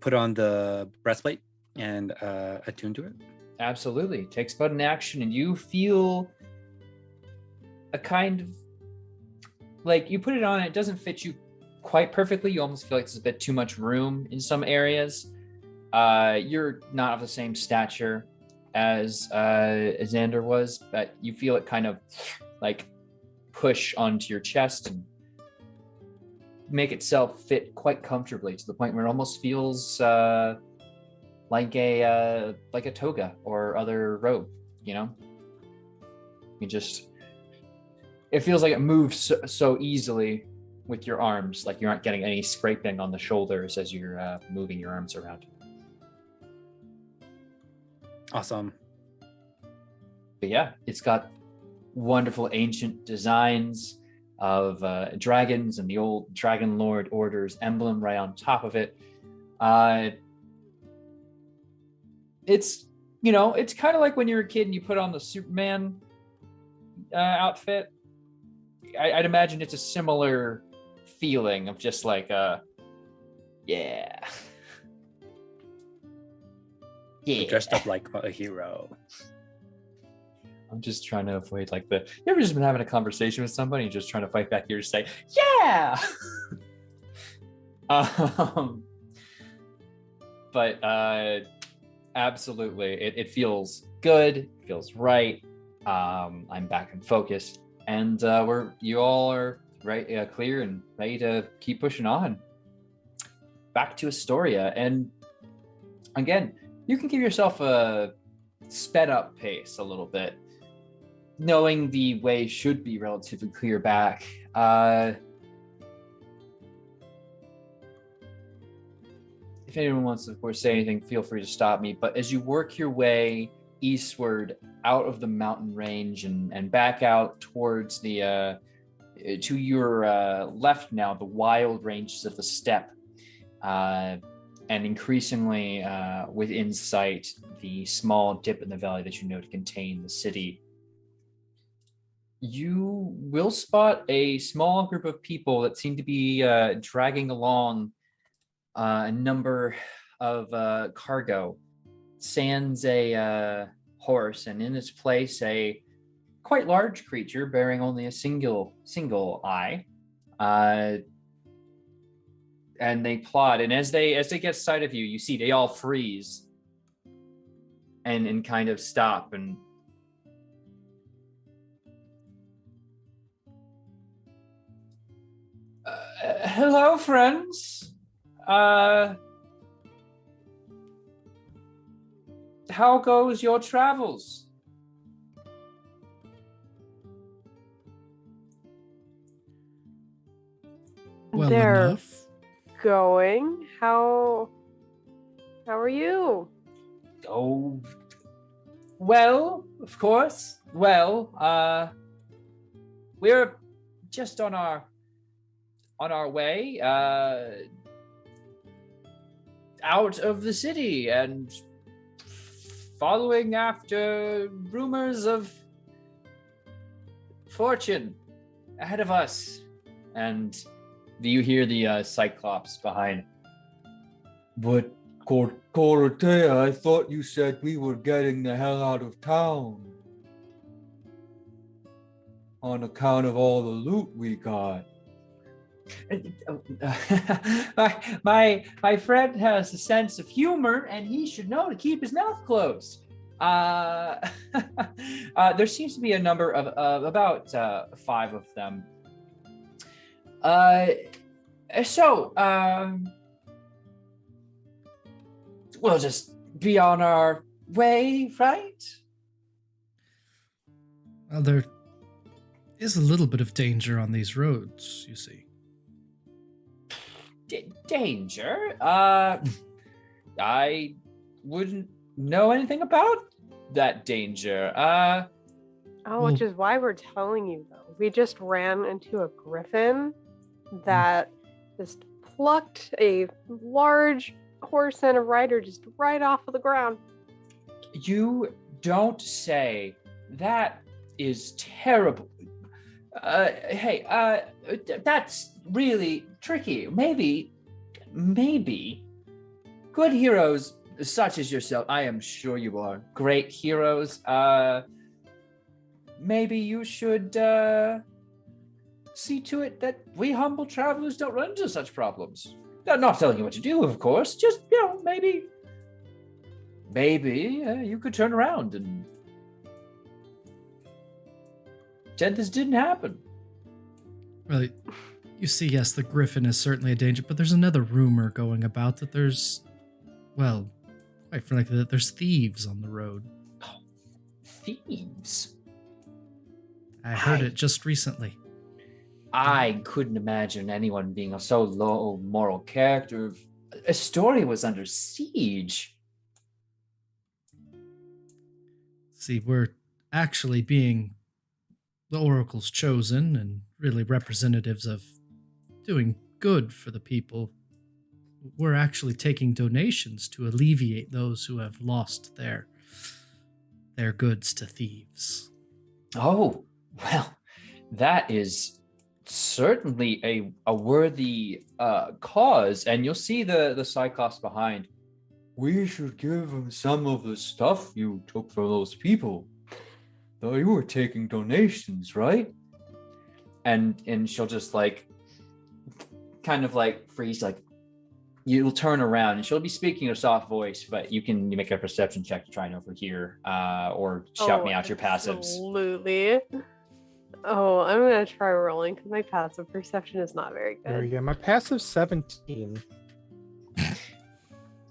put on the breastplate and attune to it? Absolutely. Takes but an action, and you feel a kind of like you put it on, it doesn't fit you quite perfectly. You almost feel like there's a bit too much room in some areas. You're not of the same stature as Xander was, but you feel it kind of like push onto your chest and make itself fit quite comfortably to the point where it almost feels like a toga or other robe, you know. It feels like it moves so easily with your arms, like you aren't getting any scraping on the shoulders as you're moving your arms around. Awesome. But yeah, it's got wonderful ancient designs of dragons and the old Dragonlord Order's emblem right on top of it. It's, you know, it's kind of like when you're a kid and you put on the Superman outfit. I'd imagine it's a similar feeling of just like, yeah. I'm dressed up like a hero. I'm just trying to avoid like you ever just been having a conversation with somebody and just trying to fight back here to say, yeah. But absolutely, it feels good, feels right. I'm back in focus, and you all are right, clear and ready to keep pushing on back to Astoria. And again, you can give yourself a sped up pace a little bit, knowing the way should be relatively clear back. If anyone wants to, of course, say anything, feel free to stop me. But as you work your way eastward out of the mountain range and back out towards the to your left now, the wild ranges of the steppe, and increasingly within sight, the small dip in the valley that you know to contain the city, you will spot a small group of people that seem to be dragging along a number of cargo, sans a horse, and in its place a quite large creature bearing only a single eye. And they plod, and as they get sight of you, you see they all freeze and kind of stop and hello, friends. How goes your travels? Well They're enough. going. How are you? Oh, well, of course. Well, we're just on our way out of the city and following after rumors of fortune ahead of us. And you hear the Cyclops behind. But Corotea, I thought you said we were getting the hell out of town on account of all the loot we got. My friend has a sense of humor, and he should know to keep his mouth closed. There seems to be a number of about 5 of them. So we'll just be on our way, right? Well, there is a little bit of danger on these roads, you see. Danger? I wouldn't know anything about that danger. Oh, which is why we're telling you, though. We just ran into a griffin that just plucked a large horse and a rider just right off of the ground. You don't say. That is terrible. Hey, that's really tricky. Maybe good heroes such as yourself, I am sure you are great heroes. Maybe you should see to it that we humble travelers don't run into such problems. Not telling you what to do, of course. Just, maybe you could turn around and pretend this didn't happen. Well, you see, yes, the griffin is certainly a danger, but there's another rumor going about that there's, well, quite frankly, that there's thieves on the road. Oh, thieves? I heard it just recently. I couldn't imagine anyone being a so low moral character. Astoria was under siege. See, we're actually being the oracles chosen and really representatives of doing good for the people. We're actually taking donations to alleviate those who have lost their goods to thieves. Oh, well, that is certainly a worthy cause, and you'll see the Cyclops behind. We should give them some of the stuff you took from those people. Though you were taking donations, right? And she'll just kind of freeze, you'll turn around and she'll be speaking in a soft voice, but you make a perception check to try and overhear or shout me out your passives. Absolutely. Oh, I'm gonna try rolling because my passive perception is not very good. There you go. My passive 17.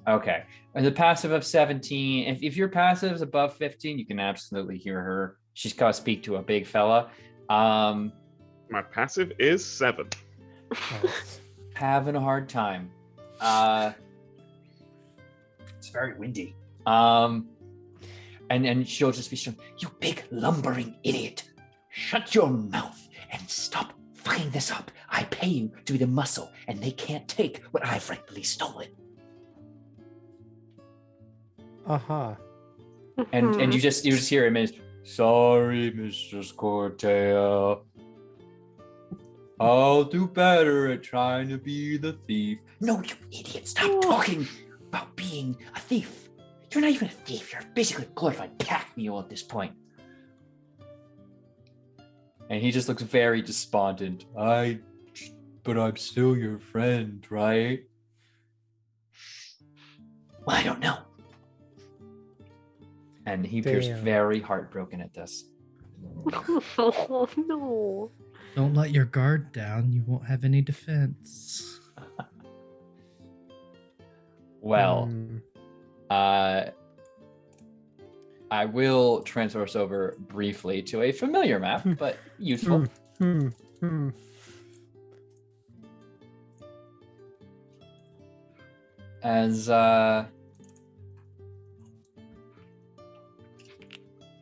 Okay. And the passive of 17, if your passive is above 15, you can absolutely hear her. She's got to speak to a big fella. My passive is 7. Having a hard time. It's very windy. And she'll just be showing, you big lumbering idiot. Shut your mouth and stop fucking this up. I pay you to be the muscle, and they can't take what I've rightfully stolen. Uh-huh. And you just hear him is, sorry, Mrs. Cortea. I'll do better at trying to be the thief. No, you idiot, stop talking about being a thief. You're not even a thief, you're basically a glorified pack mule at this point. And he just looks very despondent. But I'm still your friend, right? Well, I don't know. And he appears very heartbroken at this. Oh, no. Don't let your guard down. You won't have any defense. Well, I will transfer us over briefly to a familiar map, but useful. As I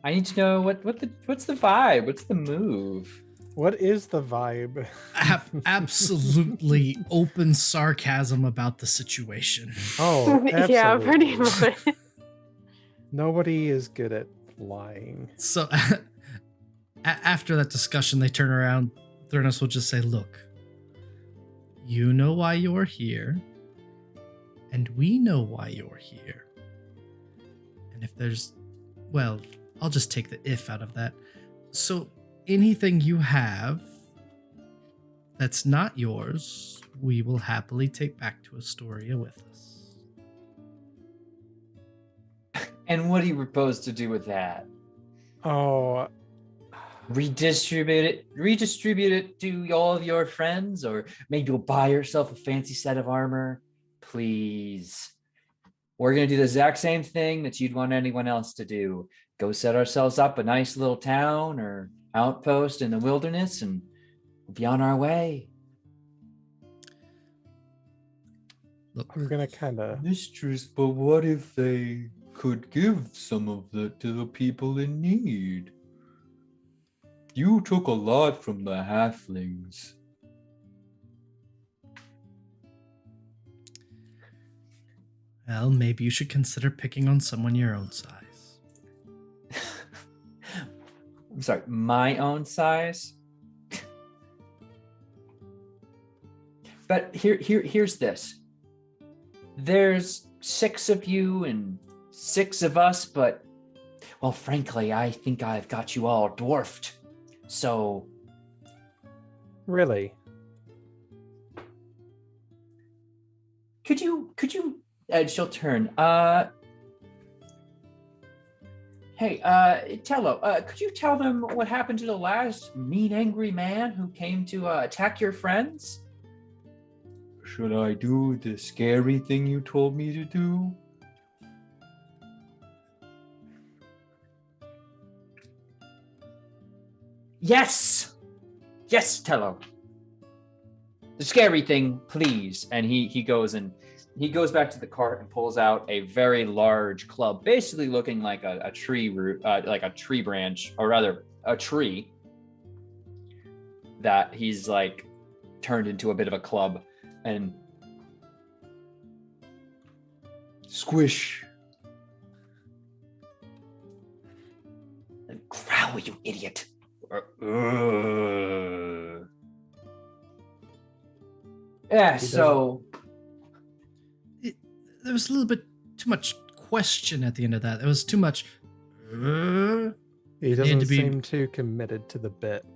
need to know what's the vibe? What's the move? What is the vibe? Absolutely open sarcasm about the situation. Oh, absolutely. Yeah, pretty much. Nobody is good at lying. So after that discussion, they turn around. Thurnos will just say, look, you know why you're here, and we know why you're here. And if there's, well, I'll just take the if out of that. So anything you have that's not yours, we will happily take back to Astoria with us. And what do you propose to do with that? Oh, Redistribute it to all of your friends, or maybe you'll buy yourself a fancy set of armor. Please. We're going to do the exact same thing that you'd want anyone else to do. Go set ourselves up a nice little town or outpost in the wilderness, and we'll be on our way. Look, I'm gonna kind of. Mistress, but what if they could give some of that to the people in need? You took a lot from the halflings. Well, maybe you should consider picking on someone your own size. I'm sorry, my own size? But here's this. There's 6 of you and 6 of us, but, well, frankly, I think I've got you all dwarfed. So... Really? Could you, she'll turn. Hey, Tello, could you tell them what happened to the last mean, angry man who came to attack your friends? Should I do the scary thing you told me to do? Yes! Yes, Tello. The scary thing, please. And he goes back to the cart and pulls out a very large club, basically looking like a tree root, like a tree branch, or rather a tree that he's like turned into a bit of a club, and squish. And growl, you idiot. Yeah, so There was a little bit too much question at the end of that. There was too much. He doesn't seem too committed to the bit.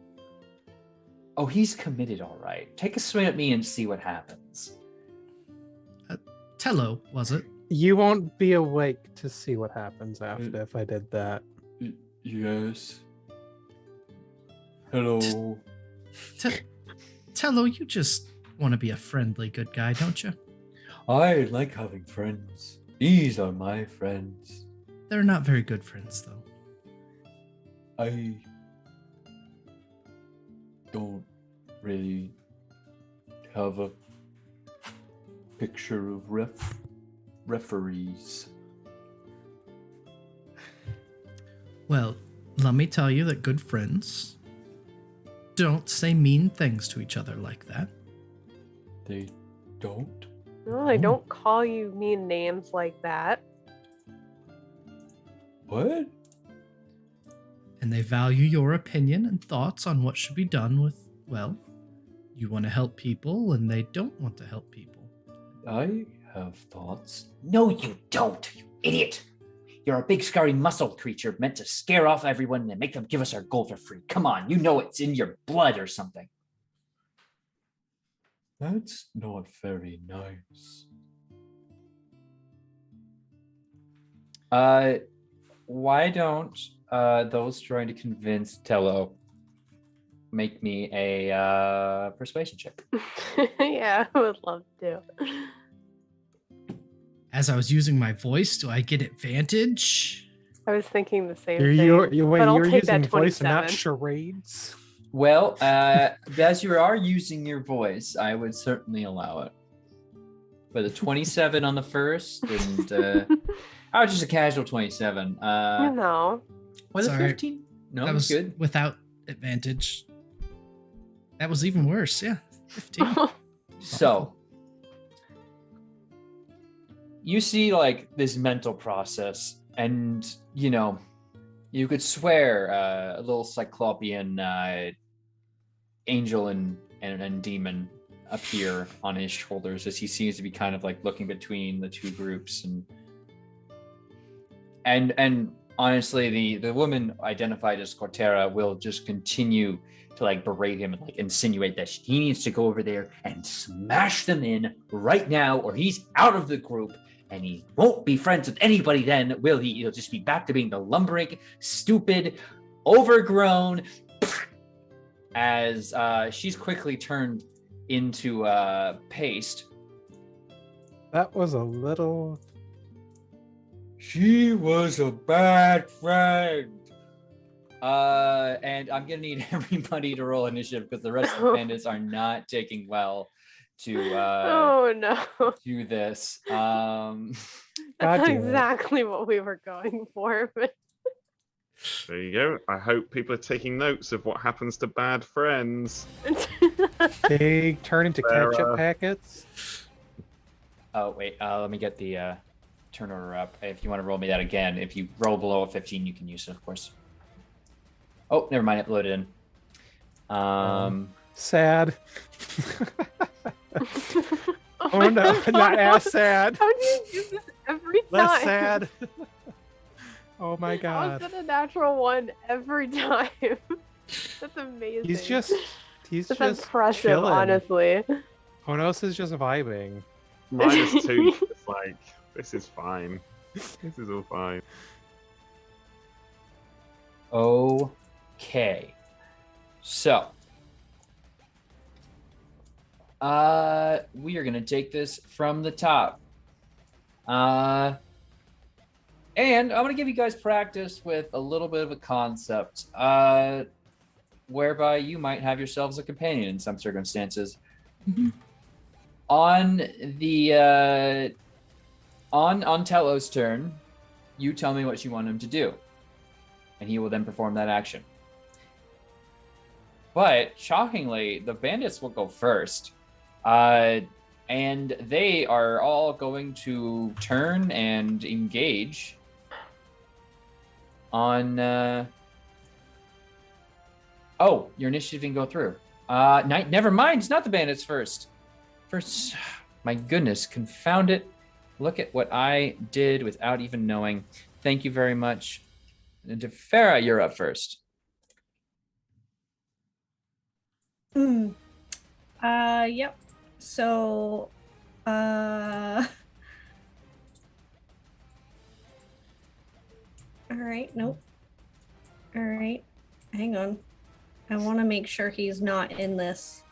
Oh, he's committed, all right. Take a swing at me and see what happens. Tello, was it? You won't be awake to see what happens after if I did that. Yes. Hello. Tello, you just want to be a friendly good guy, don't you? I like having friends. These are my friends. They're not very good friends, though. I don't really have a picture of referees. Well, let me tell you that good friends don't say mean things to each other like that. They don't? No, they don't call you mean names like that. What? And they value your opinion and thoughts on what should be done with, well, you want to help people and they don't want to help people. I have thoughts. No, you don't, you idiot. You're a big, scary muscle creature meant to scare off everyone and make them give us our gold for free. Come on, you know it's in your blood or something. That's not very nice. Why don't those trying to convince Tello make me a persuasion check? Yeah, I would love to. As I was using my voice, do I get advantage? I was thinking the same You're thing. wait, but I'll you're take using that voice and not 27. charades? Well, as you are using your voice, I would certainly allow it. But a 27 on the first, and I was just a casual 27. You know. Was it Sorry. 15? No, That it was was good. without advantage. That was even worse, yeah. 15. So, you see like this mental process, and you know, you could swear a little cyclopean angel and demon appear on his shoulders as he seems to be kind of like looking between the two groups, and honestly, the woman identified as Cortera will just continue to like berate him and like insinuate that he needs to go over there and smash them in right now, or he's out of the group. And he won't be friends with anybody then, will he? He'll just be back to being the lumbering, stupid, overgrown, as she's quickly turned into paste. That was a little... She was a bad friend. And I'm gonna need everybody to roll initiative because the rest of the bandits are not taking well to Oh no. do this. That's God not damn it. exactly what we were going for, but There you go. I hope people are taking notes of what happens to bad friends. They turn into ketchup packets. Oh, wait. Let me get the turn order up. If you want to roll me that again, if you roll below a 15, you can use it, of course. Oh, never mind. It loaded in. Sad. Oh no, not as sad. How do you do this every time? Less sad. Oh my How god. is it a natural one every time? That's amazing. He's just That's impressive, chilling. honestly. Honos is just vibing. -2. It's like, this is fine. This is all fine. Okay. So, we are going to take this from the top. And I'm going to give you guys practice with a little bit of a concept, whereby you might have yourselves a companion in some circumstances. On the on Telo's turn, you tell me what you want him to do, and he will then perform that action. But shockingly, the bandits will go first, and they are all going to turn and engage on. Oh, your initiative didn't go through. Never mind. It's not the bandits first. First, my goodness, confound it. Look at what I did without even knowing. Thank you very much. Farah, you're up first. Yep. So, all right, nope. All right, hang on. I want to make sure he's not in this.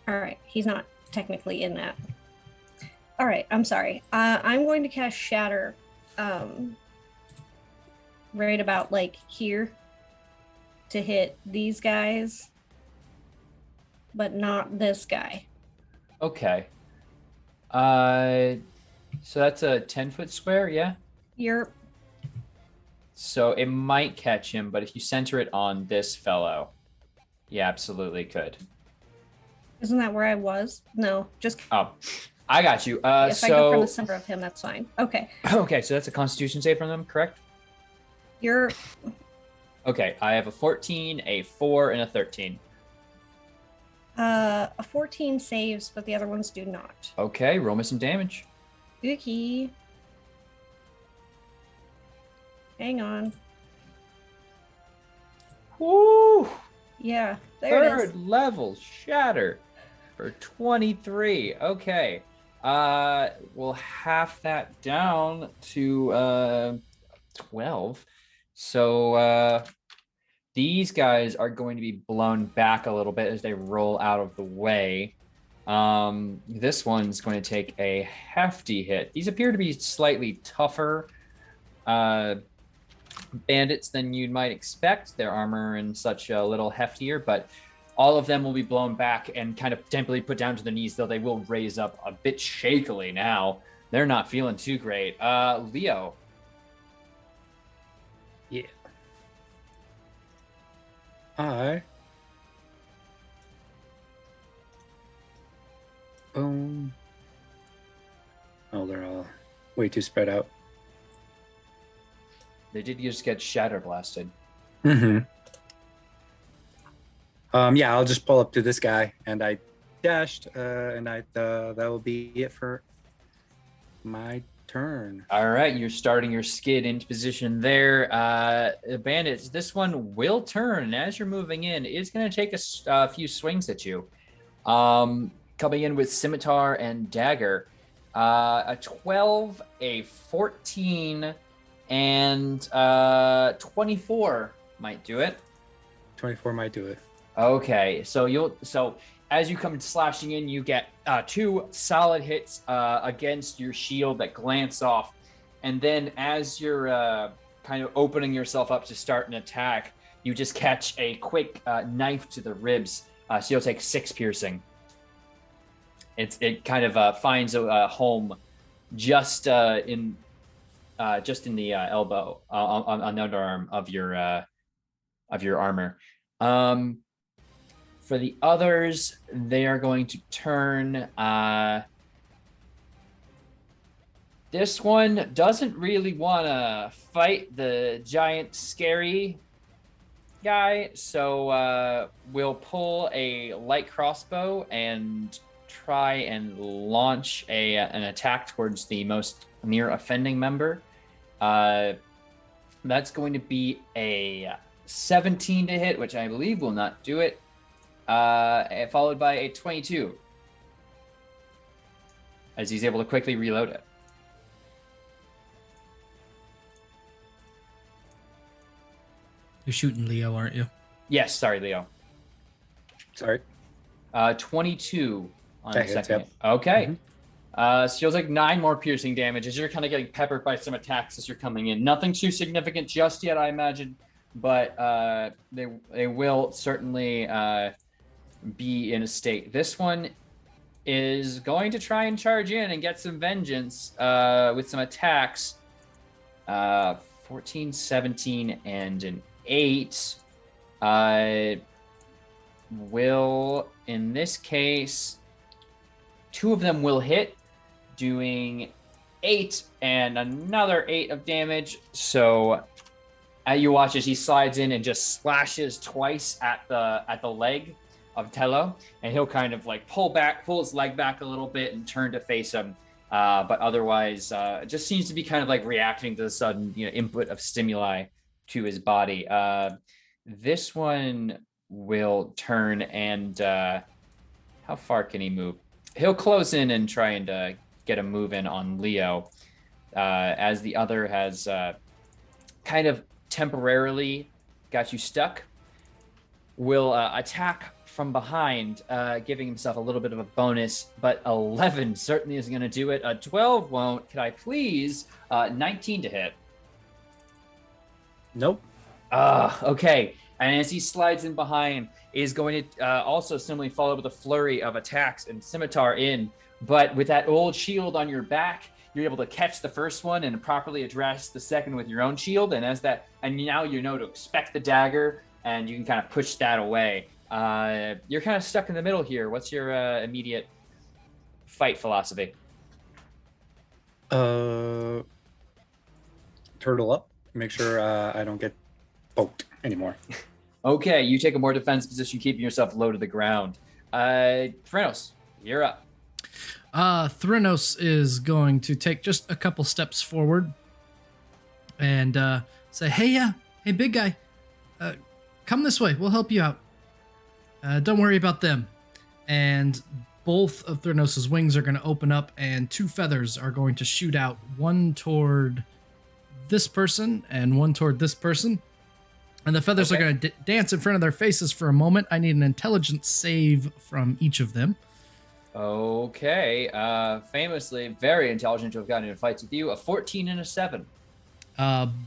All right, he's not technically in that. All right, I'm sorry. I'm going to cast Shatter right about like here to hit these guys, but not this guy. Okay. So that's a 10-foot square, yeah? You're So it might catch him, but if you center it on this fellow, you absolutely could. Isn't that where I was? No, just Oh, I got you. if I go So from the center of him, that's fine. Okay, okay, so that's a Constitution save from them, correct? you're Okay, I have a 14, a 4, and a 13. a 14 saves, but the other ones do not. Okay, roll me some damage. Okay. Hang on. Woo! Yeah, there it is. Third level shatter for 23. Okay. We'll half that down to 12. So these guys are going to be blown back a little bit as they roll out of the way. This one's going to take a hefty hit. These appear to be slightly tougher bandits than you might expect. Their armor and such a little heftier, but all of them will be blown back and kind of temporarily put down to their knees, though they will raise up a bit shakily now. They're not feeling too great. Leo. Yeah. Hi. Boom. Oh, they're all way too spread out. They did just get shatter blasted. Mm-hmm. Yeah, I'll just pull up to this guy, and I dashed, and that will be it for my turn. All right, you're starting your skid into position there. The bandits, this one will turn, and as you're moving in, it's going to take a few swings at you. Coming in with scimitar and dagger. A 12, a 14, and 24 might do it. 24 might do it. Okay, so as you come slashing in, you get 2 solid hits against your shield that glance off, and then as you're kind of opening yourself up to start an attack, you just catch a quick knife to the ribs. So you'll take 6 piercing. It kind of finds a home just in the elbow on the underarm of your armor. For the others, they are going to turn. This one doesn't really want to fight the giant scary guy, so we'll pull a light crossbow and try and launch an attack towards the most near offending member. That's going to be a 17 to hit, which I believe will not do it, followed by a 22, as he's able to quickly reload it. You're shooting Leo, aren't you? Yes, sorry, Leo. Sorry. 22 on That the hits, second. yep. Okay. So you'll take 9 more piercing damage as you're kind of getting peppered by some attacks as you're coming in. Nothing too significant just yet, I imagine, but they will certainly be in a state. This one is going to try and charge in and get some vengeance with some attacks. 14, 17, and an 8. Will, in this case, 2 of them will hit, doing 8 and another 8 of damage. So you watch as he slides in and just slashes twice at the leg of Tello, and he'll kind of like pull his leg back a little bit and turn to face him. But otherwise, just seems to be kind of like reacting to the sudden, input of stimuli to his body. This one will turn and how far can he move? He'll close in and try and get a move in on Leo, as the other has kind of temporarily got you stuck. Will attack from behind, giving himself a little bit of a bonus, but 11 certainly isn't going to do it. A 12 won't. Could I please? 19 to hit. Nope. Okay. And as he slides in behind, is going to also similarly follow with a flurry of attacks and scimitar in. But with that old shield on your back, you're able to catch the first one and properly address the second with your own shield. And now you know to expect the dagger, and you can kind of push that away. You're kind of stuck in the middle here. What's your immediate fight philosophy? Turtle up. Make sure I don't get poked anymore. Okay, you take a more defense position, keeping yourself low to the ground. Thrynos, you're up. Thrynos is going to take just a couple steps forward and say, hey, big guy, come this way. We'll help you out. Don't worry about them. And both of Thrynos' wings are going to open up, and 2 feathers are going to shoot out, one toward this person and one toward this person. And the feathers are going to dance in front of their faces for a moment. I need an intelligence save from each of them. Okay. Famously very intelligent to have gotten into fights with you. A 14 and a 7.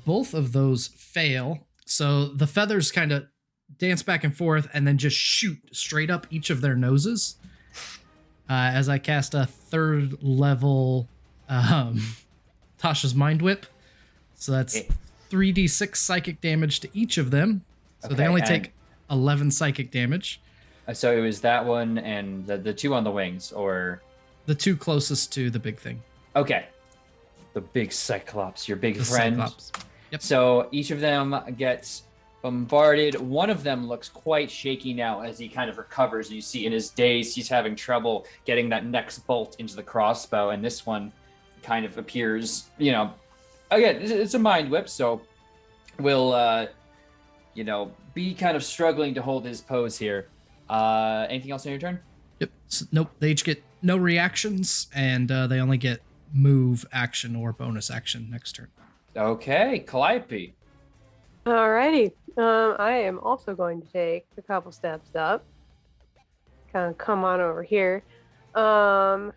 Both of those fail. So the feathers kind of dance back and forth and then just shoot straight up each of their noses. As I cast a 3rd level Tasha's Mind Whip. So that's 3d6 psychic damage to each of them. So they only take 11 psychic damage. So it was that one and the 2 on the wings, or? The 2 closest to the big thing. Okay. The big Cyclops, your big friend. Cyclops. Yep. So each of them gets bombarded. One of them looks quite shaky now as he kind of recovers. You see in his daze, he's having trouble getting that next bolt into the crossbow. And this one kind of appears, again, it's a mind whip. So will, be kind of struggling to hold his pose here. Anything else on your turn? Yep. So, nope. They each get no reactions, and they only get move action or bonus action next turn. Okay, Calliope. Alrighty. I am also going to take a couple steps up. Kind of come on over here. And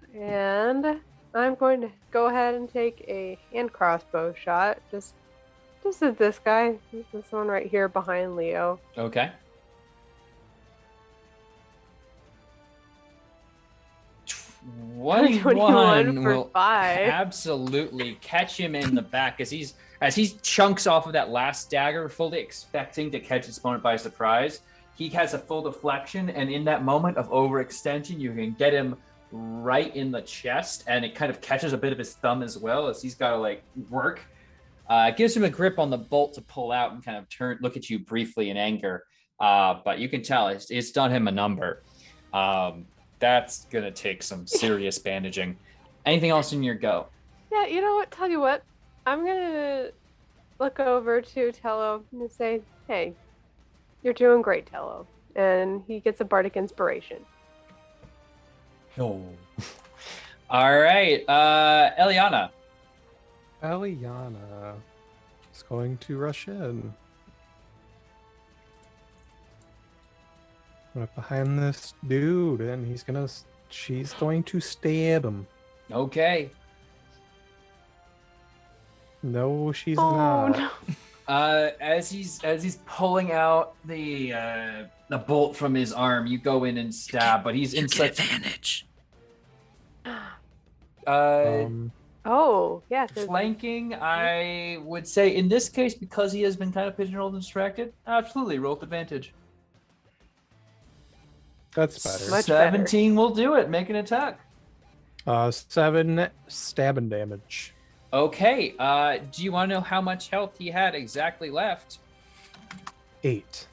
I'm going to go ahead and take a hand crossbow shot. Just Just at this guy. This one right here behind Leo. Okay. 21 for will 5. absolutely catch him in the back as he chunks off of that last dagger, fully expecting to catch his opponent by surprise. He has a full deflection, and in that moment of overextension, you can get him right in the chest, and it kind of catches a bit of his thumb as well as he's got to like work. Gives him a grip on the bolt to pull out and kind of look at you briefly in anger. But you can tell it's done him a number. That's gonna take some serious bandaging. Anything else in your go? Yeah, you know what? Tell you what. I'm gonna look over to Tello and say, "Hey, you're doing great, Tello." And he gets a bardic inspiration. Oh. All right, Eliana. Eliana is going to rush in. Right behind this dude, and she's going to stab him. Okay. No, she's Oh, not. no. As he's pulling out the bolt from his arm, you go in and stab, but he's in such advantage. Oh, yeah. 'cause- flanking. I would say in this case, because he has been kind of pigeonholed and distracted, absolutely roll with advantage. That's better. Much better. 17 will do it. Make an attack. 7 stabbing damage. Okay. Do you want to know how much health he had exactly left? 8.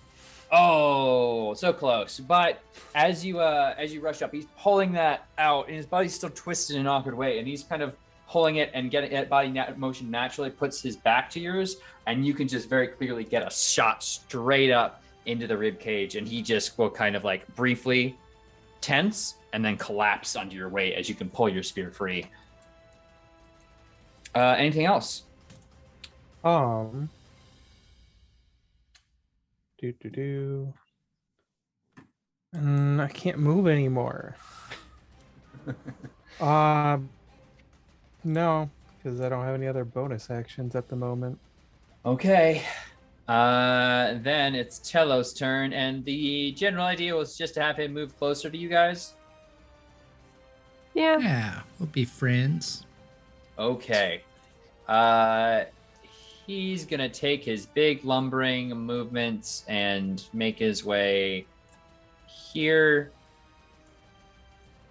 Oh, so close. But as you rush up, he's pulling that out, and his body's still twisted in an awkward way, and he's kind of pulling it and getting that body motion naturally puts his back to yours, and you can just very clearly get a shot straight up into the rib cage, and he just will kind of like briefly tense and then collapse under your weight as you can pull your spear free. Anything else? I can't move anymore. No, because I don't have any other bonus actions at the moment. Okay. Then it's Tello's turn, and the general idea was just to have him move closer to you guys. Yeah. Yeah, we'll be friends. Okay. He's gonna take his big lumbering movements and make his way here.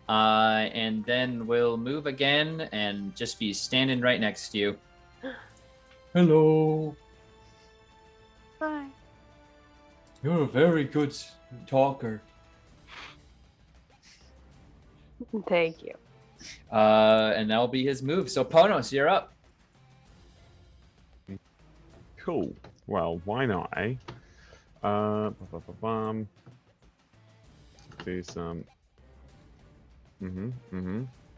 And then we'll move again and just be standing right next to you. Hello. Hi. You're a very good talker. Thank you. And that'll be his move. So Ponos, you're up. Cool. Well, why not, eh? Do some.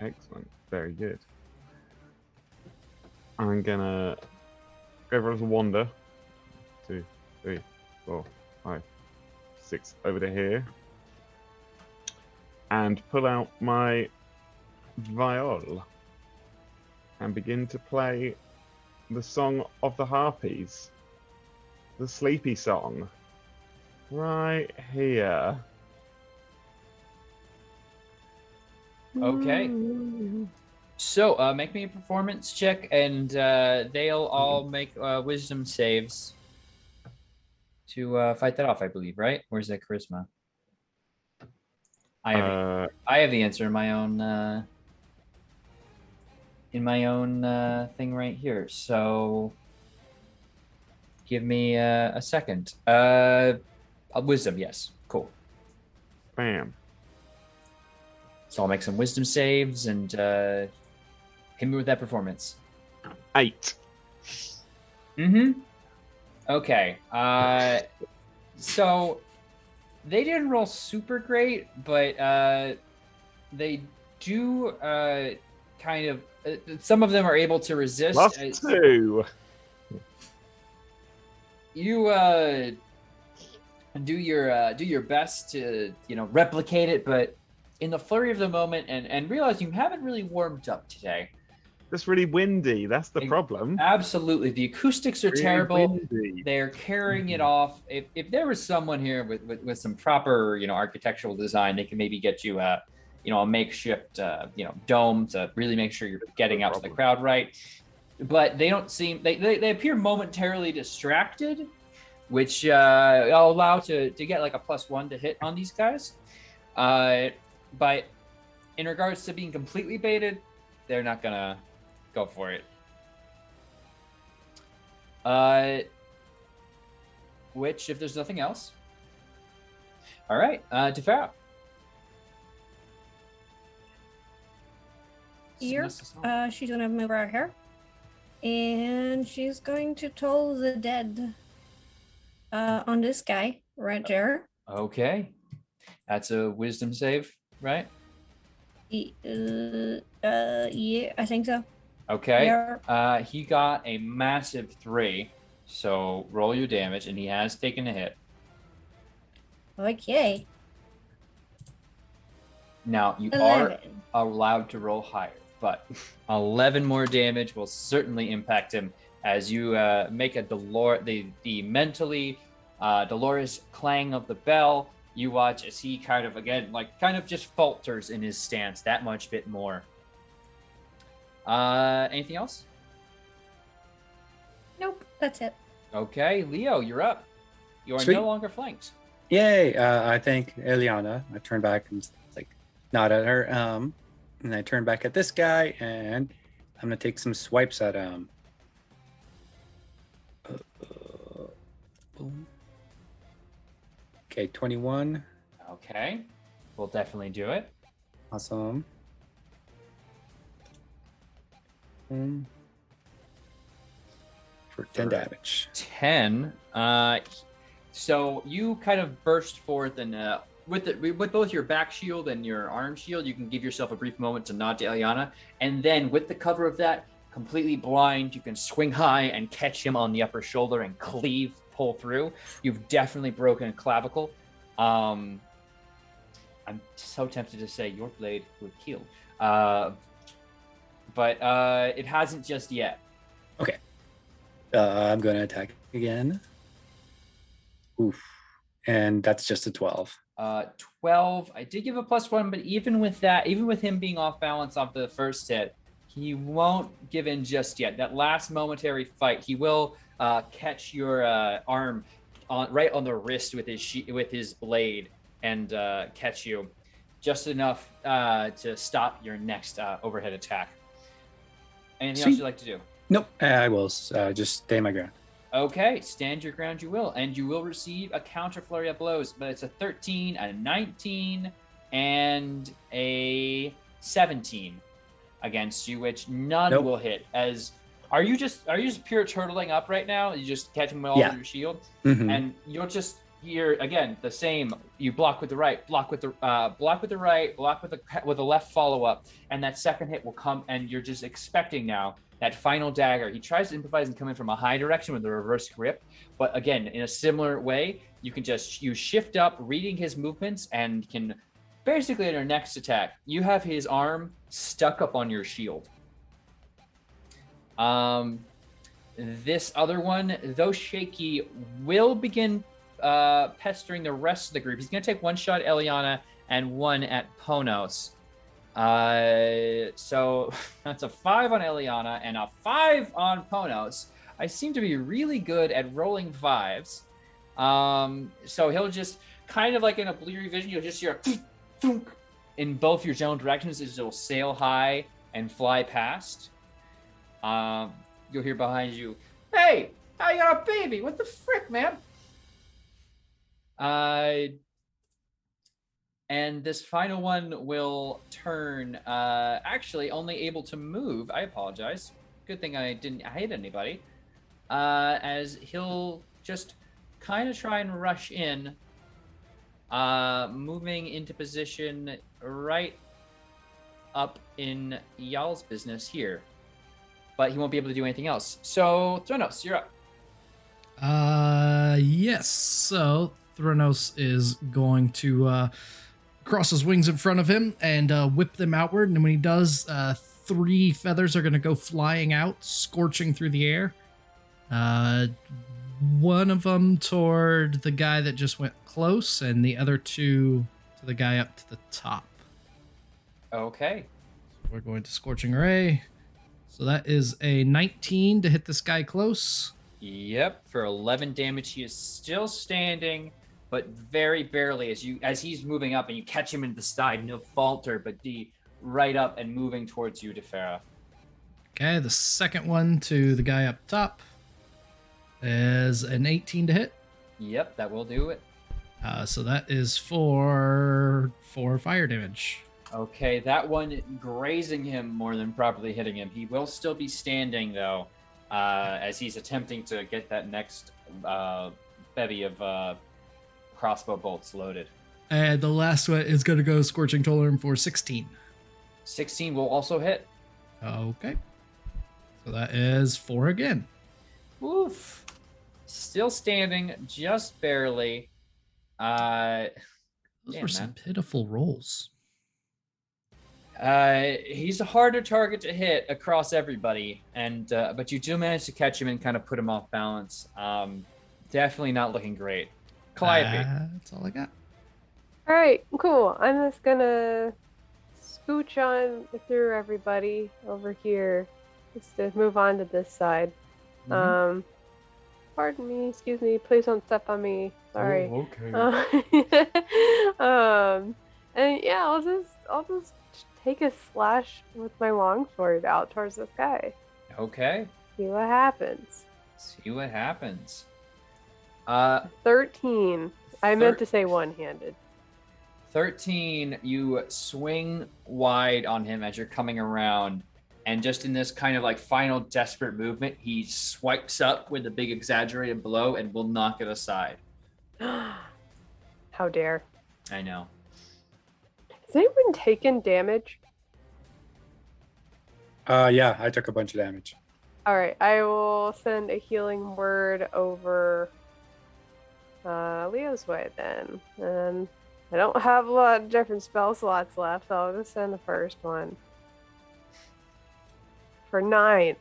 Excellent. Very good. I'm gonna go for a little wander. 2, 3, 4, 5, 6 over to here, and pull out my viol and begin to play the Song of the Harpies, the sleepy song, right here. Okay. So make me a performance check, and they'll all make wisdom saves to fight that off, I believe, right? Where's that charisma? I have the answer in my own thing right here. So give me a second. Wisdom, yes. Cool. Bam. So I'll make some wisdom saves and hit me with that performance. 8. Okay. So they didn't roll super great, but they do kind of. Some of them are able to resist. +2. You do your best to replicate it, but in the flurry of the moment and realize you haven't really warmed up today, That's really windy. That's the problem. Absolutely. The acoustics are Really terrible. windy. They're carrying it off. If there was someone here with some proper, architectural design, they can maybe get you a makeshift, dome to really make sure you're getting out to the crowd right. But they don't seem, they appear momentarily distracted, which I'll allow to get like a +1 to hit on these guys. But in regards to being completely baited, they're not gonna go for it. Which, if there's nothing else, all right, Tefera. Here, she's gonna move her hair, and she's going to toll the dead on this guy right there. Okay, that's a wisdom save, right? Yeah, I think so. Okay. Yeah. He got a massive 3, so roll your damage, and he has taken a hit. Okay. Now you 11. are allowed to roll higher, but 11 more damage will certainly impact him as you make a the mentally Dolores clang of the bell. You watch as he kind of just falters in his stance that much bit more. Anything else? Nope, that's it. Okay, Leo, you're up. You are Sweet. no longer flanked. Yay! I thank Eliana. I turn back and nod at her. And I turn back at this guy, and I'm gonna take some swipes at him. Boom. Okay, 21. Okay, we'll definitely do it. Awesome. For 10 damage. 10. So you kind of burst forth, and with both your back shield and your arm shield, you can give yourself a brief moment to nod to Eliana, and then with the cover of that, completely blind, you can swing high and catch him on the upper shoulder and pull through. You've definitely broken a clavicle. I'm so tempted to say your blade would kill, but it hasn't just yet. Okay. I'm going to attack again. Oof. And that's just a 12. 12. I did give a +1, but even with that, even with him being off balance off the first hit, he won't give in just yet. That last momentary fight, he will catch your arm right on the wrist with his blade and catch you just enough to stop your next overhead attack. Anything else you'd like to do? Nope. I will just stay my ground. Okay, stand your ground you will, and you will receive a counter flurry of blows, but it's a 13, a 19, and a 17 against you, which none will hit. Are you just pure turtling up right now? You just catch them all with your shield, and you'll just hear again the same. You block with the right, block with the right, block with the left follow up, and that second hit will come, and you're just expecting now that final dagger. He tries to improvise and come in from a high direction with a reverse grip, but again, in a similar way, you shift up, reading his movements, and can basically in your next attack, you have his arm stuck up on your shield. This other one, though shaky, will begin pestering the rest of the group. He's going to take one shot at Eliana and one at Ponos. So that's a 5 on Eliana and a 5 on Ponos. I seem to be really good at rolling 5s. So he'll just kind of like in a bleary vision, you'll just hear thunk in both your general directions as it'll sail high and fly past. You'll hear behind you, "Hey, I got a baby. What the frick, man?" And this final one will turn, actually only able to move. I apologize. Good thing I didn't hit anybody. As he'll just kind of try and rush in, moving into position right up in y'all's business here. But he won't be able to do anything else. So, Thronos, you're up. Yes. So, Thronos is going to cross his wings in front of him and whip them outward. And when he does, 3 feathers are going to go flying out, scorching through the air. One of them toward the guy that just went close, and the other 2 to the guy up to the top. Okay. We're going to Scorching Ray. So that is a 19 to hit this guy close. Yep, for 11 damage. He is still standing, but very barely as he's moving up, and you catch him in the side. No falter, but D right up and moving towards you, Defera. Okay, the second one to the guy up top is an 18 to hit. Yep, that will do it. So that is for 4 fire damage. Okay, that one grazing him more than properly hitting him. He will still be standing, though, as he's attempting to get that next bevy of crossbow bolts loaded. And the last one is going to go Scorching Tolerm for 16. 16 will also hit. Okay. So that is 4 again. Oof. Still standing, just barely. Those Damn, were some man. pitiful rolls. He's a harder target to hit across everybody, and but you do manage to catch him and kind of put him off balance. Definitely not looking great. Calliope. That's all I got. All right, cool. I'm just gonna scooch on through everybody over here, just to move on to this side. Mhm. Pardon me, excuse me. Please don't step on me. Sorry. Oh, okay. And yeah, I'll just take a slash with my longsword out towards this guy. Okay. See what happens. See what happens. 13. I meant to say one-handed. 13, you swing wide on him as you're coming around, and just in this kind of like final desperate movement, he swipes up with a big exaggerated blow and will knock it aside. How dare. I know. Has anyone taken damage? Yeah, I took a bunch of damage. Alright, I will send a healing word over Leo's way then. And I don't have a lot of different spell slots left, so I'll just send the first one. For 9.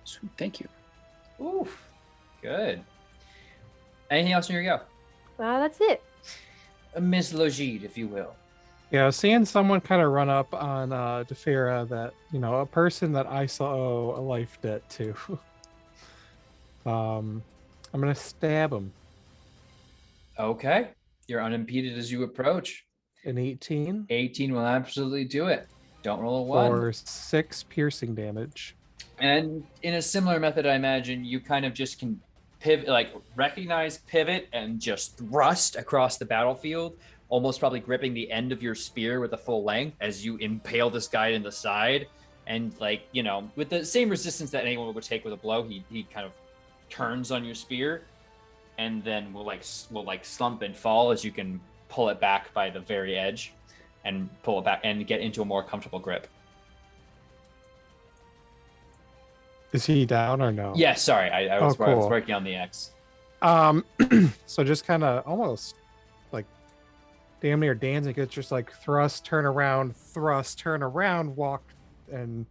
Sweet, thank you. Oof. Good. Anything else in your go? That's it. Miss Logide, if you will. Yeah, seeing someone kind of run up on Defera, that, you know, a person that I saw owe a life debt to. I'm gonna stab him. Okay. You're unimpeded as you approach. An 18 18 will absolutely do it. Don't roll a 1. for 6 piercing damage. And in a similar method, I imagine you kind of just can pivot, like recognize, pivot, and just thrust across the battlefield, almost probably gripping the end of your spear with a full length as you impale this guy in the side. And like, you know, with the same resistance that anyone would take with a blow, he kind of turns on your spear, and then will slump and fall as you can pull it back by the very edge and pull it back and get into a more comfortable grip. Is he down or no? Yeah, sorry, I was cool. working on the X. So just kind of almost like damn near dancing. It's just like thrust, turn around, walk, and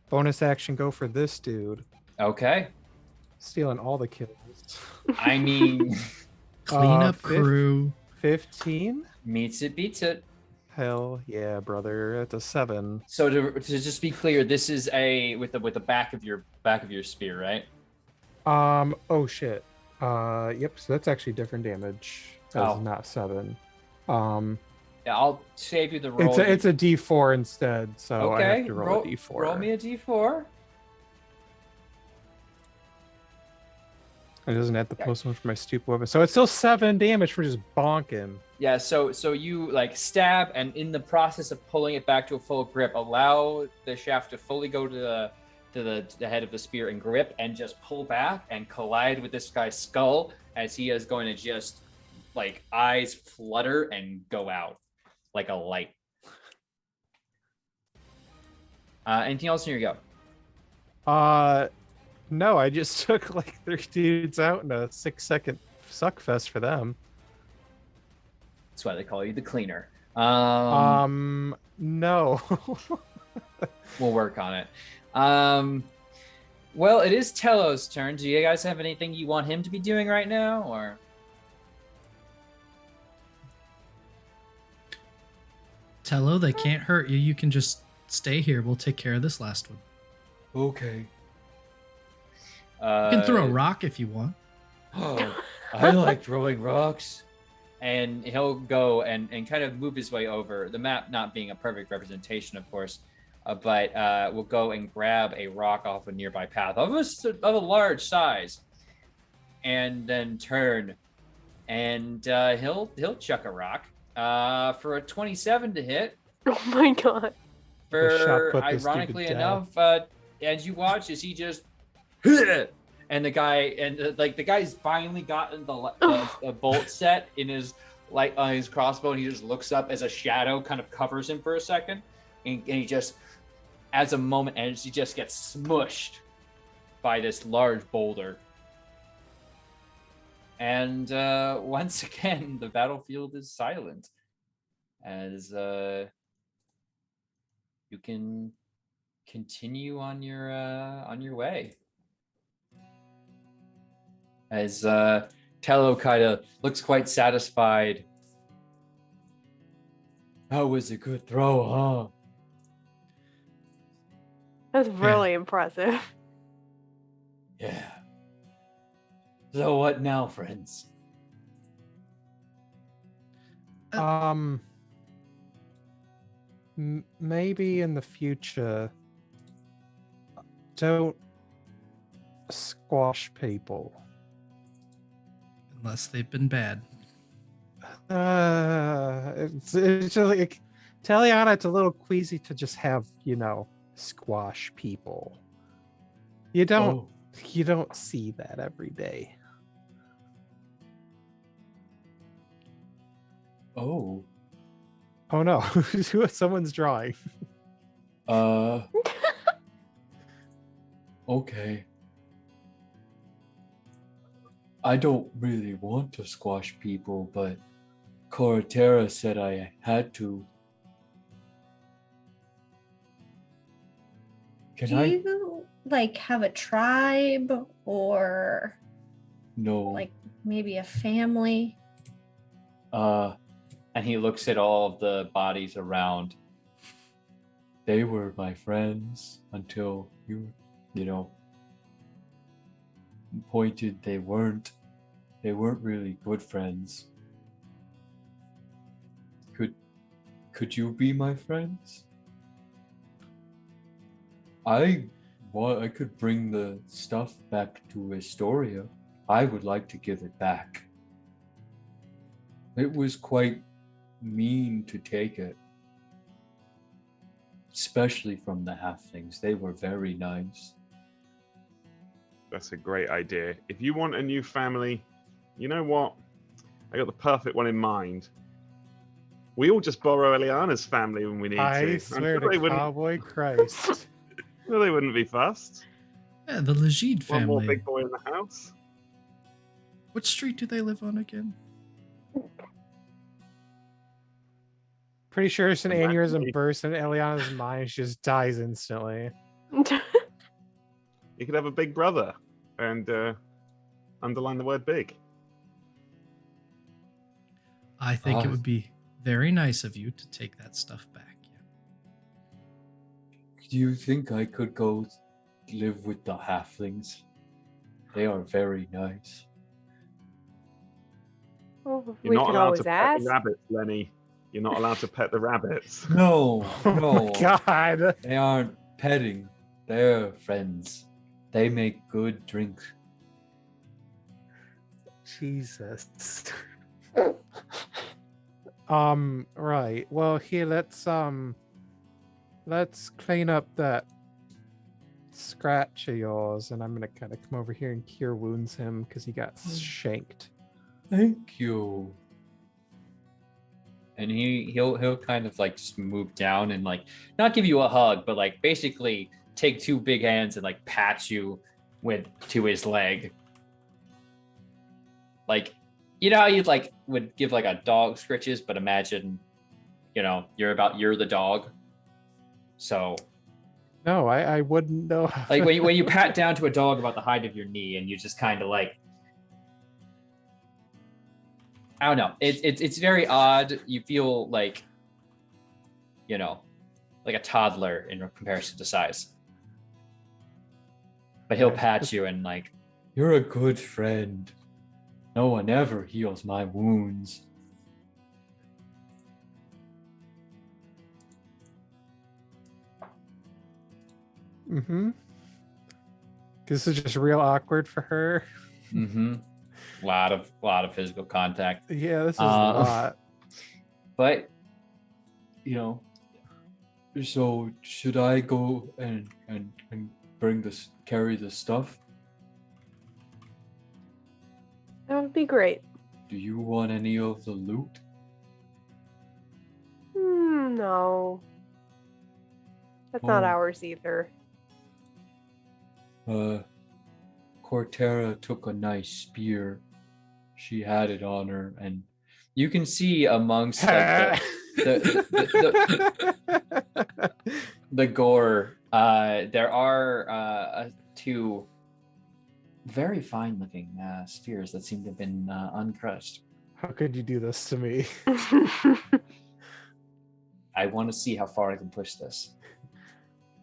bonus action go for this dude. Okay. Stealing all the kills. I mean, Cleanup crew. 15? meets it, beats it. Hell yeah, brother. That's a 7. So to just be clear, this is a with the back of your spear, right? Oh shit. Yep, so that's actually different damage. That's Oh. not 7. Yeah, I'll save you the roll. It's a D4 instead, so I okay. have to roll a D4. Roll me a D4. It doesn't have the plus 1 for my stupid weapon. So it's still 7 damage for just bonking. Yeah, so you like stab, and in the process of pulling it back to a full grip, allow the shaft to fully go to the head of the spear and grip, and just pull back and collide with this guy's skull as he is going to just like eyes flutter and go out like a light. Anything else in your go? No, I just took like 3 dudes out in a 6-second suck fest for them. That's why they call you the cleaner. No. We'll work on it. Well, it is Telo's turn. Do you guys have anything you want him to be doing right now, or? Tello, they can't hurt you. You can just stay here. We'll take care of this last one. Okay. You can throw a rock if you want. Oh, I like throwing rocks. And he'll go and kind of move his way over. The map not being a perfect representation, of course, but we'll go and grab a rock off a nearby path of a large size, and then turn, and he'll chuck a rock for a 27 to hit. Oh my god! shot put this Ironically dude enough, as you watch, as he just and the guy's finally gotten the bolt set in his on his crossbow, and he just looks up as a shadow kind of covers him for a second, and he just, as a moment ends, he just gets smushed by this large boulder. And once again, the battlefield is silent as you can continue on your way. As Tello kind of looks quite satisfied. That was a good throw, huh? That's really impressive. Yeah. So what now, friends? Maybe in the future, don't squash people. Unless they've been bad. It's just like Thylea, it's a little queasy to just have, squash people. You don't see that every day. Oh no. Someone's drawing. Okay. I don't really want to squash people, but Coratera said I had to. Do you have a tribe or No. Maybe a family? And he looks at all of the bodies around. They were my friends until you pointed they weren't really good friends. Could you be my friends? I could bring the stuff back to Astoria. I would like to give it back. It was quite mean to take it. Especially from the halflings. They were very nice. That's a great idea. If you want a new family, you know what? I got the perfect one in mind. We all just borrow Eliana's family when we need to. I swear to Cowboy Christ. Well, they wouldn't be fussed. Yeah, the Legide family. One more big boy in the house. What street do they live on again? Pretty sure it's an aneurysm burst and Eliana's mind just dies instantly. You could have a big brother and underline the word big. I think it would be very nice of you to take that stuff back. Yeah. Do you think I could go live with the halflings? They are very nice. Well, You're we not could allowed always to pet ask. the rabbits, Lenny. You're not allowed to pet the rabbits. No. Oh my god. They aren't petting. They're friends. They make good drink. Jesus. Right. Well, here, let's clean up that scratch of yours, and I'm gonna kind of come over here and cure wounds him because he got shanked. Thank you. And he'll kind of just move down and not give you a hug, but basically take two big hands and pat you to his leg. How you'd would give a dog scritches, but imagine, you're the dog. So No, I wouldn't know. Like when you pat down to a dog about the height of your knee, and you just kind of like, I don't know. It's very odd. You feel like, like a toddler in comparison to size. But he'll pat you and like, you're a good friend. No one ever heals my wounds. Mm-hmm. This is just real awkward for her. Mm-hmm. Lot of physical contact. Yeah, this is a lot. But so should I go and carry the stuff? That would be great. Do you want any of the loot? No. That's not ours either. Cortera took a nice spear. She had it on her, and you can see amongst like, the gore, there are two very fine-looking spheres that seem to have been uncrushed. How could you do this to me? I want to see how far I can push this.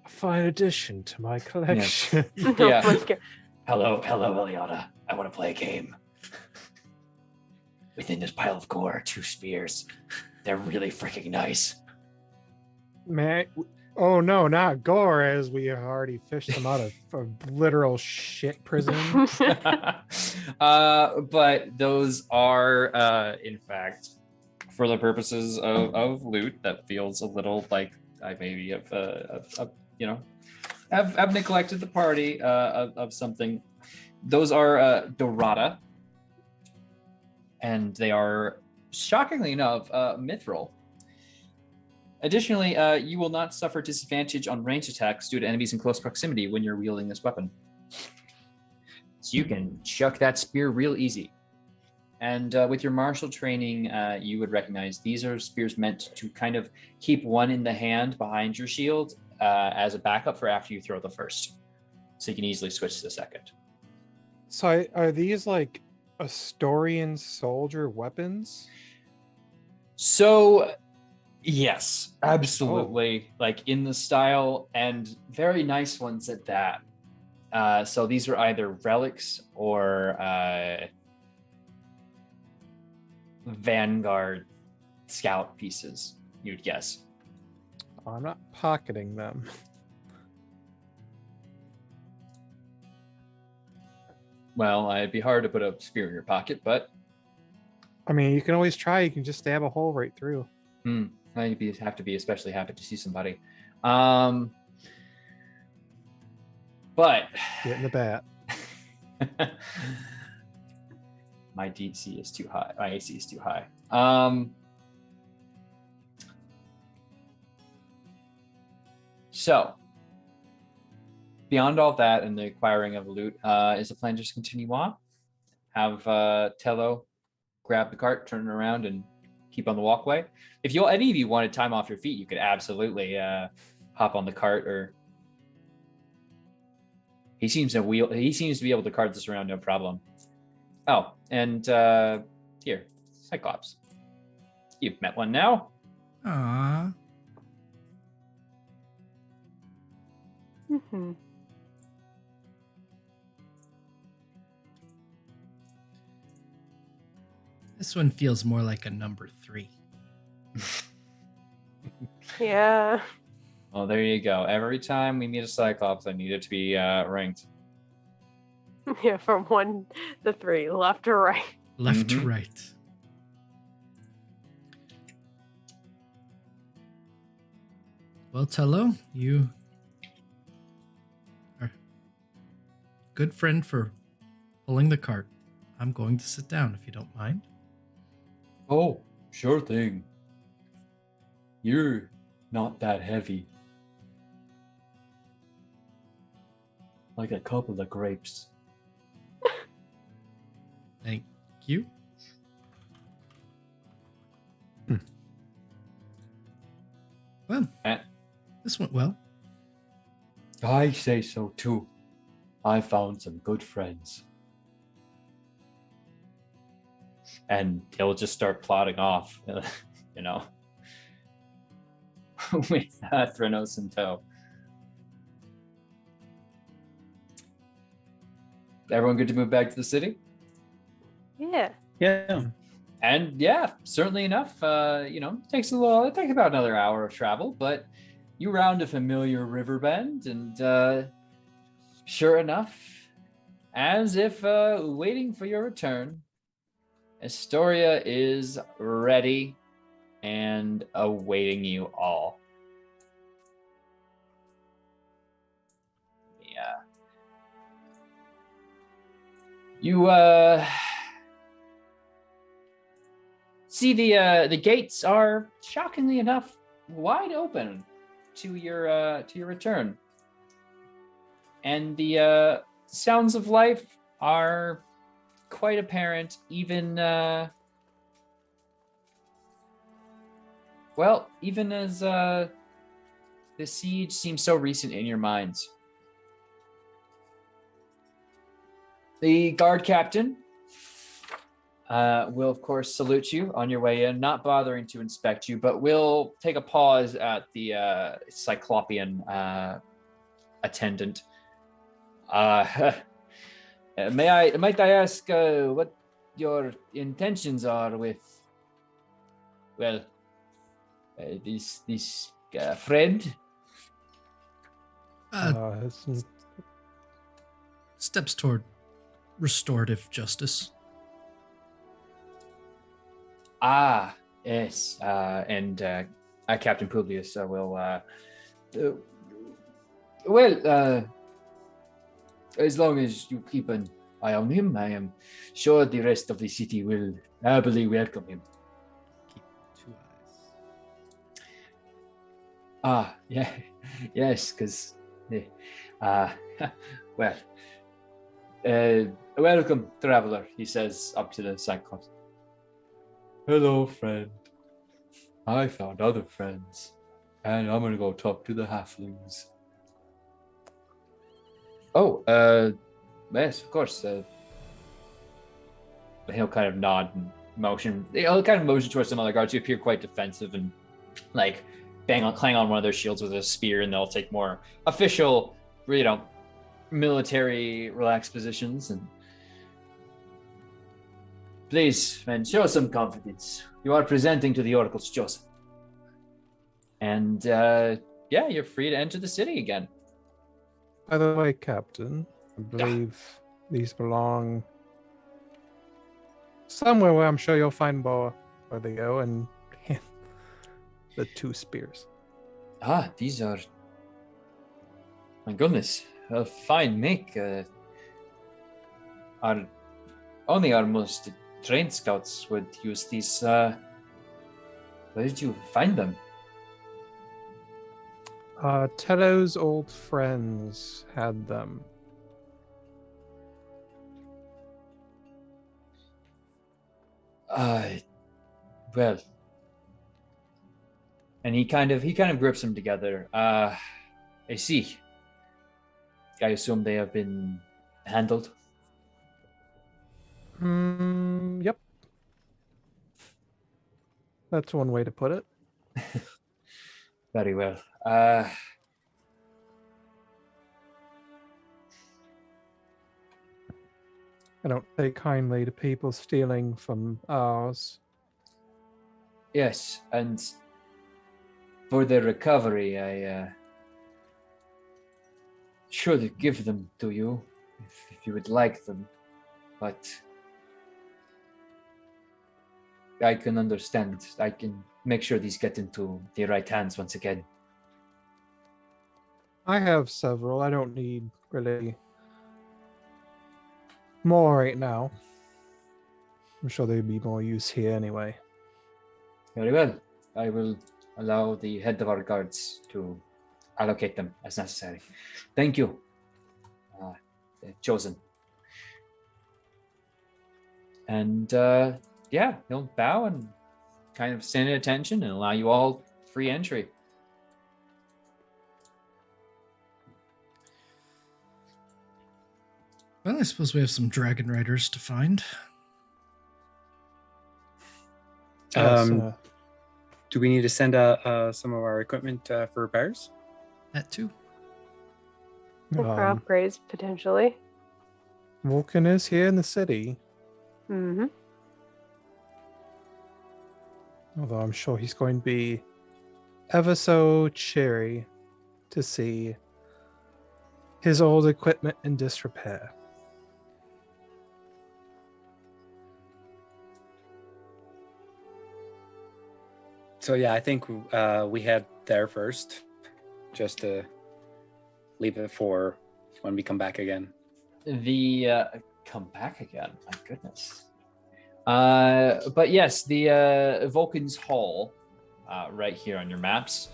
A fine addition to my collection. Yeah. Hello, Eliana. I want to play a game. Within this pile of gore are two spears. They're really freaking nice. Man, oh no, not gore, as we already fished them out of a literal shit prison. But those are, in fact, for the purposes of loot, that feels a little like I maybe have neglected the party of something. Those are Dorada, and they are, shockingly enough, mithril. Additionally, you will not suffer disadvantage on ranged attacks due to enemies in close proximity when you're wielding this weapon. So you can chuck that spear real easy. And with your martial training, you would recognize these are spears meant to kind of keep one in the hand behind your shield as a backup for after you throw the first. So you can easily switch to the second. So are these like Astorian soldier weapons? So, yes, absolutely. Like in the style, and very nice ones at that. So these are either relics or Vanguard scout pieces, you'd guess. Oh, I'm not pocketing them. Well, it'd be hard to put a spear in your pocket, but I mean, you can always try. You can just stab a hole right through. I'd have to be especially happy to see somebody. But Get in the bat. my DC is too high. My AC is too high. So, beyond all that and the acquiring of loot, is the plan just continue on? Have Tello grab the cart, turn it around, and keep on the walkway? If any of you wanted time off your feet, you could absolutely hop on the cart. Or he seems to be able to cart this around, no problem. Oh, and here, Cyclops. You've met one now. Aww. Mm-hmm. This one feels more like a number 3. Yeah. Well, there you go. Every time we meet a Cyclops, I need it to be ranked. Yeah, from 1 to 3, left to right. Left to right. Well, Tello, you are a good friend for pulling the cart. I'm going to sit down if you don't mind. Oh, sure thing. You're not that heavy. Like a couple of grapes. Thank you. Well, this went well. I say so too. I found some good friends. And he'll just start plodding off, you know, with Thrynos in tow. Everyone good to move back to the city? Yeah. Yeah. And yeah, certainly enough. It takes about another hour of travel, but you round a familiar river bend, and sure enough, as if waiting for your return, Astoria is ready and awaiting you all. Yeah. You see the gates are shockingly enough wide open to your return. And the sounds of life are quite apparent, even even as the siege seems so recent in your minds. The guard captain will, of course, salute you on your way in, not bothering to inspect you, but will take a pause at the Cyclopean attendant. Might I ask what your intentions are with, this friend? Steps toward restorative justice. Yes. And Captain Publius will, as long as you keep an eye on him, I am sure the rest of the city will happily welcome him. Keep 2 eyes. Yeah, yes, because, welcome, traveler, he says up to the Cyclops. Hello, friend. I found other friends, and I'm gonna go talk to the halflings. Oh, yes, of course. He'll kind of nod and motion. He'll kind of motion towards some other guards who appear quite defensive and like clang on one of their shields with a spear, and they'll take more official, military relaxed positions. And please, man, show some confidence. You are presenting to the Oracle's chosen. And you're free to enter the city again. By the way, Captain, I believe these belong somewhere where I'm sure you'll find more where they go, and the 2 spears. These are, my goodness, a fine make. Only our most trained scouts would use these. Where did you find them? Telo's old friends had them. And he kind of grips them together. I see. I assume they have been handled. Yep. That's one way to put it. Very well. I don't take kindly to people stealing from ours. Yes, and for their recovery, I should give them to you if you would like them, but I can understand. I can make sure these get into the right hands once again. I have several. I don't need really more right now. I'm sure there'd be more use here anyway. Very well. I will allow the head of our guards to allocate them as necessary. Thank you, chosen. And he'll bow and kind of stand at attention and allow you all free entry. Well, I suppose we have some dragon riders to find. Yes, Do we need to send out some of our equipment for repairs? That too. For upgrades, potentially. Vulcan is here in the city, Mm-hmm. although I'm sure he's going to be ever so cheery to see his old equipment in disrepair. So yeah, I think we head there first, just to leave it for when we come back again. Come back again. My goodness. But yes, the Vulcan's Hall, right here on your maps,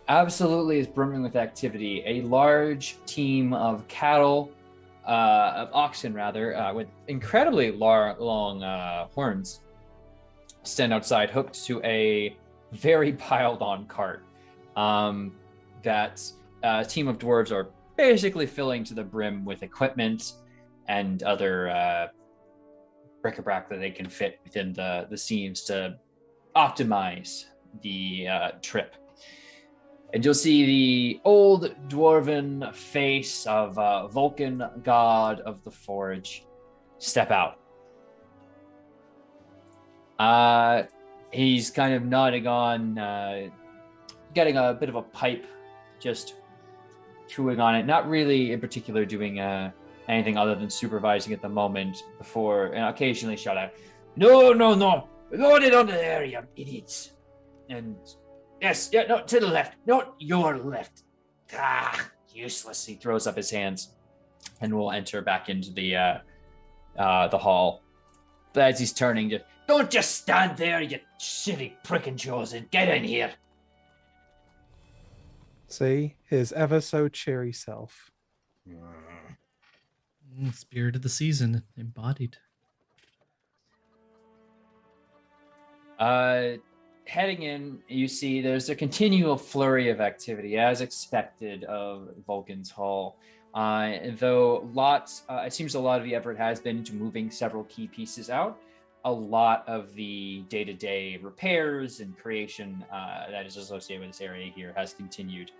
absolutely is brimming with activity. A large team of cattle, of oxen rather, with incredibly long horns, stand outside, hooked to a very piled-on cart. That team of dwarves are basically filling to the brim with equipment and other bric-a-brac that they can fit within the seams to optimize the trip. And you'll see the old dwarven face of Vulcan, god of the forge, step out. He's kind of nodding on, getting a bit of a pipe, just chewing on it, not really in particular doing anything other than supervising at the moment, before and occasionally shout out, no, load it onto there, you idiots. And yes, yeah, no, to the left, not your left. Useless. He throws up his hands and will enter back into the hall. But as he's turning to, don't just stand there, you silly prick and chosen. Get in here. See, his ever so cheery self. Spirit of the season embodied. Heading in, you see there's a continual flurry of activity, as expected of Vulcan's Hall. Though it seems a lot of the effort has been into moving several key pieces out. A lot of the day-to-day repairs and creation that is associated with this area here has continued.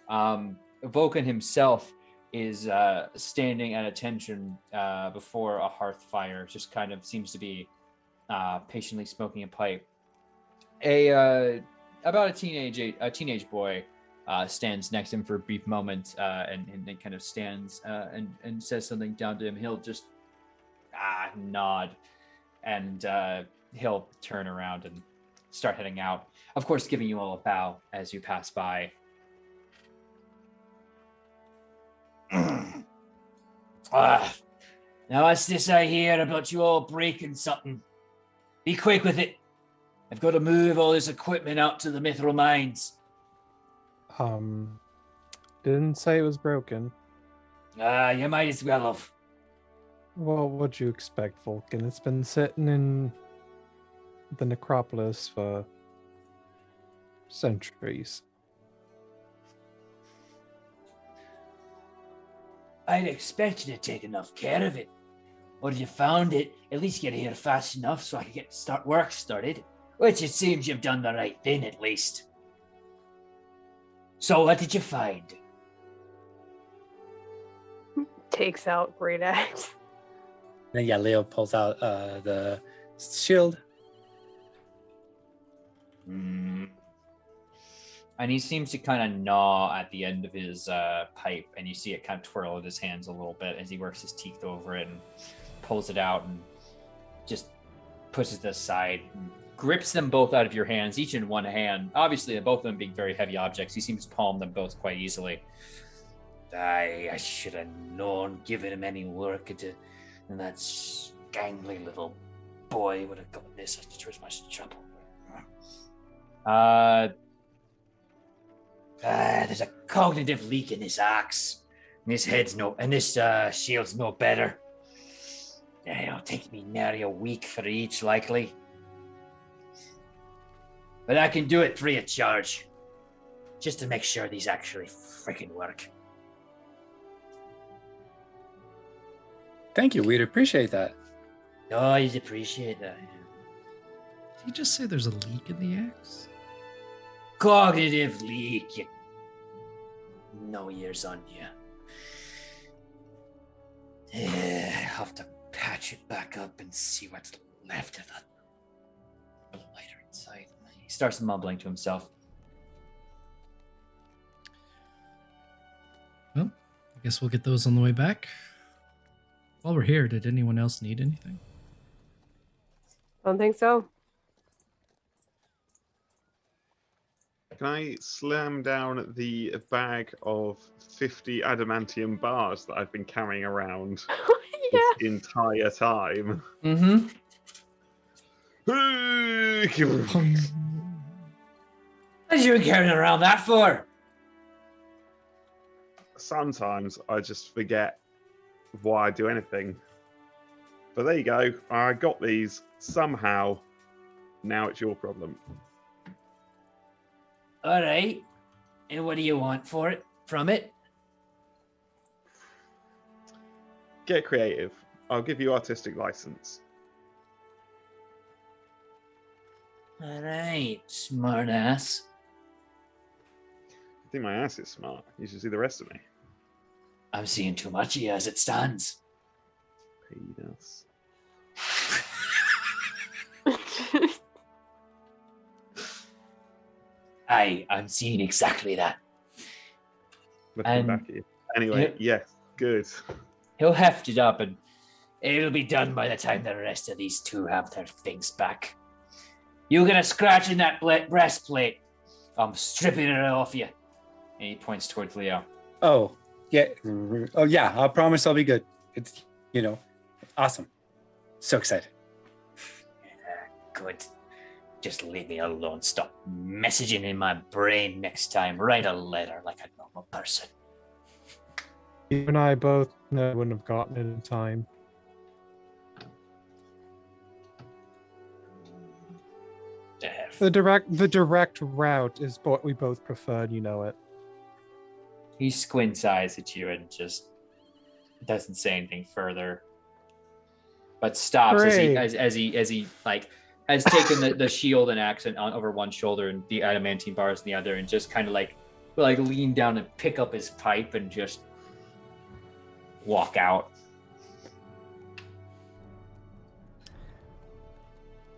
Vulcan himself is standing at attention before a hearth fire, just kind of seems to be patiently smoking a pipe. About a teenage boy stands next to him for a brief moment, and then kind of stands and says something down to him. He'll just nod, and he'll turn around and start heading out. Of course, giving you all a bow as you pass by. Now what's this I hear about you all breaking something? Be quick with it. I've got to move all this equipment out to the mithril mines. Didn't say it was broken. You might as well have. Well, what'd you expect, Vulcan? It's been sitting in the necropolis for centuries. I'd expect you to take enough care of it. Or if you found it, at least get here fast enough so I can get work started. Which it seems you've done the right thing, at least. So what did you find? Takes out Great Axe. Then yeah, Leo pulls out the shield. And he seems to kind of gnaw at the end of his pipe, and you see it kind of twirl in his hands a little bit as he works his teeth over it and pulls it out and just pushes it aside and grips them both out of your hands, each in one hand. Obviously, both of them being very heavy objects, he seems to palm them both quite easily. I should have known, given him any work, and that gangly little boy would have gotten this into as much trouble. There's a cognitive leak in this axe. And this shield's no better. It'll take me nearly a week for each, likely. But I can do it free of charge. Just to make sure these actually freaking work. Thank you. We'd appreciate that. Oh, I'd appreciate that. Did you just say there's a leak in the axe? Cognitive leak. No years on you. Yeah, I'll have to patch it back up and see what's left of the lighter inside. He starts mumbling to himself. Well, I guess we'll get those on the way back. While we're here, did anyone else need anything? Don't think so. Can I slam down the bag of 50 adamantium bars that I've been carrying around Yeah. this entire time? Mm-hmm. What are you carrying around that for? Sometimes I just forget why I do anything. But there you go. I got these somehow. Now it's your problem. All right. And what do you want from it? Get creative. I'll give you artistic license. All right, smart ass. I think my ass is smart. You should see the rest of me. I'm seeing too much of you as it stands. Penis. I'm seeing exactly that. Looking And- back at you. Anyway, yes, good. He'll heft it up and it'll be done by the time the rest of these two have their things back. You get a scratch in that breastplate, I'm stripping it off you. And he points towards Leo. Oh, yeah. Oh, yeah. I promise I'll be good. It's, awesome. So excited. Good. Just leave me alone. Stop messaging in my brain next time. Write a letter like a normal person. You and I both know I wouldn't have gotten it in time. The direct route is what we both preferred, you know it. He squints eyes at you and just doesn't say anything further, but stops Great. as he like has taken the shield and axe on over one shoulder and the adamantine bars in the other, and just kind of like lean down and pick up his pipe and just walk out.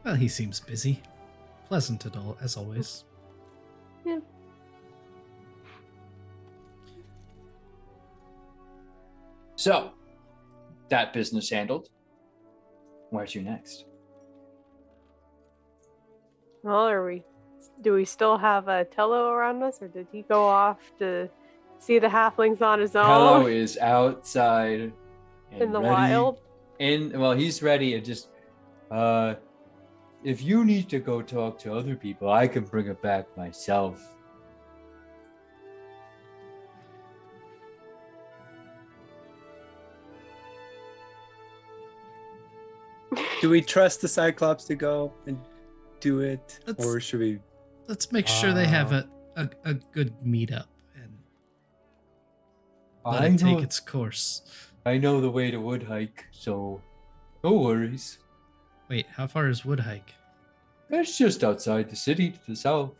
Well, he seems busy. Pleasant as always. Yeah. So, that business handled. Where's you next? Well, do we still have Tello around us, or did he go off to see the halflings on his own? Hello is outside and in the ready. wild? He's ready and just if you need to go talk to other people, I can bring it back myself. Do we trust the Cyclops to go and do it? Let's- Or should we? Let's make sure they have a good meetup and let it take its course. I know the way to Woodhike, so no worries. Wait, how far is Woodhike? It's just outside the city to the south.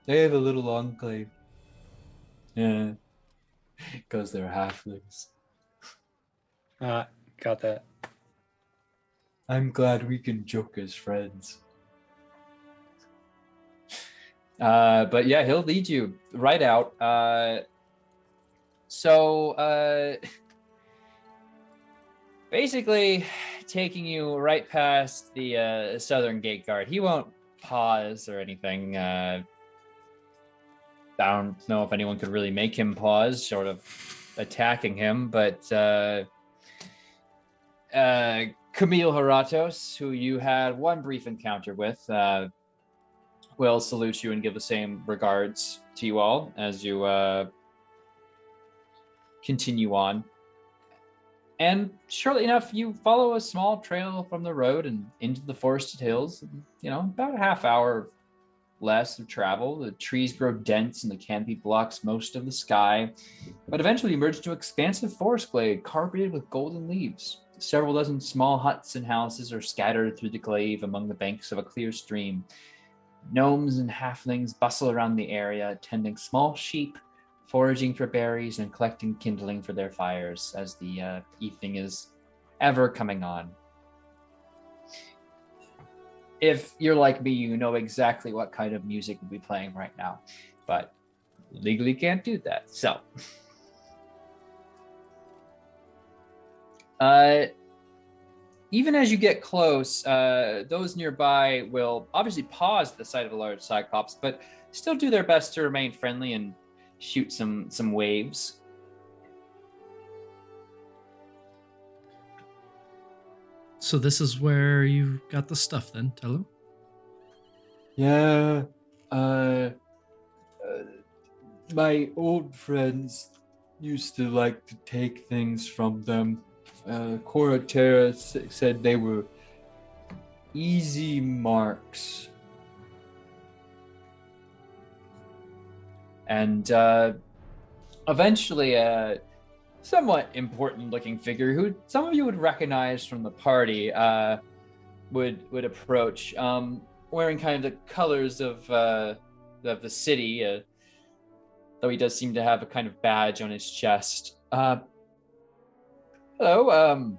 They have a little enclave. Yeah, because they're halflings. Got that. I'm glad we can joke as friends. But yeah, he'll lead you right out. Basically taking you right past the southern gate guard. He won't pause or anything. I don't know if anyone could really make him pause, sort of attacking him, but Camille Heratos, who you had one brief encounter with, will salute you and give the same regards to you all as you continue on. And shortly enough, you follow a small trail from the road and into the forested hills. About a half hour less of travel. The trees grow dense and the canopy blocks most of the sky, but eventually emerge into an expansive forest glade carpeted with golden leaves. several dozen small huts and houses are scattered through the glade among the banks of a clear stream. Gnomes and halflings bustle around the area, tending small sheep, foraging for berries, and collecting kindling for their fires as the evening is ever coming on. If you're like me, you know exactly what kind of music we'll be playing right now, but legally can't do that. So, even as you get close, those nearby will obviously pause at the sight of a large cyclops, but still do their best to remain friendly and shoot some waves. So this is where you got the stuff then, Tello? Yeah, my old friends used to like to take things from them. Coratera said they were easy marks. And eventually a somewhat important looking figure who some of you would recognize from the party would approach, wearing kind of the colors of the city, though he does seem to have a kind of badge on his chest. Hello,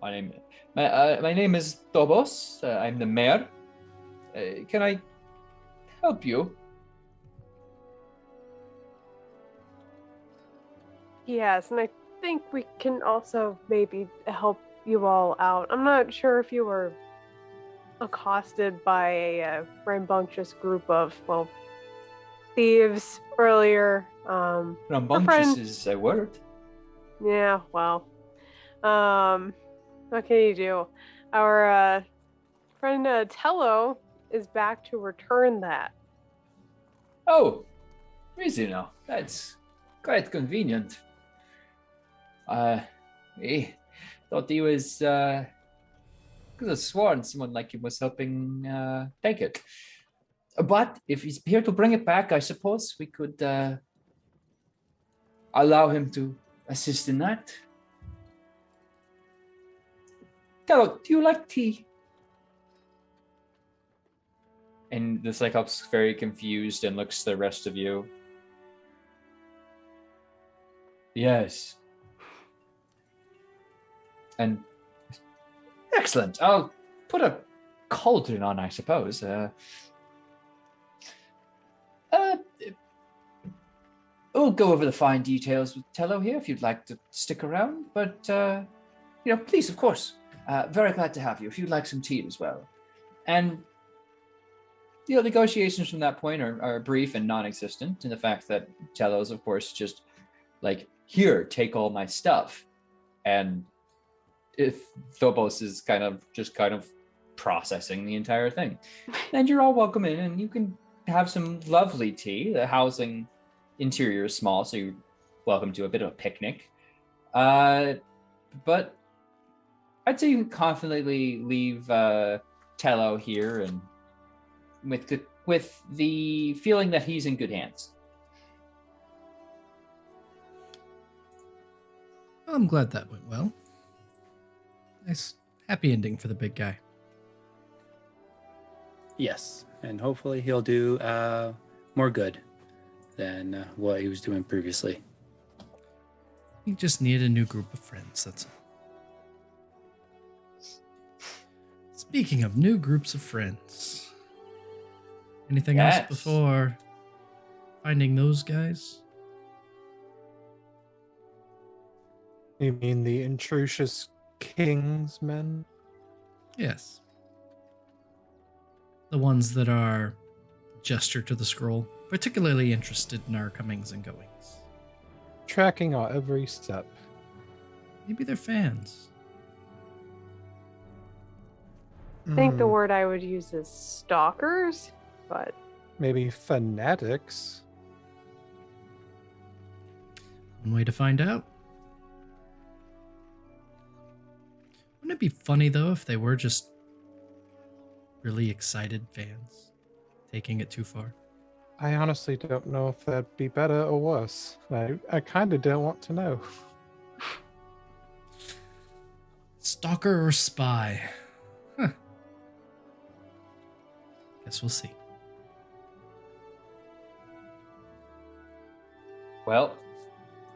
my name is Tobos. I'm the mayor. Can I help you? Yes, and I think we can also maybe help you all out. I'm not sure if you were accosted by a rambunctious group of, well, thieves earlier. Rambunctious is a word. Yeah, well, what can you do? Our friend Tello is back to return that. Oh, easy now. That's quite convenient. He thought he was, could have sworn someone like him was helping take it. But if he's here to bring it back, I suppose we could allow him to assist in that. Tello, do you like tea? And the Cyclops is very confused and looks to the rest of you. Yes. And excellent. I'll put a cauldron on, I suppose. We'll go over the fine details with Tello here if you'd like to stick around. But, please, of course. Very glad to have you. If you'd like some tea as well. And, negotiations from that point are brief and non-existent in the fact that Tello's, of course, just like, here, take all my stuff. And if Phobos is kind of processing the entire thing. And you're all welcome in, and you can have some lovely tea. The housing interior is small, so you're welcome to a bit of a picnic. But I'd say you can confidently leave Tello here, and with the feeling that he's in good hands. I'm glad that went well. Nice, happy ending for the big guy. Yes, and hopefully he'll do more good than what he was doing previously. He just needed a new group of friends, that's all. Speaking of new groups of friends, anything else before finding those guys? You mean the intrusious king's men? Yes. The ones that are gesture to the scroll, particularly interested in our comings and goings. Tracking our every step. Maybe they're fans. I think the word I would use is stalkers, but Maybe fanatics. One way to find out. Wouldn't it be funny, though, if they were just really excited fans taking it too far? I honestly don't know if that'd be better or worse. I kind of don't want to know. Stalker or spy? Huh. Guess we'll see. Well,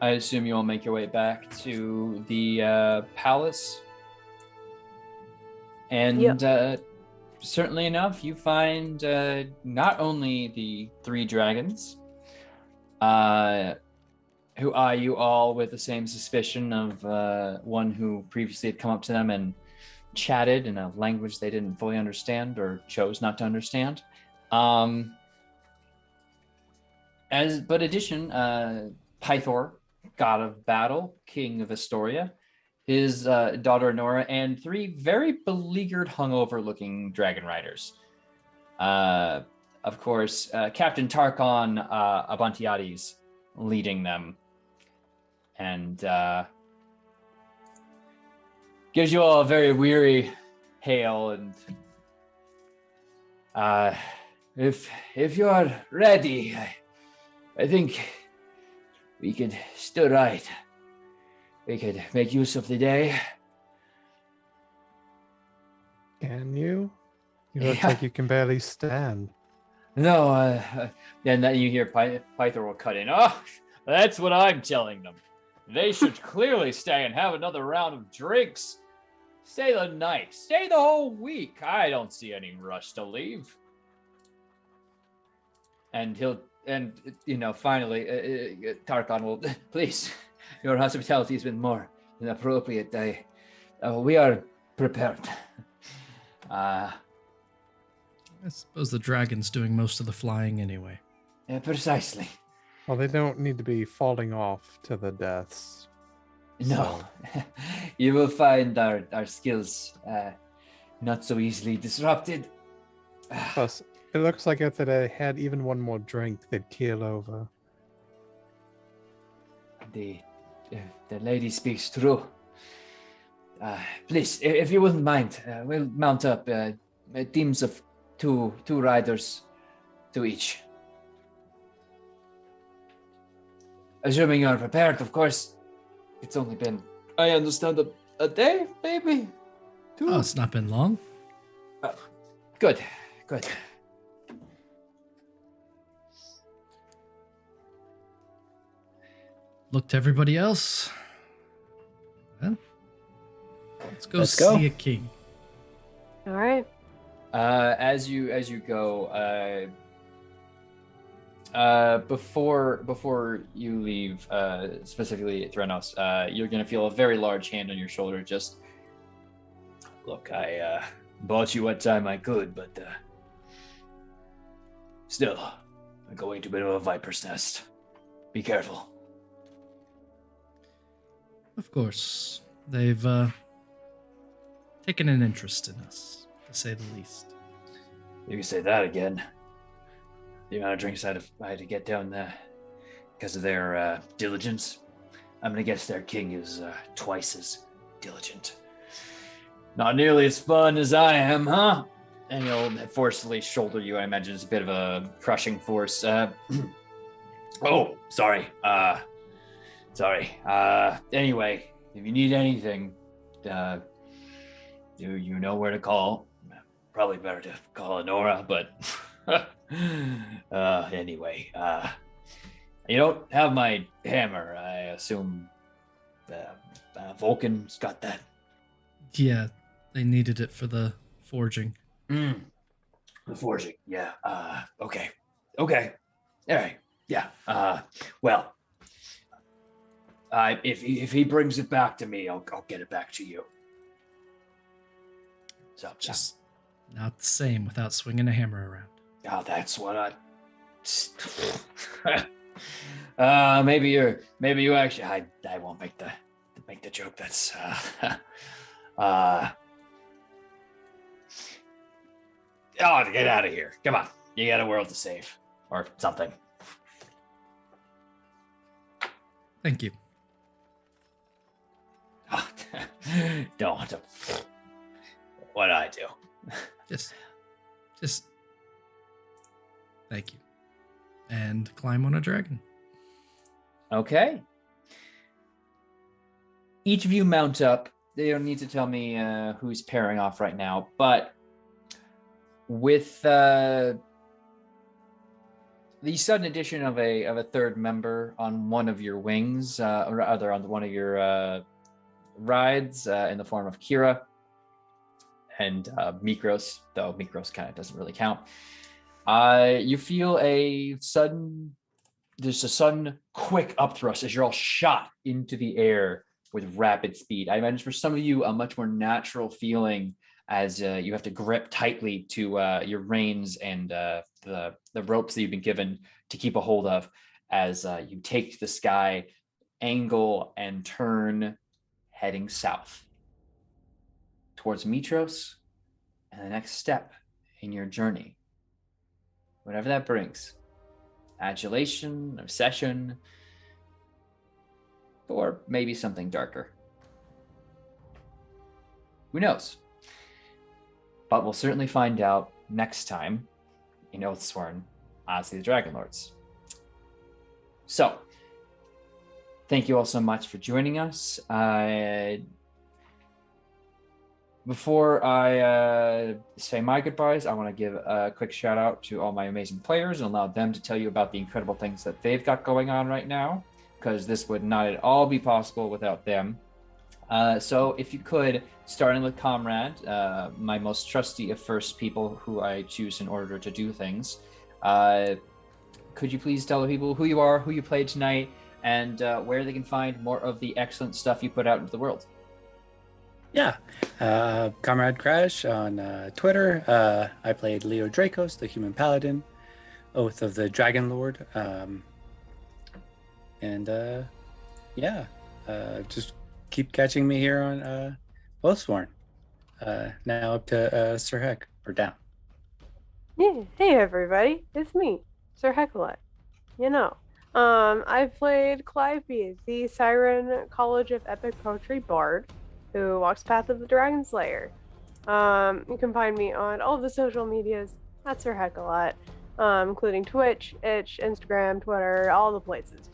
I assume you all make your way back to the palace. And certainly enough, you find not only the 3 dragons, who eye you all with the same suspicion of one who previously had come up to them and chatted in a language they didn't fully understand or chose not to understand. Addition, Pythor, god of battle, king of Astoria, his daughter Nora, and 3 very beleaguered, hungover-looking dragon riders. Of course, Captain Tarkon Abantiades leading them, and gives you all a very weary hail. And if you're ready, I think we could still ride. We could make use of the day. Can you? You look like you can barely stand. No, and then you hear Pythor will cut in. Oh, that's what I'm telling them. They should clearly stay and have another round of drinks. Stay the night. Stay the whole week. I don't see any rush to leave. And finally, Tarkon will, please, your hospitality has been more than appropriate. We are prepared. I suppose the dragon's doing most of the flying anyway. Precisely. Well, they don't need to be falling off to the deaths. No. You will find our skills not so easily disrupted. Plus, it looks like if they had even one more drink, they'd keel over. The lady speaks true. Please, if you wouldn't mind, we'll mount up teams of two riders to each. Assuming you're prepared, of course. It's only been, I understand, a day, maybe? 2? Oh, it's not been long. Good. Look to everybody else. Well, let's go. See a king. All right. As you go, before you leave, specifically Threnos, you're gonna feel a very large hand on your shoulder. Just look, I bought you what time I could, but still, I'm going to a bit of a viper's nest. Be careful. Of course, they've taken an interest in us, to say the least. You can say that again. The amount of drinks I had to get down because of their diligence. I'm gonna guess their king is twice as diligent. Not nearly as fun as I am, huh? And he'll forcefully shoulder you. I imagine it's a bit of a crushing force. Oh, sorry. Anyway, if you need anything, you know where to call. Probably better to call Nora, but anyway, you don't have my hammer. I assume Vulcan's got that. Yeah, they needed it for the forging. The forging, yeah. Okay. All right. Yeah. Well, if he brings it back to me, I'll get it back to you. So just not the same without swinging a hammer around. Oh, that's what I. Maybe you actually. I won't make the joke. That's Oh, get out of here! Come on, you got a world to save, or something. Thank you. Oh, don't want to. What I do? Just. Thank you. And climb on a dragon. Okay. Each of you mount up they don't need to tell me who's pairing off right now, but with the sudden addition of a third member on one of your wings, or rather on one of your rides, in the form of Kira and Mytros, though Mytros kind of doesn't really count. You feel a sudden quick upthrust as you're all shot into the air with rapid speed. I imagine for some of you a much more natural feeling as you have to grip tightly to your reins and the ropes that you've been given to keep a hold of as you take the sky, angle, and turn heading south towards Mytros and the next step in your journey. Whatever that brings. Adulation, obsession, or maybe something darker. Who knows? But we'll certainly find out next time in Oathsworn, Odyssey of the Dragonlords. So, thank you all so much for joining us. Before I say my goodbyes, I want to give a quick shout out to all my amazing players and allow them to tell you about the incredible things that they've got going on right now, because this would not at all be possible without them. So if you could, starting with Comrade, my most trusty of first people who I choose in order to do things, could you please tell the people who you are, who you played tonight, and where they can find more of the excellent stuff you put out into the world? Yeah, Comrade Crash on Twitter. I played Leo Dracos, the Human Paladin, Oath of the Dragonlord, and just keep catching me here on Oathsworn. Now up to Sir Heck, or down. Yeah, hey everybody, it's me, Sir Heckalot. I've played Calliope, the Siren College of Epic Poetry Bard, who walks Path of the Dragon Slayer. You can find me on all of the social medias at Sir Heckalot, including Twitch, Itch, Instagram, Twitter, all the places.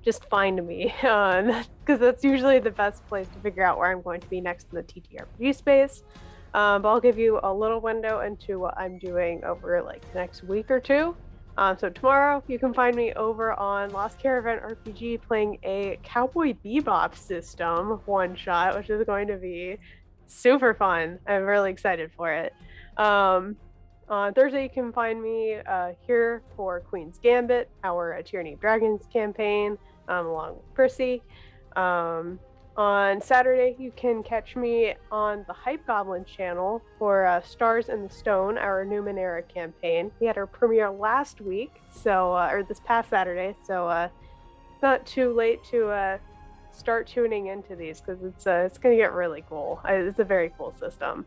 Just find me, because that's usually the best place to figure out where I'm going to be next in the TTRPG space. But I'll give you a little window into what I'm doing over like the next week or two. So tomorrow you can find me over on Lost Caravan RPG playing a Cowboy Bebop system one-shot, which is going to be super fun. I'm really excited for it. On Thursday you can find me here for Queen's Gambit, our Tyranny of Dragons campaign, along with Prissy. On Saturday, you can catch me on the Hype Goblin channel for Stars in the Stone, our Numenera campaign. We had our premiere last week, or this past Saturday, so it's not too late to start tuning into these, because it's going to get really cool. It's a very cool system.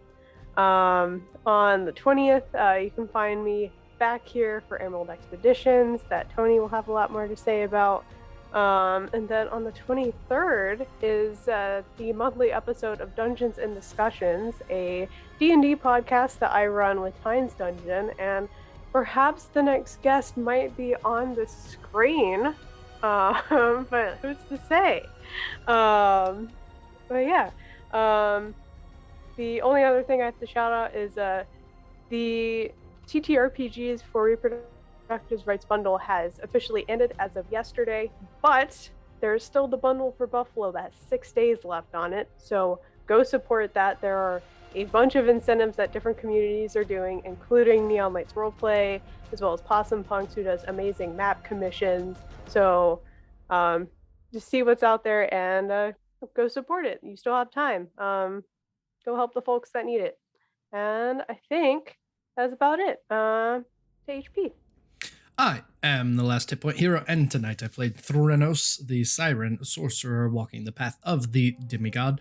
On the 20th, you can find me back here for Emerald Expeditions, that Tony will have a lot more to say about. And then on the 23rd is the monthly episode of Dungeons and Discussions, a D&D podcast that I run with Tyne's Dungeon, and perhaps the next guest might be on the screen, but who's to say? But yeah, the only other thing I have to shout out is the TTRPGs for Reproductive Rights bundle has officially ended as of yesterday, but there's still the bundle for Buffalo that has 6 days left on it, so go support that. There are a bunch of incentives that different communities are doing, including Neon Lights Roleplay, as well as Possum Punks, who does amazing map commissions. So just see what's out there and go support it. You still have time. Go help the folks that need it. And I think that's about it. To HP. I am the last hit point hero, and tonight I played Threnos, the Siren Sorcerer walking the path of the demigod.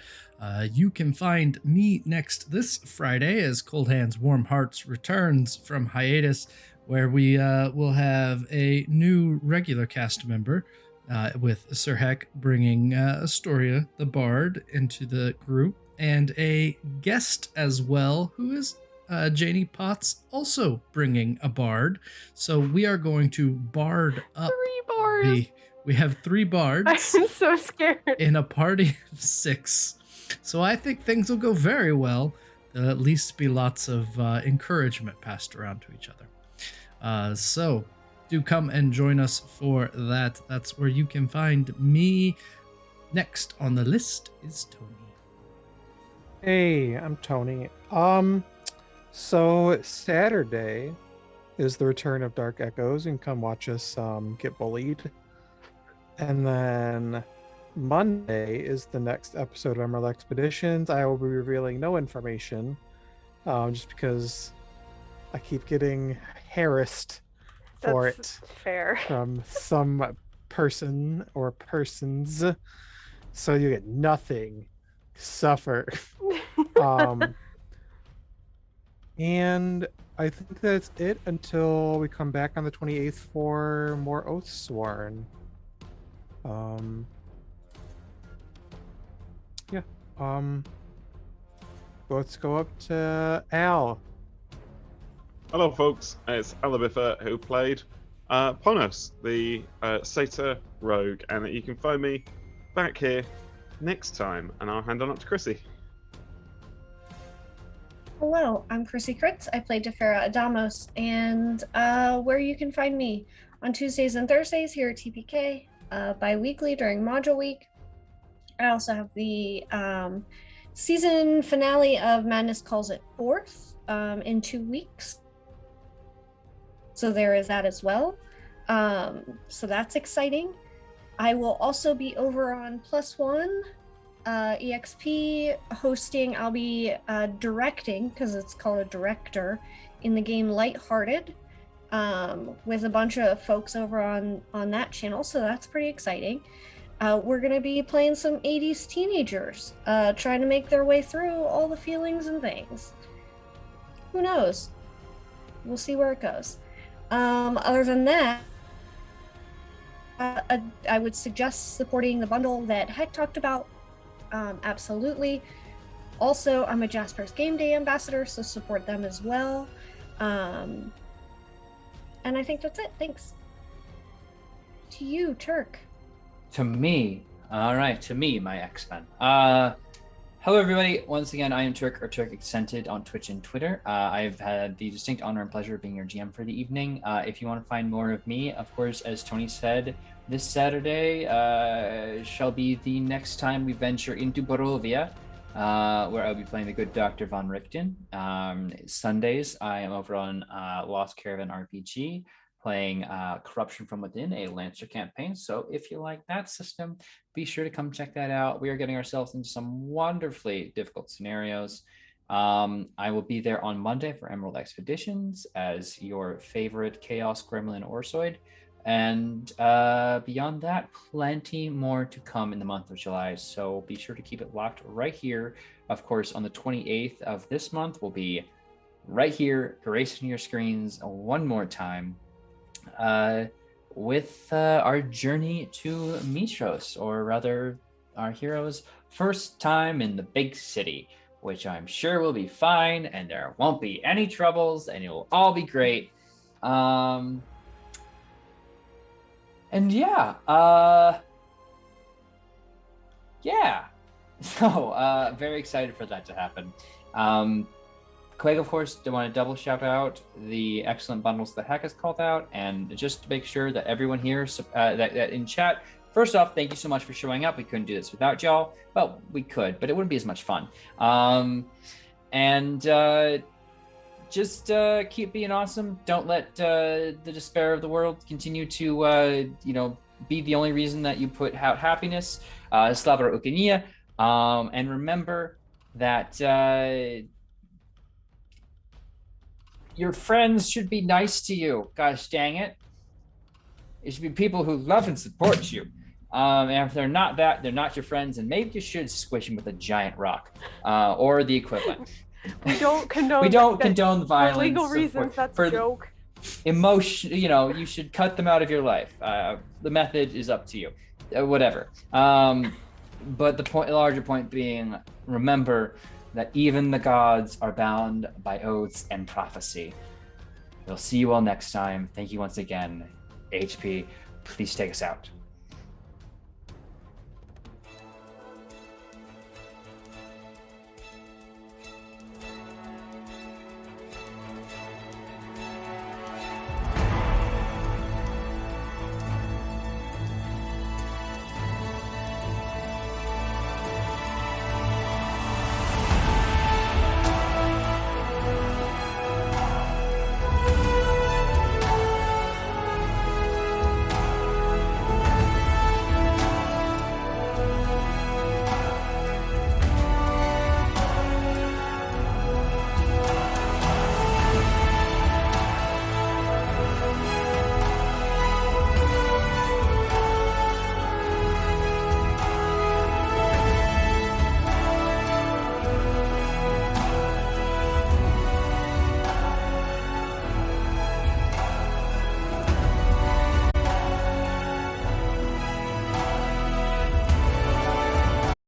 You can find me next this Friday as Cold Hands Warm Hearts returns from hiatus, where we will have a new regular cast member with Sir Heck bringing Astoria, the Bard, into the group, and a guest as well, who is Janie Potts, also bringing a bard. So we are going to bard up 3 bards. we have 3 bards. I'm so scared. In a party of 6. So I think things will go very well. There'll at least be lots of encouragement passed around to each other. So do come and join us for that. That's where you can find me. Next on the list is Tony. Hey, I'm Tony. So Saturday is the return of Dark Echoes. You can come watch us get bullied. And then Monday is the next episode of Emerald Expeditions. I will be revealing no information, just because I keep getting harassed for That's it fair. from some person or persons. So you get nothing. Suffer. And I think that's it until we come back on the 28th for more Oathsworn. Let's go up to Al. Hello, folks. It's Alabitha, who played Ponos, the Satyr Rogue, and you can find me back here next time, and I'll hand on up to Chrissy. Hello, I'm Chrissy Kritz. I play Tefera Adamos, and where you can find me on Tuesdays and Thursdays here at TPK, bi-weekly during Module Week. I also have the season finale of Madness Calls It Forth in 2 weeks. So there is that as well. So that's exciting. I will also be over on Plus One EXP hosting. I'll be directing, because it's called a director, in the game Lighthearted with a bunch of folks over on that channel. So that's pretty exciting. We're going to be playing some 80s teenagers, trying to make their way through all the feelings and things. Who knows? We'll see where it goes. Other than that, I would suggest supporting the bundle that Heck talked about. Absolutely. Also, I'm a Jasper's Game Day ambassador, so support them as well. And I think that's it. Thanks. To you, Turk. To me. All right, to me, my X-Men. Hello, everybody. Once again, I am Turk, or Turk Accented on Twitch and Twitter. I've had the distinct honor and pleasure of being your GM for the evening. If you want to find more of me, of course, as Tony said, this Saturday shall be the next time we venture into Barovia, where I'll be playing the good Dr. Von Richten. Sundays, I am over on Lost Caravan RPG, playing Corruption from Within, a Lancer campaign. So if you like that system, be sure to come check that out. We are getting ourselves into some wonderfully difficult scenarios. I will be there on Monday for Emerald Expeditions as your favorite Chaos Gremlin Orsoid. And beyond that, plenty more to come in the month of July. So be sure to keep it locked right here. Of course, on the 28th of this month, we'll be right here, gracing your screens one more time with our journey to Mytros, or rather our hero's first time in the big city, which I'm sure will be fine, and there won't be any troubles, and it will all be great. And yeah, so very excited for that to happen. Quake, of course, I want to double shout out the excellent bundles that Heck has called out, and just to make sure that everyone here that in chat, first off, thank you so much for showing up. We couldn't do this without y'all. Well, we could, but it wouldn't be as much fun. Just keep being awesome. Don't let the despair of the world continue to, be the only reason that you put out happiness. Slava Ukania. And remember that your friends should be nice to you. Gosh dang it. It should be people who love and support you. And if they're not that, they're not your friends, and maybe you should squish them with a giant rock or the equivalent. We don't condone. Condone violence. For legal reasons, that's a joke. Emotion, you should cut them out of your life. The method is up to you. Whatever. But the larger point being, remember that even the gods are bound by oaths and prophecy. We'll see you all next time. Thank you once again. HP, please take us out.